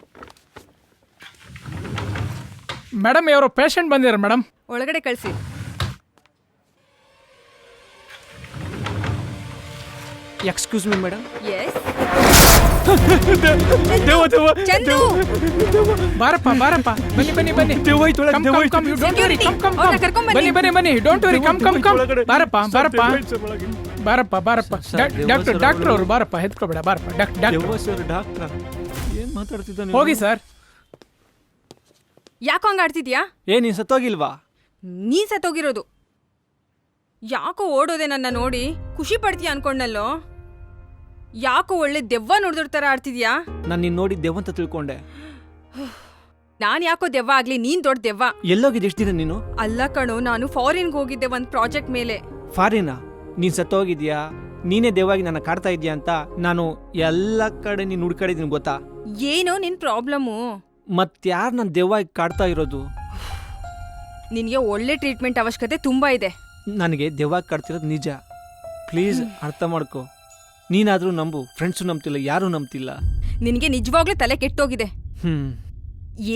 ಮೇಡಮ್, ಯಾರೋ ಪೇಷಂಟ್ ಬಂದಿರ ಮೇಡಮ್. ಒಳಗಡೆ ಕಳಿಸಿ. Excuse me madam. ಬಾರಪ್ಪ ಬನ್ನಿ ಬನ್ನಿ ಡೋಂಟ್ ವರಿ ಕಮ್ ಬಾರಪ್ಪ ಡಾಕ್ಟರ್ ಅವರು ಬಾರಪ್ಪ, ಹೆತ್ಕೋಬೇಡ ಬಾರಪ್ಪ. ಡಾಕ್ಟರ್ ಏನ್ ಮಾತಾಡ್ತಿದ್ದ? ಹೋಗಿ ಸರ್. ಯಾಕೋ ಹಂಗ ಆಡ್ತಿದ್ಯಾ? ನೀನ್ ಸತ್ತೋಗಿಲ್ವಾ? ನೀನ್ ಸತ್ತೋಗಿರೋದು. ಯಾಕೋ ಓಡೋದೆ ನನ್ನ ನೋಡಿ? ಖುಷಿ ಪಡ್ತೀಯ ಅನ್ಕೊಂಡಲ್ಲೋ. ಯಾಕೋ ಒಳ್ಳೆ ದೆವ್ವ ನೋಡಿದ್ರ ತರ ಆಡ್ತಿದ್ಯಾ? ನಾನು ನಿನ್ ನೋಡಿ ದೆವ್ವ ಅಂತ ತಿಳ್ಕೊಂಡೆ. ನಾನ್ ಯಾಕೋ ದೆವ್ವ ಆಗ್ಲಿ, ನೀನ್ ದೊಡ್ಡ ದೆವ್ವ. ಎಲ್ಲೋಗಿದ್ದು ಎಷ್ಟು ದಿನ ನೀನು? ಅಲ್ಲ ಕಣೋ, ನಾನು ಫಾರಿನ್ಗೆ ಹೋಗಿದ್ದೆ ಒಂದ್ ಪ್ರಾಜೆಕ್ಟ್ ಮೇಲೆ. ಫಾರಿನಾ? ನೀನ್ ಸತ್ತೋಗಿದ್ಯಾ, ನೀನೇ ದೆವ್ವಾಗಿ ನನ್ನ ಕಾಡ್ತಾ ಇದೀಯ ಅಂತ ನಾನು ಎಲ್ಲ ಕಡೆ ನೀನ್ ಹುಡ್ಕಾಡಿದೀನಿ ಗೊತ್ತಾ? ಏನೋ ನಿನ್ ಪ್ರಾಬ್ಲಮ್ಮು? ಮತ್ಯಾರು ನನ್ನ ದೆವ್ವಾಗಿ ಕಾಡ್ತಾ ಇರೋದು? ನಿನ್ಗೆ ಒಳ್ಳೆ ಟ್ರೀಟ್ಮೆಂಟ್ ಅವಶ್ಯಕತೆ ತುಂಬಾ ಇದೆ. ನನಗೆ ದೆವ್ವಾಗಿ ಕಾಡ್ತಿರೋದು ನಿಜ. ಪ್ಲೀಸ್ ಅರ್ಥ ಮಾಡ್ಕೋ. ನೀನಾದ್ರೂ ನಂಬು. ಫ್ರೆಂಡ್ಸು ನಂಬ್ತಿಲ್ಲ, ಯಾರೂ ನಂಬ್ತಿಲ್ಲ. ನಿನ್ಗೆ ನಿಜವಾಗ್ಲೂ ತಲೆ ಕೆಟ್ಟೋಗಿದೆ.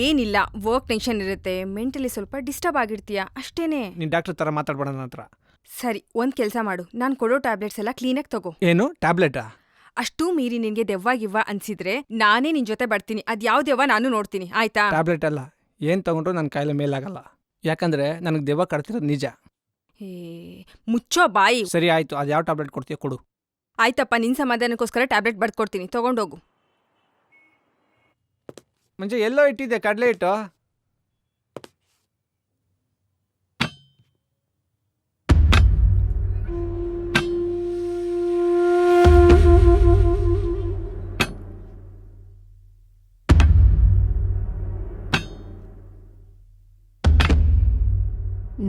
ಏನಿಲ್ಲ, ವರ್ಕ್ ಟೆನ್ಷನ್ ಇರುತ್ತೆ, ಮೆಂಟಲಿ ಸ್ವಲ್ಪ ಡಿಸ್ಟರ್ಬ್ ಆಗಿರ್ತೀಯ ಅಷ್ಟೇನೆ. ನೀನ್ ಡಾಕ್ಟರ್ ತರ ಮಾತಾಡ್ಬೇಡ ನನ್ನ ಹತ್ರ. ಸರಿ, ಒಂದ್ ಕೆಲ್ಸ ಮಾಡು, ನಾನ್ ಕೊಡೋ ಟ್ಯಾಬ್ಲೆಟ್ಸ್ ಎಲ್ಲ ಕ್ಲೀನಾಗಿ ತಗೋ. ಏನು ಟ್ಯಾಬ್ಲೆಟಾ? ಅಷ್ಟೂ ಮೀರಿ ನಿನ್ಗೆ ದೆವ್ವಾಗಿವ್ವ ಅನ್ಸಿದ್ರೆ ನಾನೇ ನಿನ್ ಜೊತೆ ಬರ್ತೀನಿ. ಅದ್ ಯಾವ ದೆವ್ವ ನಾನು ನೋಡ್ತೀನಿ, ಆಯ್ತಾ? ಟ್ಯಾಬ್ಲೆಟ್ ಅಲ್ಲ, ಏನ್ ತಗೊಂಡ್ರು ನನ್ನ ಕಾಯಿಲೆ ಮೇಲಾಗಲ್ಲ. ಯಾಕಂದ್ರೆ ನನಗೆ ದೆವ್ವ ಕಾಡ್ತಿರೋದು ನಿಜ. ಮುಚ್ಚೋ ಬಾಯಿ. ಸರಿ ಆಯ್ತು, ಅದ್ ಯಾವ ಟ್ಯಾಬ್ಲೆಟ್ ಕೊಡ್ತೀಯ ಕೊಡು. ಆಯ್ತಪ್ಪ, ನಿನ್ ಸಮಾಧಾನಕ್ಕೋಸ್ಕರ ಟ್ಯಾಬ್ಲೆಟ್ ಬರ್ಕೊಡ್ತೀನಿ, ತಗೊಂಡೋಗು. ಮುಂಚೆ ಎಲ್ಲೋ ಇಟ್ಟಿದ್ದೆ ಕಡಲೆ ಹಿಟ್ಟು.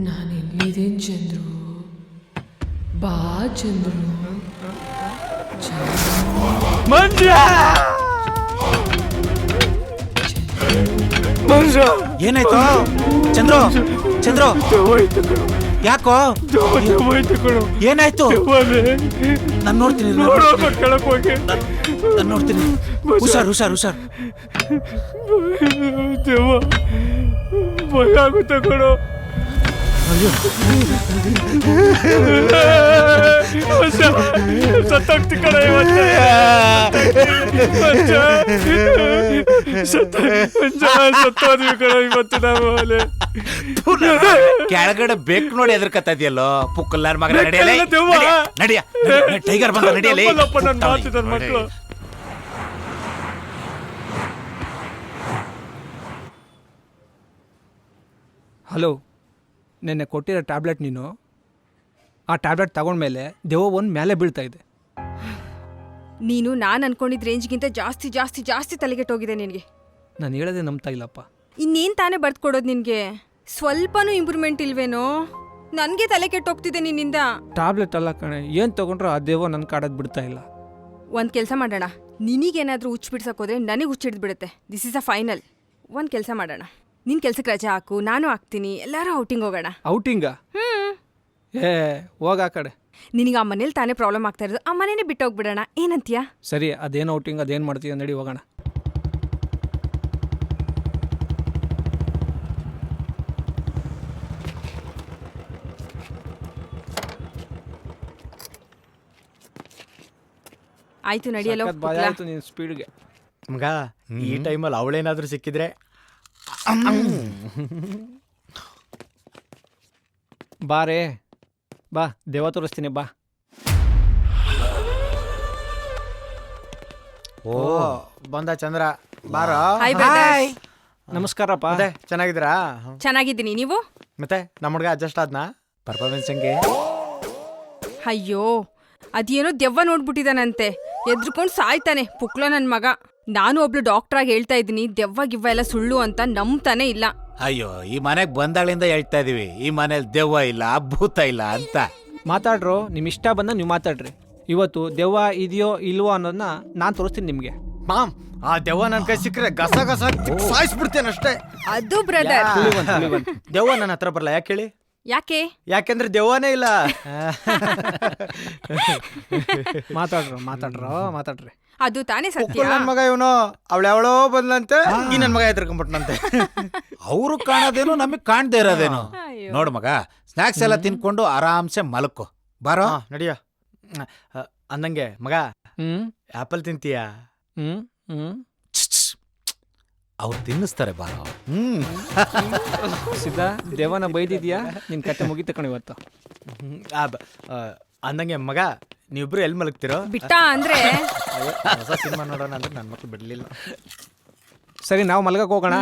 ನಾನೆಲ್ಲಿದ್ದೀನಿ ಚಂದ್ರು? ಬಾ ಚಂದ್ರು. ಏನಾಯ್ತು ಚಂದ್ರು? ಯಾಕೋ ಏನಾಯ್ತು? ನಾನು ನೋಡ್ತೀನಿ. ಹುಷಾರ್. ಭಯ ಆಗುತ್ತೆ ಕಣೋ. ಸತ್ತೋಗ್ತಿ ಕಣ ಇವತ್ತು. ಸತ್ತೋದ್ವಿ ಕಣ ಇವತ್ತು ನಾವು. ಕೆಳಗಡೆ ಬೇಕು ನೋಡಿ ಎದರ್ಕತ್ತ ಇದೆಯಲ್ಲೋ ಪುಕ್ಕಲ್ಲಾರ ಮಗ. ನಡಿಯ ಟೈಗರ್ ಬಂದ ನಡಿಯಲಿ. ಮಕ್ಕಳು ಹಲೋ, ನೆನ್ನೆ ಕೊಟ್ಟಿರೋ ಟ್ಯಾಬ್ಲೆಟ್ ನೀನು ಆ ಟ್ಯಾಬ್ಲೆಟ್ ತಗೊಂಡ್ಮೇಲೆ ದೆವ್ವ ಒಂದು ಮೇಲೆ ಬೀಳ್ತಾ ಇದೆ. ನೀನು ನಾನು ಅನ್ಕೊಂಡಿದ್ದ ರೇಂಜ್ಗಿಂತ ಜಾಸ್ತಿ ತಲೆಗೆಟ್ಟೋಗಿದೆ ನಿನಗೆ. ನಾನು ಹೇಳೋದೇ ನಂಬ್ತಾ ಇಲ್ಲಪ್ಪ. ಇನ್ನೇನು ತಾನೇ ಬರ್ದ್ಕೊಡೋದು ನಿನಗೆ? ಸ್ವಲ್ಪನೂ ಇಂಪ್ರೂವ್ಮೆಂಟ್ ಇಲ್ವೇನೋ? ನನಗೆ ತಲೆ ಕೆಟ್ಟೋಗ್ತಿದೆ ನಿನ್ನಿಂದ. ಟ್ಯಾಬ್ಲೆಟ್ ಅಲ್ಲ ಕಣೆ, ಏನು ತಗೊಂಡ್ರು ಆ ದೆವ್ವ ನನ್ನ ಕಾಡೋದು ಬಿಡ್ತಾ ಇಲ್ಲ. ಒಂದು ಕೆಲಸ ಮಾಡೋಣ, ನಿನಗೇನಾದರೂ ಹುಚ್ಚು ಬಿಡ್ಸಕ್ಕೆ ಹೋದ್ರೆ ನನಗೆ ಹುಚ್ಚಿಡ್ದು ಬಿಡುತ್ತೆ. This is a final. ಒಂದು ಕೆಲಸ ಮಾಡೋಣ, ನಿನ್ ಕೆಲ್ಸಕ್ಕೆ ರಜೆ ಹಾಕು, ನಾನು ಹಾಕ್ತೀನಿ, ಎಲ್ಲಾರು ಔಟಿಂಗ್ ಹೋಗೋಣ. ಔಟಿಂಗ? ಏ ಹೋಗ ಆ ಕಡೆ. ನಿನಗೆ ಆ ಮನೇಲಿ ತಾನೇ ಪ್ರಾಬ್ಲಮ್ ಆಗ್ತಾ ಇರೋದು, ಆ ಮನೇನೆ ಬಿಟ್ಟು ಹೋಗ್ಬಿಡೋಣ, ಏನಂತೀಯ? ಸರಿ, ಅದೇನು ಔಟಿಂಗ್, ಅದೇನು ಮಾಡ್ತೀಯ ನಡಿ ಹೋಗೋಣ. ಆಯ್ತು ನಡಿಯಲ್ಲ. ಆಯ್ತು ನಿನ್ ಸ್ಪೀಡ್ಗೆ. ಮಗ ಈ ಟೈಮಲ್ಲಿ ಅವಳೇನಾದ್ರೂ ಸಿಕ್ಕಿದ್ರೆ ಬಾರೇ ಬಾ, ದೇವ ತೋರಿಸ್ತೀನಿ ಬಾ. ಓ ಬಂದ ಚಂದ್ರ, ಬಾರೋ. ನಮಸ್ಕಾರಪ್ಪ. ಚೆನ್ನಾಗಿದ್ದೀರಾ? ಚೆನ್ನಾಗಿದ್ದೀನಿ, ನೀವು? ಮತ್ತೆ ನಮ್ಮ ಹುಡುಗ ಅಡ್ಜಸ್ಟ್ ಆದ್ನ ಪರ್ಫಾರ್ಮೆನ್ಸ್ ಹಂಗೆ? ಅಯ್ಯೋ ಅದೇನೋ ದೆವ್ವ ನೋಡ್ಬಿಟ್ಟಿದಾನಂತೆ, ಎದ್ರುಕೊಂಡು ಸಾಯ್ತಾನೆ ಪುಕ್ಲ ನನ್ ಮಗ. ನಾನು ಒಬ್ಳು ಡಾಕ್ಟ್ರಾಗಿ ಹೇಳ್ತಾ ಇದ್ದೀನಿ, ದೆವ್ವ ಗಿವ್ವ ಎಲ್ಲ ಸುಳ್ಳು ಅಂತ ನಂಬ್ತಾನೆ ಇಲ್ಲ. ಅಯ್ಯೋ ಈ ಮನೆಗ್ ಬಂದಾಗಳಿಂದ ಹೇಳ್ತಾ ಇದೀವಿ, ಈ ಮನೇಲಿ ದೆವ್ವ ಇಲ್ಲ, ಭೂತ ಇಲ್ಲ ಅಂತ. ಮಾತಾಡ್ರು, ನಿಮ್ ಇಷ್ಟ ಬಂದ ನೀವು ಮಾತಾಡ್ರಿ. ಇವತ್ತು ದೆವ್ವ ಇದೆಯೋ ಇಲ್ವೋ ಅನ್ನೋದನ್ನ ನಾನ್ ತೋರಿಸ್ತೀನಿ ನಿಮ್ಗೆ. ಮಾಮ್, ಆ ದೆವ್ವ ನನ್ ಕೈ ಸಿಕ್ಕರೆ ಗಸ ಗಸ ಸಾಯಿಸ್ಬಿಡ್ತೇನೆ ಅಷ್ಟೇ. ಅದು ಬ್ರದರ್, ದೆವ್ವ ನನ್ನ ಹತ್ರ ಬರಲ್ಲ. ಯಾಕೆ ಹೇಳಿ? ಯಾಕೆ? ಯಾಕೆಂದ್ರೆ ದೆವ್ವನೇ ಇಲ್ಲ. ಮಾತಾಡ್ರಿ. ಅದು ತಾನೇ ಸತ್ಯ. ನನ್ ಮಗ ಇವನು, ಅವಳು ಯಾವಳೋ ಬಂದ್ಲಂತೆ, ಈ ನನ್ ಮಗ ಎದ್ರಕೊಂಡ್ಬಿಟ್ನಂತೆ. ಅವರು ಕಾಣೋದೇನು, ನಮಗ್ ಕಾಣ್ದೇ ಇರೋದೇನು. ನೋಡು ಮಗ, ಸ್ನಾಕ್ಸ್ ಎಲ್ಲ ತಿನ್ಕೊಂಡು ಆರಾಮ್ಸೆ ಮಲಕ್ಕೋ. ಬಾರೋ ನಡಿಯ. ಅಂದಂಗೆ ಮಗ, ಆಪಲ್ ತಿಂತೀಯಾ? ಅವ್ರು ತಿನ್ನಿಸ್ತಾರೆ, ಬಾರೋ. ಸಿದ್ಧಾ, ದೇವನ ಬೈದಿದ್ಯಾ? ನಿನ್ ಕತೆ ಮುಗಿತ ಕಣ ಇವತ್ತು. ಅಂದಂಗೆ ಮಗ, ನೀವಿಬ್ರು ಎಲ್ಲಿ ಮಲಗ್ತಿರೋ? ಬಿಟ್ಟ ಅಂದ್ರೆ ಹೊಸ ಸಿನಿಮಾ ನೋಡೋಣ ಅಂದ್ರೆ ನನ್ನ ಮಕ್ಳು ಬಿಡ್ಲಿಲ್ಲ. ಸರಿ, ನಾವು ಮಲಗಕ್ಕೆ ಹೋಗೋಣ.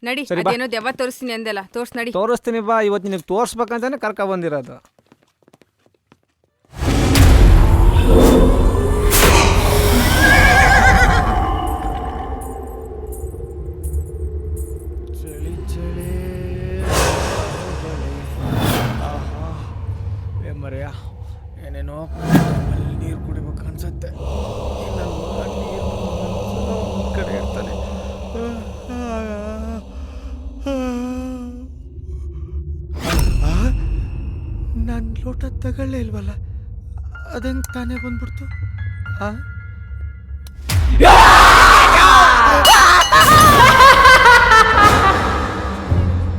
ನಡಿ. ಅದೇನೋ ದೆವ್ವ ತೋರಿಸ್ತೀನಿ ಅಂದೆಲ್ಲ, ತೋರ್ಸ್ ನಡಿ. ತೋರಿಸ್ತೀನಿ ಬಾ. ಇವತ್ತು ನಿನಗೆ ತೋರಿಸ್ಬೇಕಂತಾನೆ ಕರ್ಕ ಬಂದಿರೋದು. ಮರೆಯ ಏನೇನೋ ನೀರು ಕುಡಿಬೇಕು ಅನ್ಸತ್ತೆ. ಕಡೆ ಇರ್ತಾನೆ. ನಾನು ಲೋಟ ತಗೊಳ್ಳೇ ಇಲ್ವಲ್ಲ, ಅದಂಗೆ ತಾನೇ ಬಂದ್ಬಿಡ್ತು.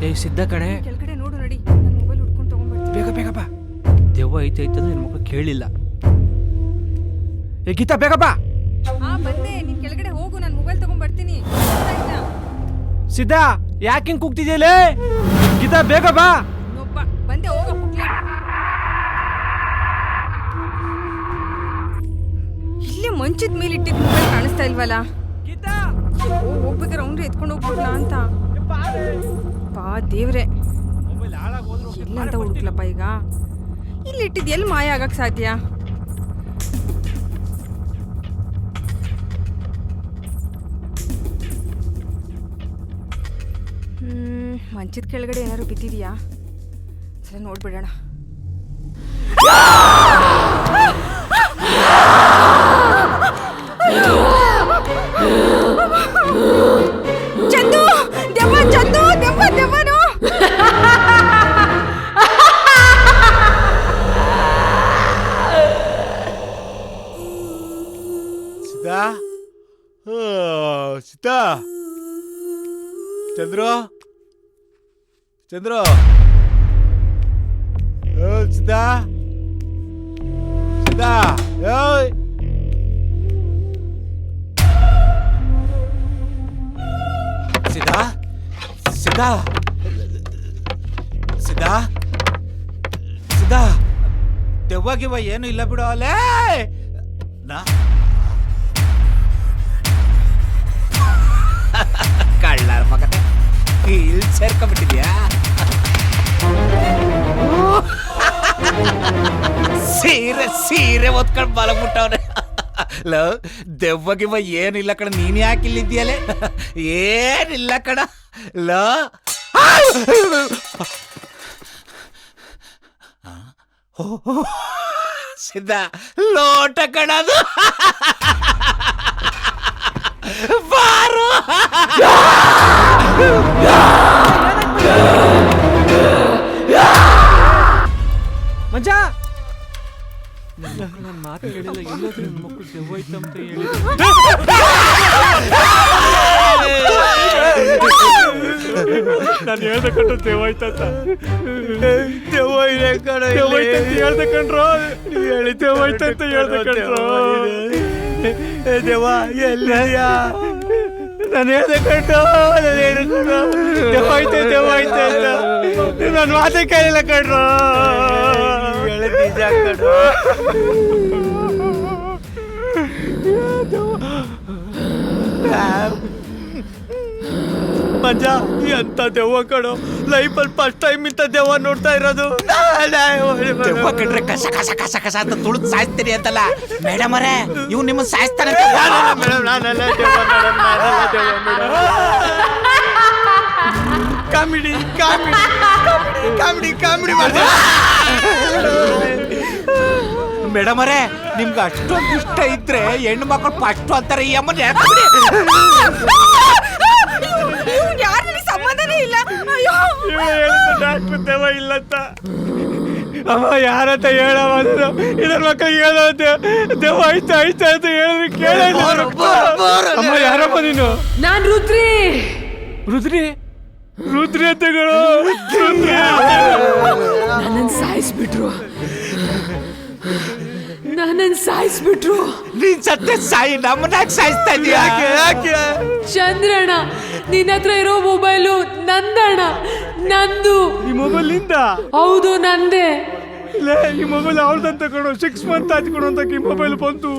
ಏಯ್ ಸಿದ್ಧ ಕಣೆ, ಕೆಳಗಡೆ ನೋಡು. ನಡಿ, ನನ್ನ ಮೊಬೈಲ್ ಹುಡ್ಕೊಂಡು ತಗೊಂಡ್ಬರ್ತೀನಿ. ಬೇಗ ಬೇಗ ಬಾ. ದೆವ್ವ ಐತೆ ಅಂದ್ರೆ ನಿನ್ ಮಗ ಕೇಳಿಲ್ಲ. ಏ ಗೀತಾ, ಬೇಗ ಬಾ. ಬಂದೆ, ನೀನ್ ಕೆಳಗಡೆ ಹೋಗು, ನಾನು ಮೊಬೈಲ್ ತಗೊಂಡ್ಬರ್ತೀನಿ. ಸಿದ್ಧ, ಯಾಕೆ ಹಿಂಗ್ ಕೂಗ್ತಿದ್ಯಲೇ? ಗೀತಾ, ಬೇಗ ಬಾ. ಬಂದೆ, ಹೋಗ ಪುಕ್ಲಿ. ಇಲ್ಲೇ ಮಂಚದ ಮೇಲೆ ಇಟ್ಟಿದ್ ಮೊಬೈಲ್ ಕಾಣಿಸ್ತಾ ಇಲ್ವಲ್ಲ? ಹೋಗ್ಬೇಕಾರೆ ಅವ್ನು ಎತ್ಕೊಂಡು ಹೋಗ್ಬಿಡ್ಲಾ ಅಂತ. ಬಾ ದೇವ್ರೆ, ಎಲ್ಲ ಅಂತ ಹುಡುಕ್ಲಪ್ಪ ಈಗ. ಇಲ್ಲಿ ಇಟ್ಟಿದ್ ಎಲ್ಲಿ ಮಾಯ ಆಗಕ್ ಸಾಧ್ಯ? ಮಂಚದ ಕೆಳಗಡೆ ಏನಾದ್ರು ಬಿದ್ದಿದ್ಯಾ? ಸರಿ, ನೋಡ್ಬಿಡೋಣ. ಚಂದು, ದೆವ್ವ, ಚಂದು, ದೆವ್ವ, ದೆವ್ವನು. ಸೀತಾ, ಸೀತಾ, ಚಂದ್ರು, ಚಂದ್ರು, ಸೀತಾ, ಸೀತಾ, ಸಿದ್ಧಾ, ಸಿದ್ಧಾ, ಸಿದ್ಧಾ, ಸಿದ್ಧಾ, ದೆವ್ವ ಗಿವ್ವ ಏನು ಇಲ್ಲ ಬಿಡು. ಅಲ್ಲೇ ಕಳ್ಳರ ಮಗನೇ, ಇಲ್ಲಿ ಸೇರ್ಕೊಂಡ್ಬಿಟ್ಟಿದ್ಯಾ? ಸೀರೆ ಒತ್ಕೊಂಡು ಮಲಗ್ಬಿಟ್ಟವ್ರೆ. ಲವ್, ದೆವ್ವ ಗಿವ್ವ ಏನಿಲ್ಲ ಕಣ, ನೀನ್ ಯಾಕೆ ಇಲ್ಲಿದ್ಯಲೆ? ಏನಿಲ್ಲ ಕಣ ಲೋ. ಸಿದ್ಧ, ಲೋಟ ಕಣದು. ಬಾರು. ಮಂಜ ನನ್ನ ಮಾತು ಕೇಳಿಲ್ಲ, ಎಲ್ಲೋದ್ರು ನನ್ನ ಮಕ್ಕಳು ದೆವ್ವೈತಂತ ಹೇಳಿ ನಾನು ಹೇಳ್ದೆ ಕಣ್ರು ದೆವ್ವೈತಂತ. ಹೇಳ್ದೆ ಕಣ್ರು, ಹೇಳಿ ದೆವ್ವೈತಂತ ಹೇಳ್ದೆ ಕಣ್ರು. ದೇವ ಎಲ್ಲಿದೆಯಾ? ನಾನು ಹೇಳ್ದೆ ಕಣ್ರು, ದೆವ್ವೈತೆ ಅಂತ ನನ್ನ ಮಾತೇ ಕೇಳಿಲ್ಲ ಕಣ್ರು. ನಿಜ ಕಣೋ. ಮಂಜ ಎಂತ ದೆವ್ವ ಕಣೋ, ಲೈಫಲ್ಲಿ ಫಸ್ಟ್ ಟೈಮ್ ಇಂತ ದೆವ್ವ ನೋಡ್ತಾ ಇರೋದು. ದೆವ್ವ ಕಂಡ್ರೆ ಕಸ ಕಸ ಕಸ ಕಸ ಅಂತ ತುಳಿದು ಸಾಯಿಸ್ತೀರಿ ಅಂತಲ್ಲ ಮೇಡಮ್ ಅವರೇ, ಇವ್ ನಿಮ್ಮನ್ನ ಸಾಯಿಸ್ತಾನೆ. ಕಾಮಿಡಿ ಕಾಮಿಡಿ ಕಾಮಿಡಿ ಕಾಮಿಡಿ ಮಾಡ್ತಾರೆ ಮೇಡಮ್ ಅವರೇ, ನಿಮ್ಗೆ ಅಷ್ಟೊಂದು ಇಷ್ಟ ಇದ್ರೆ ಹೆಣ್ಣು ಮಕ್ಕಳು ಫಸ್ಟ್ ಅಂತಾರೆ. ಈ ಅಮ್ಮನ ಸಂಬಂಧನೇ ಇಲ್ಲ. ಡಾಕ್ಟರ್ ದೆವ್ವ ಇಲ್ಲಂತ ಅಮ್ಮ ಯಾರಂತ ಹೇಳವ, ಇದರ ಮಕ್ಕಳಿಗೆ ಹೇಳೋ ದೆವ್ವ ಆಯ್ತಾ ಆಯ್ತಾ ಅಂತ ಹೇಳಿದ್ರೆ ಕೇಳ. ಅಮ್ಮ ಯಾರಮ್ಮ ನೀನು? ನಾನ್ ರುದ್ರಿ. ರುದ್ರಿ ರುದ್ರಿ ಅಂತಗಳು ನನ್ನನ್ನು ಸಾಯಿಸ್ಬಿಟ್ರು. ನನ್ನನ್ನು ಸಾಯಿಸ್ಬಿಟ್ರು. ನೀನ್ ಸತ್ತೆ ಸಾಯಿ, ನಮ್ಮನ್ನ ಸಾಯಿಸ್ತಾ ಇದೀಯ. ಚಂದ್ರಣ್ಣ, ನಿನ್ನ ಹತ್ರ ಇರೋ ಮೊಬೈಲು ನಂದಣ್ಣ, ನಂದು. ಈ ಮೊಬೈಲ್ ನಿಂದ? ಹೌದು, ನಂದೇ. ಇಲ್ಲ, ಈ ಮೊಬೈಲ್ ಅವ್ರದಂತ ಕಣೋ. 6 months ಆಯ್ತು ಕಣೋ ಅಂತ ಈ ಮೊಬೈಲ್ ಬಂತು.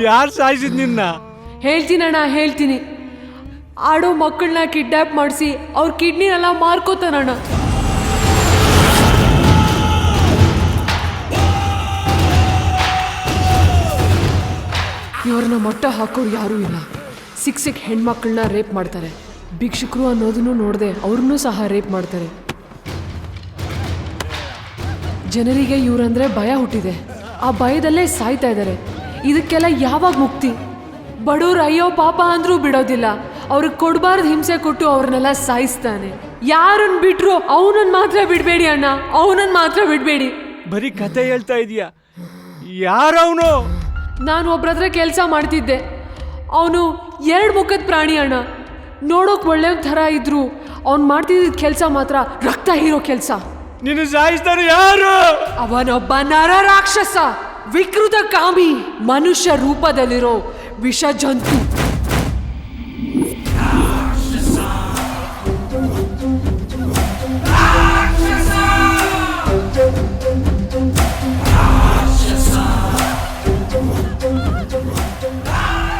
ಯಾರು ಸಾಯಿಸಿದ್ ನಿನ್ನ? ಹೇಳ್ತೀನಣ್ಣ, ಹೇಳ್ತೀನಿ. ಆಡೋ ಮಕ್ಕಳನ್ನ ಕಿಡ್ನಾಪ್ ಮಾಡಿಸಿ ಅವ್ರ ಕಿಡ್ನಿನೆಲ್ಲ ಮಾರ್ಕೋತಾನಣ್ಣ. ಇವ್ರನ್ನ ಮಟ್ಟ ಹಾಕೋರು ಯಾರೂ ಇಲ್ಲ. ಸಿಕ್ ಹೆಣ್ಮಕ್ಳನ್ನ ರೇಪ್ ಮಾಡ್ತಾರೆ. ಭಿಕ್ಷುಕರು ಅನ್ನೋದನ್ನು ನೋಡದೆ ಅವ್ರನ್ನೂ ಸಹ ರೇಪ್ ಮಾಡ್ತಾರೆ. ಜನರಿಗೆ ಇವ್ರಂದ್ರೆ ಭಯ ಹುಟ್ಟಿದೆ. ಆ ಭಯದಲ್ಲೇ ಸಾಯ್ತಾ ಇದ್ದಾರೆ. ಇದಕ್ಕೆಲ್ಲ ಯಾವಾಗ ಮುಕ್ತಿ? ಬಡವ್ರು ಅಯ್ಯೋ ಪಾಪ ಅಂದ್ರೂ ಬಿಡೋದಿಲ್ಲ. ಅವ್ರಿಗೆ ಕೊಡಬಾರ್ದು ಹಿಂಸೆ ಕೊಟ್ಟು ಅವ್ರನ್ನೆಲ್ಲ ಸಾಯಿಸ್ತಾನೆ. ಯಾರನ್ನ ಬಿಟ್ರು ಅವನನ್ನ ಮಾತ್ರ ಬಿಡಬೇಡಿ ಅಣ್ಣ, ಅವನನ್ನ ಮಾತ್ರ ಬಿಡಬೇಡಿ. ಬರೀ ಕತೆ ಹೇಳ್ತಾ ಇದೀಯಾ? ಯಾರವನು? ನಾನು ಒಬ್ರ ಹತ್ರ ಕೆಲಸ ಮಾಡ್ತಿದ್ದೆ. ಅವನು 2 ಮುಖದ ಪ್ರಾಣಿ ಅಣ್ಣ. ನೋಡೋಕ್ ಒಳ್ಳೆ ಥರ ಇದ್ರು ಅವ್ನು ಮಾಡ್ತಿದ್ದ ಕೆಲಸ ಮಾತ್ರ ರಕ್ತ ಹೀರೋ ಕೆಲಸ. ನಿನ್ನ ಸಾಯಿಸ್ತಾನೆ ಯಾರು? ಅವನೊಬ್ಬ ನರ ರಾಕ್ಷಸ, ವಿಕೃತ ಕಾಮಿ, ಮನುಷ್ಯ ರೂಪದಲ್ಲಿರೋ ವಿಷ ಜಂತು.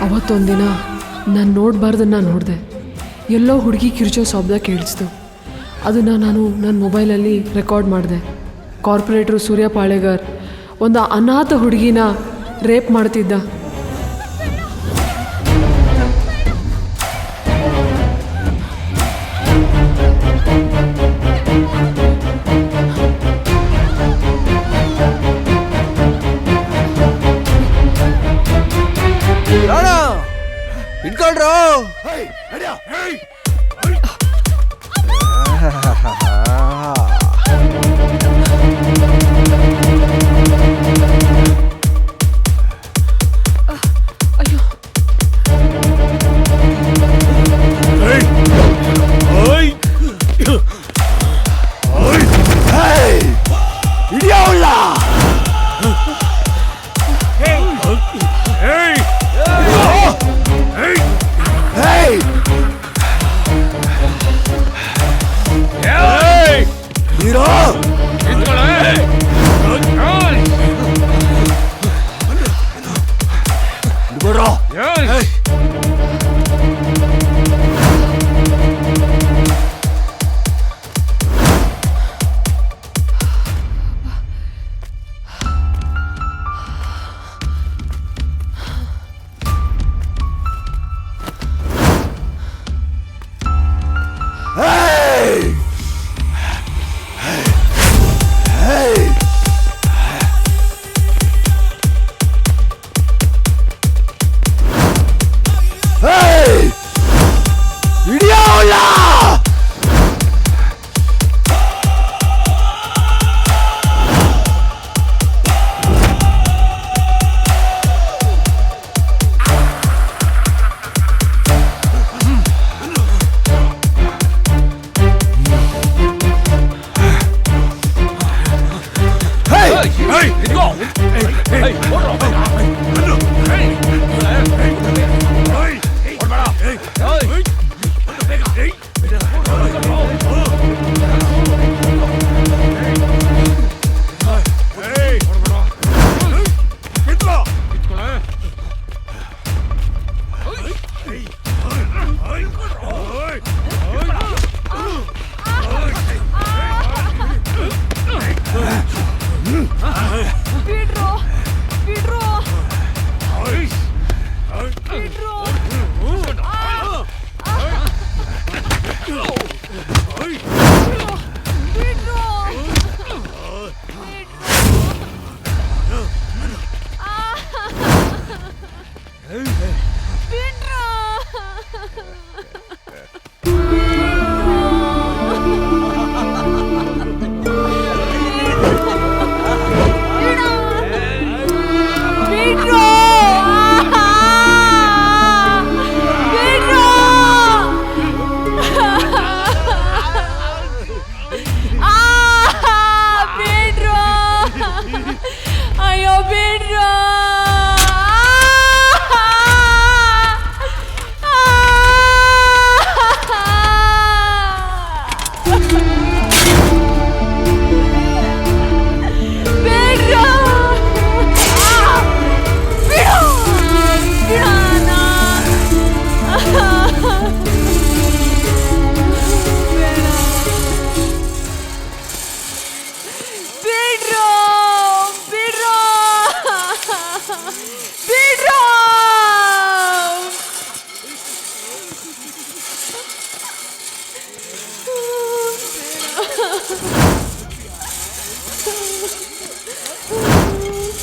ಅವತ್ತೊಂದಿನ ನಾನು ನೋಡಬಾರ್ದನ್ನ ನೋಡಿದೆ. ಎಲ್ಲೋ ಹುಡುಗಿ ಕಿರ್ಚೋ ಶಬ್ದ ಕೇಳಿಸ್ತು. ಅದನ್ನು ನಾನು ನನ್ನ ಮೊಬೈಲಲ್ಲಿ ರೆಕಾರ್ಡ್ ಮಾಡಿದೆ. ಕಾರ್ಪೊರೇಟ್ರು ಸೂರ್ಯ ಪಾಳೆಗಾರ್ ಒಂದು ಅನಾಥ ಹುಡುಗಿನ ರೇಪ್ ಮಾಡ್ತಿದ್ದ. ಇಟ್ಕೊಳ್ರು.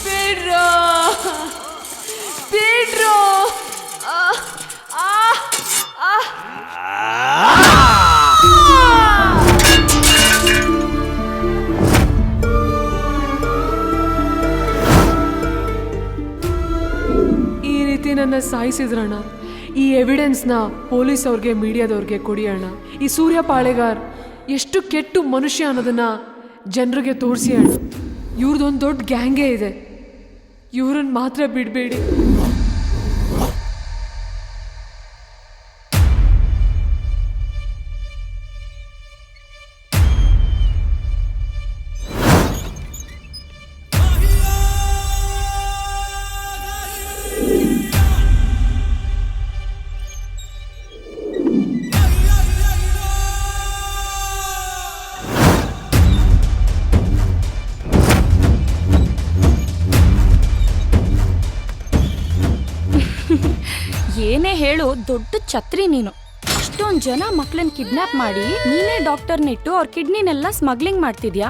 ಬೇಡ್ರೋ ಬೇಡ್ರೋ ಈ ರೀತಿ ನನ್ನ ಸಾಯಿಸಿದ್ರಣ್ಣ. ಈ ಎವಿಡೆನ್ಸ್ನ ಪೊಲೀಸ್ ಅವ್ರಿಗೆ ಮೀಡಿಯಾದವ್ರಿಗೆ ಕೊಡಿ ಅಣ್ಣ. ಈ ಸೂರ್ಯ ಪಾಳೆಗಾರ್ ಎಷ್ಟು ಕೆಟ್ಟು ಮನುಷ್ಯ ಅನ್ನೋದನ್ನ ಜನರಿಗೆ ತೋರಿಸಿ ಅಣ್ಣ. ಇವ್ರದ್ದೊಂದು ದೊಡ್ಡ ಗ್ಯಾಂಗೇ ಇದೆ, ಇವ್ರನ್ನ ಮಾತ್ರ ಬಿಡಬೇಡಿ. ಏನೇ ಹೇಳು, ದೊಡ್ಡ ಛತ್ರಿ ನೀನು. ಅಷ್ಟೊಂದ್ ಜನ ಮಕ್ಳನ್ನ ಕಿಡ್ನಾಪ್ ಮಾಡಿ ನೀನೇ ಡಾಕ್ಟರ್ನಿಟ್ಟು ಅವ್ರ ಕಿಡ್ನಿನೆಲ್ಲ ಸ್ಮಗ್ಲಿಂಗ್ ಮಾಡ್ತಿದ್ಯಾ.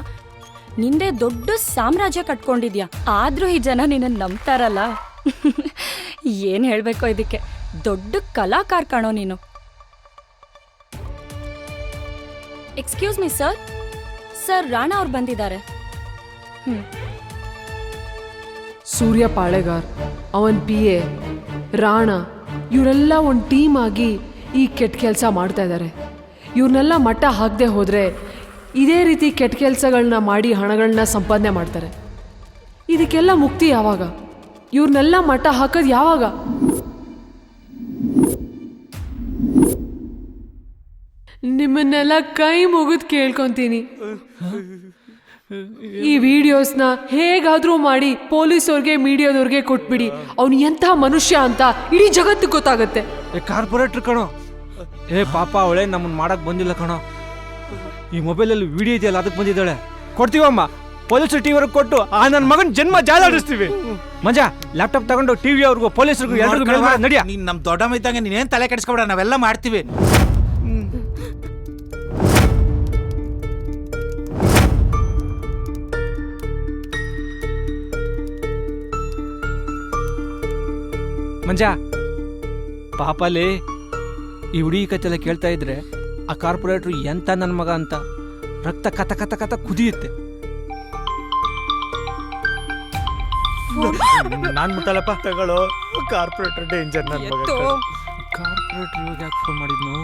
ನಿಂದೆ ದೊಡ್ಡ ಸಾಮ್ರಾಜ್ಯ ಕಟ್ಕೊಂಡಿದ್ಯಾ. ಆದ್ರೂ ಈ ಜನ ನಿನ್ನ ನಂಬ್ತಾರಲ್ಲ. ಏನ್ ಹೇಳ್ಬೇಕೋ ಇದಕ್ಕೆ, ದೊಡ್ಡ ಕಲಾಕಾರ ಕಾಣೋ ನೀನು. Excuse me sir, sir Rana ಅವ್ರು ಬಂದಿದ್ದಾರೆ. ಸೂರ್ಯ ಪಾಳೆಗಾರ್, ಅವನ್ PA ರಾಣಾ, ಇವರೆಲ್ಲ ಒಂದು ಟೀಮ್ ಆಗಿ ಈ ಕೆಟ್ಟ ಕೆಲಸ ಮಾಡ್ತಾ ಇದ್ದಾರೆ. ಇವ್ರನ್ನೆಲ್ಲ ಮಟ್ಟ ಹಾಕದೆ ಹೋದರೆ ಇದೇ ರೀತಿ ಕೆಟ್ಟ ಕೆಲಸಗಳನ್ನ ಮಾಡಿ ಹಣಗಳನ್ನ ಸಂಪಾದನೆ ಮಾಡ್ತಾರೆ. ಇದಕ್ಕೆಲ್ಲ ಮುಕ್ತಿ ಯಾವಾಗ? ಇವ್ರನ್ನೆಲ್ಲ ಮಟ್ಟ ಹಾಕೋದು ಯಾವಾಗ? ನಿಮ್ಮನ್ನೆಲ್ಲ ಕೈ ಮುಗಿದು ಕೇಳ್ಕೊಂತೀನಿ, ಈ ವಿಡಿಯೋಸ್ನ ಹೇಗಾದ್ರೂ ಮಾಡಿ ಪೊಲೀಸವ್ರಿಗೆ ಮೀಡಿಯಾದವ್ರಿಗೆ ಕೊಟ್ಬಿಡಿ. ಅವ್ನು ಎಂಥ ಮನುಷ್ಯ ಅಂತ ಇಡೀ ಜಗತ್ತಿಗೆ ಗೊತ್ತಾಗತ್ತೆ. ಕಾರ್ಪೊರೇಟ್ರ್ ಕಣೋ, ಪಾಪ ಅವಳೆ ನಮ್ಮನ್ನ ಮಾಡಕ್ ಬಂದಿಲ್ಲ ಕಣೋ. ಈ ಮೊಬೈಲಲ್ಲಿ ವಿಡಿಯೋ ಇದೆಯಲ್ಲ, ಅದಕ್ಕೆ ಬಂದಿದ್ದಾಳೆ. ಕೊಡ್ತೀವಮ್ಮ, ಪೊಲೀಸ್ ಟಿವಿಯವ್ರಿಗೆ ಕೊಟ್ಟು ಆ ನನ್ನ ಮಗನ ಜನ್ಮ ಜಾಲಾಡಿಸ್ತೀವಿ. ಮಂಜಾ, ಲ್ಯಾಪ್ಟಾಪ್ ತಗೊಂಡು ಟಿವಿ ಅವ್ರಿಗೂ ಪೊಲೀಸರಿಗೂ ಎಲ್ರಿಗೂ ನಡಿಯ. ನೀನ್ ನಮ್ ದೊಡ್ಡಮ್ಮ ಇದ್ದಂಗೆ ನೀನೇನ್ ತಲೆ ಕೆಡಿಸ್ಕೊಬೇಡ, ನಾವೆಲ್ಲ ಮಾಡ್ತೀವಿ. ಮಂಜಾ, ಪಾಪಲ್ಲಿ ಈ ಹುಡುಗಿ ಕತೆಲ್ಲ ಕೇಳ್ತಾ ಇದ್ರೆ ಆ ಕಾರ್ಪೊರೇಟ್ರು ಎಂತ ನನ್ನ ಮಗ ಅಂತ ರಕ್ತ ಕಥ ಕಥ ಕಥ ಕುದಿಯುತ್ತೆ. ನಾನ್ ಮುಟ್ಟಲ್ಲಪ್ಪ, ತಗೊಳ್ಳೋ. Corporator danger. ನನ್ನ ಮಗ ಕಾರ್ಪೊರೇಟ್ರ್ ಇವಾಗ ಯಾಕೆ ಫೋನ್ ಮಾಡಿದ್ನು?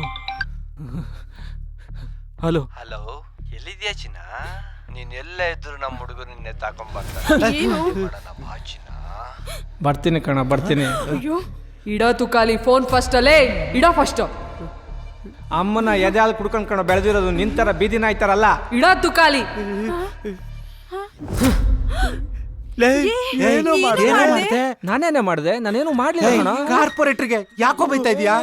ಹಲೋ ಹಲೋ, ಎಲ್ಲಿದ್ಯಾ ಚಿನ್ನ? ನೀನ್ ಎಲ್ಲ ಇದ್ರು ನಮ್ಮ ಹುಡುಗರು ನಿನ್ನೆ ತಾಕೊಂಡ್ಬರ್ತಾರೆ. ಬರ್ತೀನಿ ಕಣ, ಬರ್ತೀನಿ. ಇಡೋ ತುಕಾಲಿ, ಫೋನ್ ಫಸ್ಟ್ ಅಲ್ಲೇ ಇಡೋ ಫಸ್ಟ್. ಅಮ್ಮನ ಎದೆ ಹಾಲು ಕುಡ್ಕೊಂಡ್ ಕಣ ಬೆಳೆದಿರೋದು, ನಿಂತರ ಬೀದಿನ ಆಯ್ತಾರಲ್ಲ. ಇಡೋ ತುಕಾಲಿ. ನಾನೇನೇ ಮಾಡಿದೆ? ನಾನೇನು ಮಾಡ್ಲಿಲ್ಲ. ಕಾರ್ಪೊರೇಟರ್ಗೆ ಯಾಕೋ ಬೈತಾ ಇದೀಯಾ?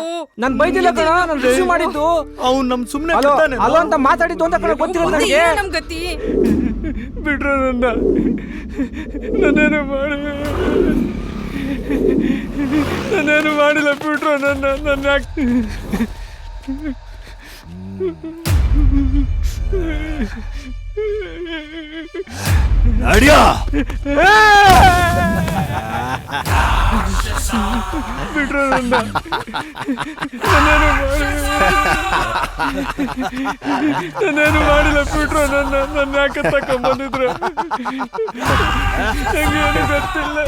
ನಾನ್ ಬೈದಿಲ್ಲ ಕಣ, ನಾನು ರಿಸೀವ್ ಮಾಡಿದ್ದು. ಅವ್ನು ನಮ್ ಸುಮ್ನೆ ಅಲೋ ಅಂತ ಮಾತಾಡಿದ್ದು ಅಂತ ಕಣ ಗೊತ್ತಿಲ್ಲ ನನಗೆ. ಬಿಡ್ರ ನನ್ನ, ನಾನೇನು ಮಾಡಿಲ್ಲ. ಬಿಡ್ರು ನನ್ನ ಯಾಕೆ ನಡಿಯೋ. ಬಿಡ್ರು ನನ್ನ, ನಾನೇನು ಮಾಡಿಲ್ಲ. ಬಿಡ್ರು ನನ್ನ ಯಾಕೆ ತಕೊಂಡ್ಬಂದಿದ್ರು? ನಂಗೇನು ಗೊತ್ತಿಲ್ಲ.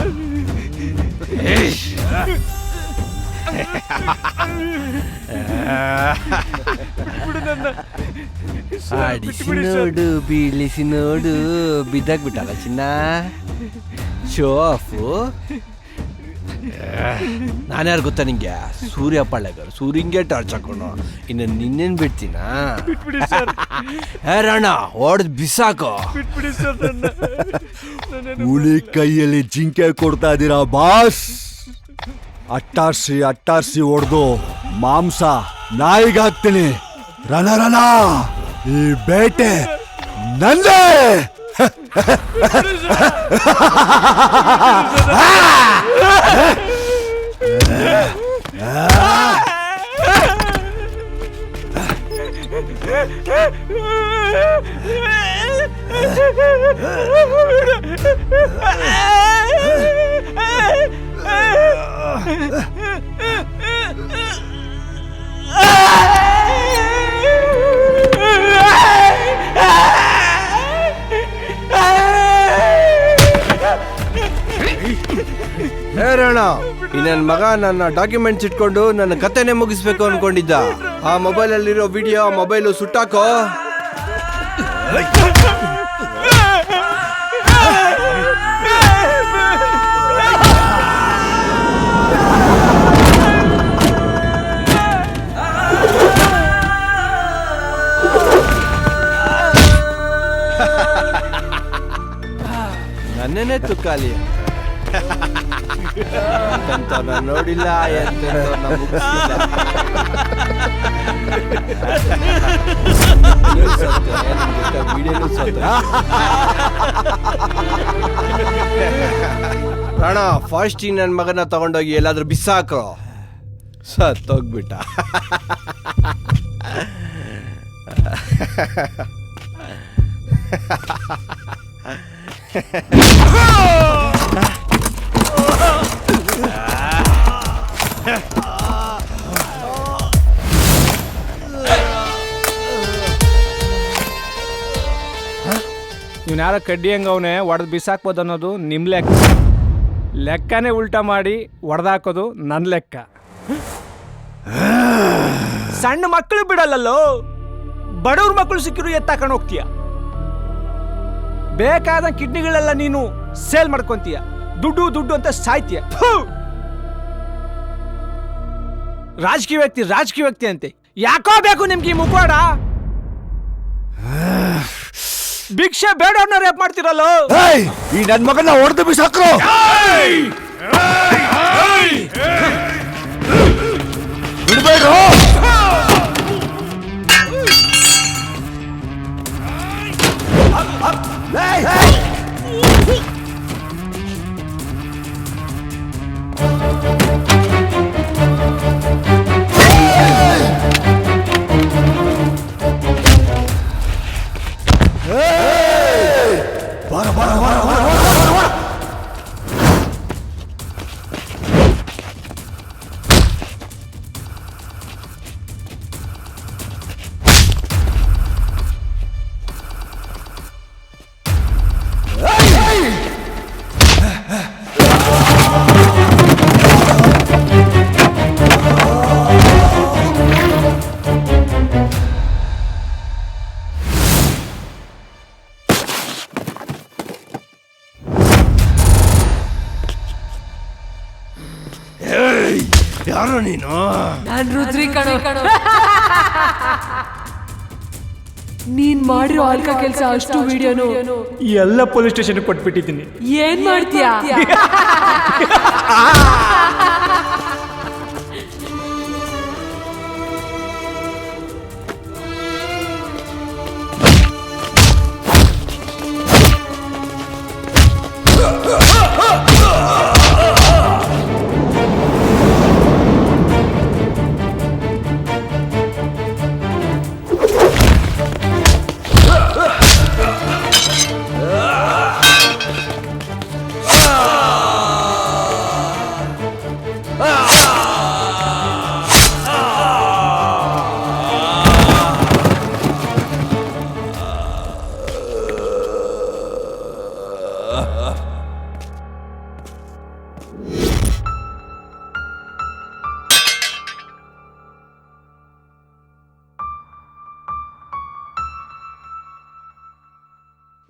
ಆಡಿಸಿ ನೋಡು, ಬೀಳಿಸಿ ನೋಡು, ಬಿದ್ದಾಗ್ಬಿಟ್ಟಲ್ಲ ಚಿನ್ನ. Show of. ನಾನ್ಯಾರು ಗೊತ್ತಾ ನಿಂಗೆ? ಸೂರ್ಯ ಪಾಳೆಗಾರ್. ಸೂರ್ಯಂಗೆ ಟಾರ್ಚ್ ಹಾಕೊಂಡು ಇನ್ನು ನಿನ್ನೇನು ಬಿಡ್ತೀನ? ರಾಣ ಹೊಡೆದ್ ಬಿಸಾಕೋ. ಹುಲಿ ಕೈಯಲ್ಲಿ ಜಿಂಕೆ ಕೊಡ್ತಾ ಇದ್ದೀರಾ ಬಾಸ್? ಅಟ್ಟಾರ್ಸಿ ಹೊಡೆದು ಮಾಂಸ ನಾಯಿಗಾಗ್ತೀನಿ. ರಣ ಈ ಬೇಟೆ ನಂದೇ. ಹೇಳೋಣ ಈ ನನ್ನ ಮಗ ನನ್ನ ಡಾಕ್ಯುಮೆಂಟ್ಸ್ ಇಟ್ಕೊಂಡು ನನ್ನ ಕತೆನೆ ಮುಗಿಸ್ಬೇಕು ಅನ್ಕೊಂಡಿದ್ದ. ಆ ಮೊಬೈಲಲ್ಲಿರೋ ವಿಡಿಯೋ ಮೊಬೈಲು ಸುಟ್ಟಾಕೋ. ನನ್ನೇನೆ ತುಕ್ಕಾಲಿ ನಾನು ನೋಡಿಲ್ಲ ರಾಣ ಫಾಸ್ಟ್ ನನ್ನ ಮಗನ ತಗೊಂಡೋಗಿ ಎಲ್ಲಾದ್ರೂ ಬಿಸಾಕೋ. ಸತ್ತೋಗ್ಬಿಟ್ಟ. ಇವ್ನ್ಯಾರೋ ಕಡ್ಡಿ ಹಂಗವನೆ ಒಡೆದು ಬಿಸಾಕ್ಬೋದು ಅನ್ನೋದು ನಿಮ್ಮ ಲೆಕ್ಕ. ಲೆಕ್ಕನೇ ಉಲ್ಟಾ ಮಾಡಿ ಒಡೆದಾಕೋದು ನನ್ನ ಲೆಕ್ಕ. ಸಣ್ಣ ಮಕ್ಕಳು ಬಿಡಲ್ಲಲ್ಲೋ, ಬಡವ್ರ ಮಕ್ಕಳು ಸಿಕ್ಕಿರು ಎತ್ತಾಕೊಂಡು ಹೋಗ್ತೀಯ. ಬೇಕಾದ ಕಿಡ್ನಿಗಳೆಲ್ಲ ನೀನು ಸೇಲ್ ಮಾಡ್ಕೊಂತೀಯ. ದುಡ್ಡು ದುಡ್ಡು ಅಂತ ಸಾಯ್ತೀಯ. ರಾಜಕೀಯ ವ್ಯಕ್ತಿ ಅಂತೆ. ಯಾಕೋ ಬೇಕು ನಿಮ್ಗೆ ಈ ಮುಖವಾಡ? ಭಿಕ್ಷೆ ಬೇಡವ್ರನ್ನ ರೇಪ್ ಮಾಡ್ತಿರಲ್ಲೋ. ಈ ನನ್ ಮಗನ ಹೊಡೆದು ಬಿಸಾಕ್ರು. ಬಿಡ್ಬೇಡ್ರು. ಯಾರು ನೀನು? ನಾನ್ ರುದ್ರಿ ಕಣೋ. ನೀನ್ ಮಾಡಿರೋ ಆಲ್ಕ ಕೆಲಸ ಅಷ್ಟು ವಿಡಿಯೋನು ಎಲ್ಲ ಪೊಲೀಸ್ ಸ್ಟೇಷನ್ ಕೊಟ್ಬಿಟ್ಟಿದ್ದೀನಿ. ಏನ್ ಮಾಡ್ತೀಯಾ?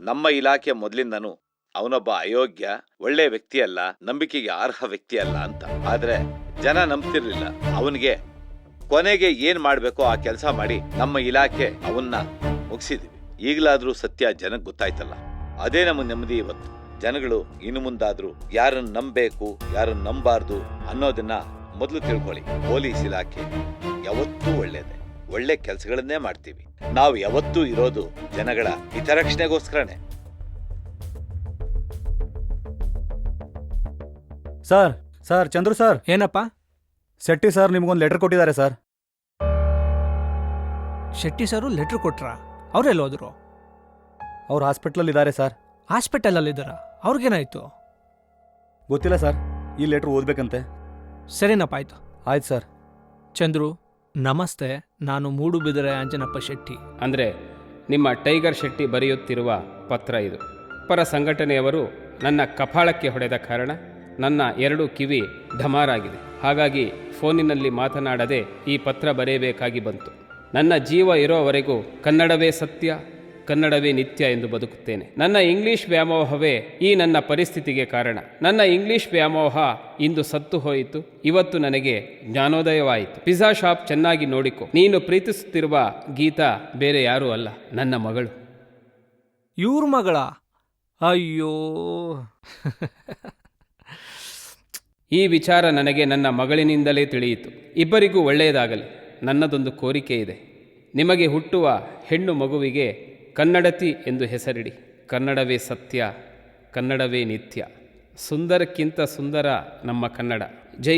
ನಮ್ಮ ಇಲಾಖೆ ಮೊದಲಿಂದನೂ ಅವನೊಬ್ಬ ಅಯೋಗ್ಯ, ಒಳ್ಳೆ ವ್ಯಕ್ತಿ ಅಲ್ಲ, ನಂಬಿಕೆಗೆ ಅರ್ಹ ವ್ಯಕ್ತಿ ಅಲ್ಲ ಅಂತ. ಆದ್ರೆ ಜನ ನಂಬ್ತಿರ್ಲಿಲ್ಲ. ಅವನಿಗೆ ಕೊನೆಗೆ ಏನ್ ಮಾಡ್ಬೇಕೋ ಆ ಕೆಲಸ ಮಾಡಿ ನಮ್ಮ ಇಲಾಖೆ ಅವನ್ನ ಮುಗಿಸಿದ್ವಿ. ಈಗಲಾದ್ರೂ ಸತ್ಯ ಜನಕ್ಕೆ ಗೊತ್ತಾಯ್ತಲ್ಲ, ಅದೇ ನಮ್ಮ ನೆಮ್ಮದಿ. ಇವತ್ತು ಜನಗಳು ಇನ್ನು ಮುಂದಾದ್ರೂ ಯಾರನ್ನ ನಂಬಬೇಕು, ಯಾರನ್ನ ನಂಬಾರ್ದು ಅನ್ನೋದನ್ನ ಮೊದಲು ತಿಳ್ಕೊಳ್ಳಿ. ಪೊಲೀಸ್ ಇಲಾಖೆ ಯಾವತ್ತೂ ಒಳ್ಳೇದೆ, ಒಳ್ಳೆ ಕೆಲಸಗಳನ್ನೇ ಮಾಡ್ತೀವಿ. ನಾವು ಯಾವತ್ತೂ ಇರೋದು ಜನಗಳ ಹಿತರಕ್ಷಣೆಗೋಸ್ಕರನೇ. Sir Chandru sir. ಏನಪ್ಪ? ಶೆಟ್ಟಿ ಸರ್ ನಿಮ್ಗೊಂದು ಲೆಟರ್ ಕೊಟ್ಟಿದ್ದಾರೆ ಸರ್. ಶೆಟ್ಟಿ ಸರು ಲೆಟ್ರ್ ಕೊಟ್ರಾ? ಅವರೆಲ್ಲ ಹೋದ್ರು? ಅವ್ರು ಹಾಸ್ಪಿಟ್ಲಲ್ಲಿ ಇದ್ದಾರೆ ಸರ್. ಹಾಸ್ಪಿಟಲಲ್ಲಿ ಇದ್ದಾರ? ಅವ್ರಿಗೇನಾಯ್ತು? ಗೊತ್ತಿಲ್ಲ ಸರ್, ಈ ಲೆಟ್ರ್ ಓದ್ಬೇಕಂತೆ. ಸರಿನಪ್ಪ, ಆಯ್ತು. ಆಯ್ತು ಸರ್. ಚಂದ್ರು ನಮಸ್ತೆ, ನಾನು ಮೂಡುಬಿದಿರೆ ಅಂಜನಪ್ಪ ಶೆಟ್ಟಿ. ಅಂದರೆ ನಿಮ್ಮ ಟೈಗರ್ ಶೆಟ್ಟಿ ಬರೆಯುತ್ತಿರುವ ಪತ್ರ ಇದು. ಪರ ಸಂಘಟನೆಯವರು ನನ್ನ ಕಪಾಳಕ್ಕೆ ಹೊಡೆದ ಕಾರಣ ನನ್ನ 2 ಕಿವಿ ಢಮಾರಾಗಿದೆ. ಹಾಗಾಗಿ ಫೋನಿನಲ್ಲಿ ಮಾತನಾಡದೆ ಈ ಪತ್ರ ಬರೆಯಬೇಕಾಗಿ ಬಂತು. ನನ್ನ ಜೀವ ಇರೋವರೆಗೂ ಕನ್ನಡವೇ ಸತ್ಯ, ಕನ್ನಡವೇ ನಿತ್ಯ ಎಂದು ಬದುಕುತ್ತೇನೆ. ನನ್ನ ಇಂಗ್ಲಿಷ್ ವ್ಯಾಮೋಹವೇ ಈ ನನ್ನ ಪರಿಸ್ಥಿತಿಗೆ ಕಾರಣ. ನನ್ನ ಇಂಗ್ಲಿಷ್ ವ್ಯಾಮೋಹ ಇಂದು ಸತ್ತು ಹೋಯಿತು. ಇವತ್ತು ನನಗೆ ಜ್ಞಾನೋದಯವಾಯಿತು. ಪಿಜ್ಜಾ ಶಾಪ್ ಚೆನ್ನಾಗಿ ನೋಡಿಕೊ. ನೀನು ಪ್ರೀತಿಸುತ್ತಿರುವ ಗೀತಾ ಬೇರೆ ಯಾರೂ ಅಲ್ಲ, ನನ್ನ ಮಗಳು. ಇವ್ರ ಮಗಳ? ಅಯ್ಯೋ. ಈ ವಿಚಾರ ನನಗೆ ನನ್ನ ಮಗಳಿನಿಂದಲೇ ತಿಳಿಯಿತು. ಇಬ್ಬರಿಗೂ ಒಳ್ಳೆಯದಾಗಲಿ. ನನ್ನದೊಂದು ಕೋರಿಕೆ ಇದೆ. ನಿಮಗೆ ಹುಟ್ಟುವ ಹೆಣ್ಣು ಮಗುವಿಗೆ ಕನ್ನಡತಿ ಎಂದು ಹೆಸರಿಡಿ. ಕನ್ನಡವೇ ಸತ್ಯ, ಕನ್ನಡವೇ ನಿತ್ಯ. ಸುಂದರಕ್ಕಿಂತ ಸುಂದರ ನಮ್ಮ ಕನ್ನಡ. ಜೈ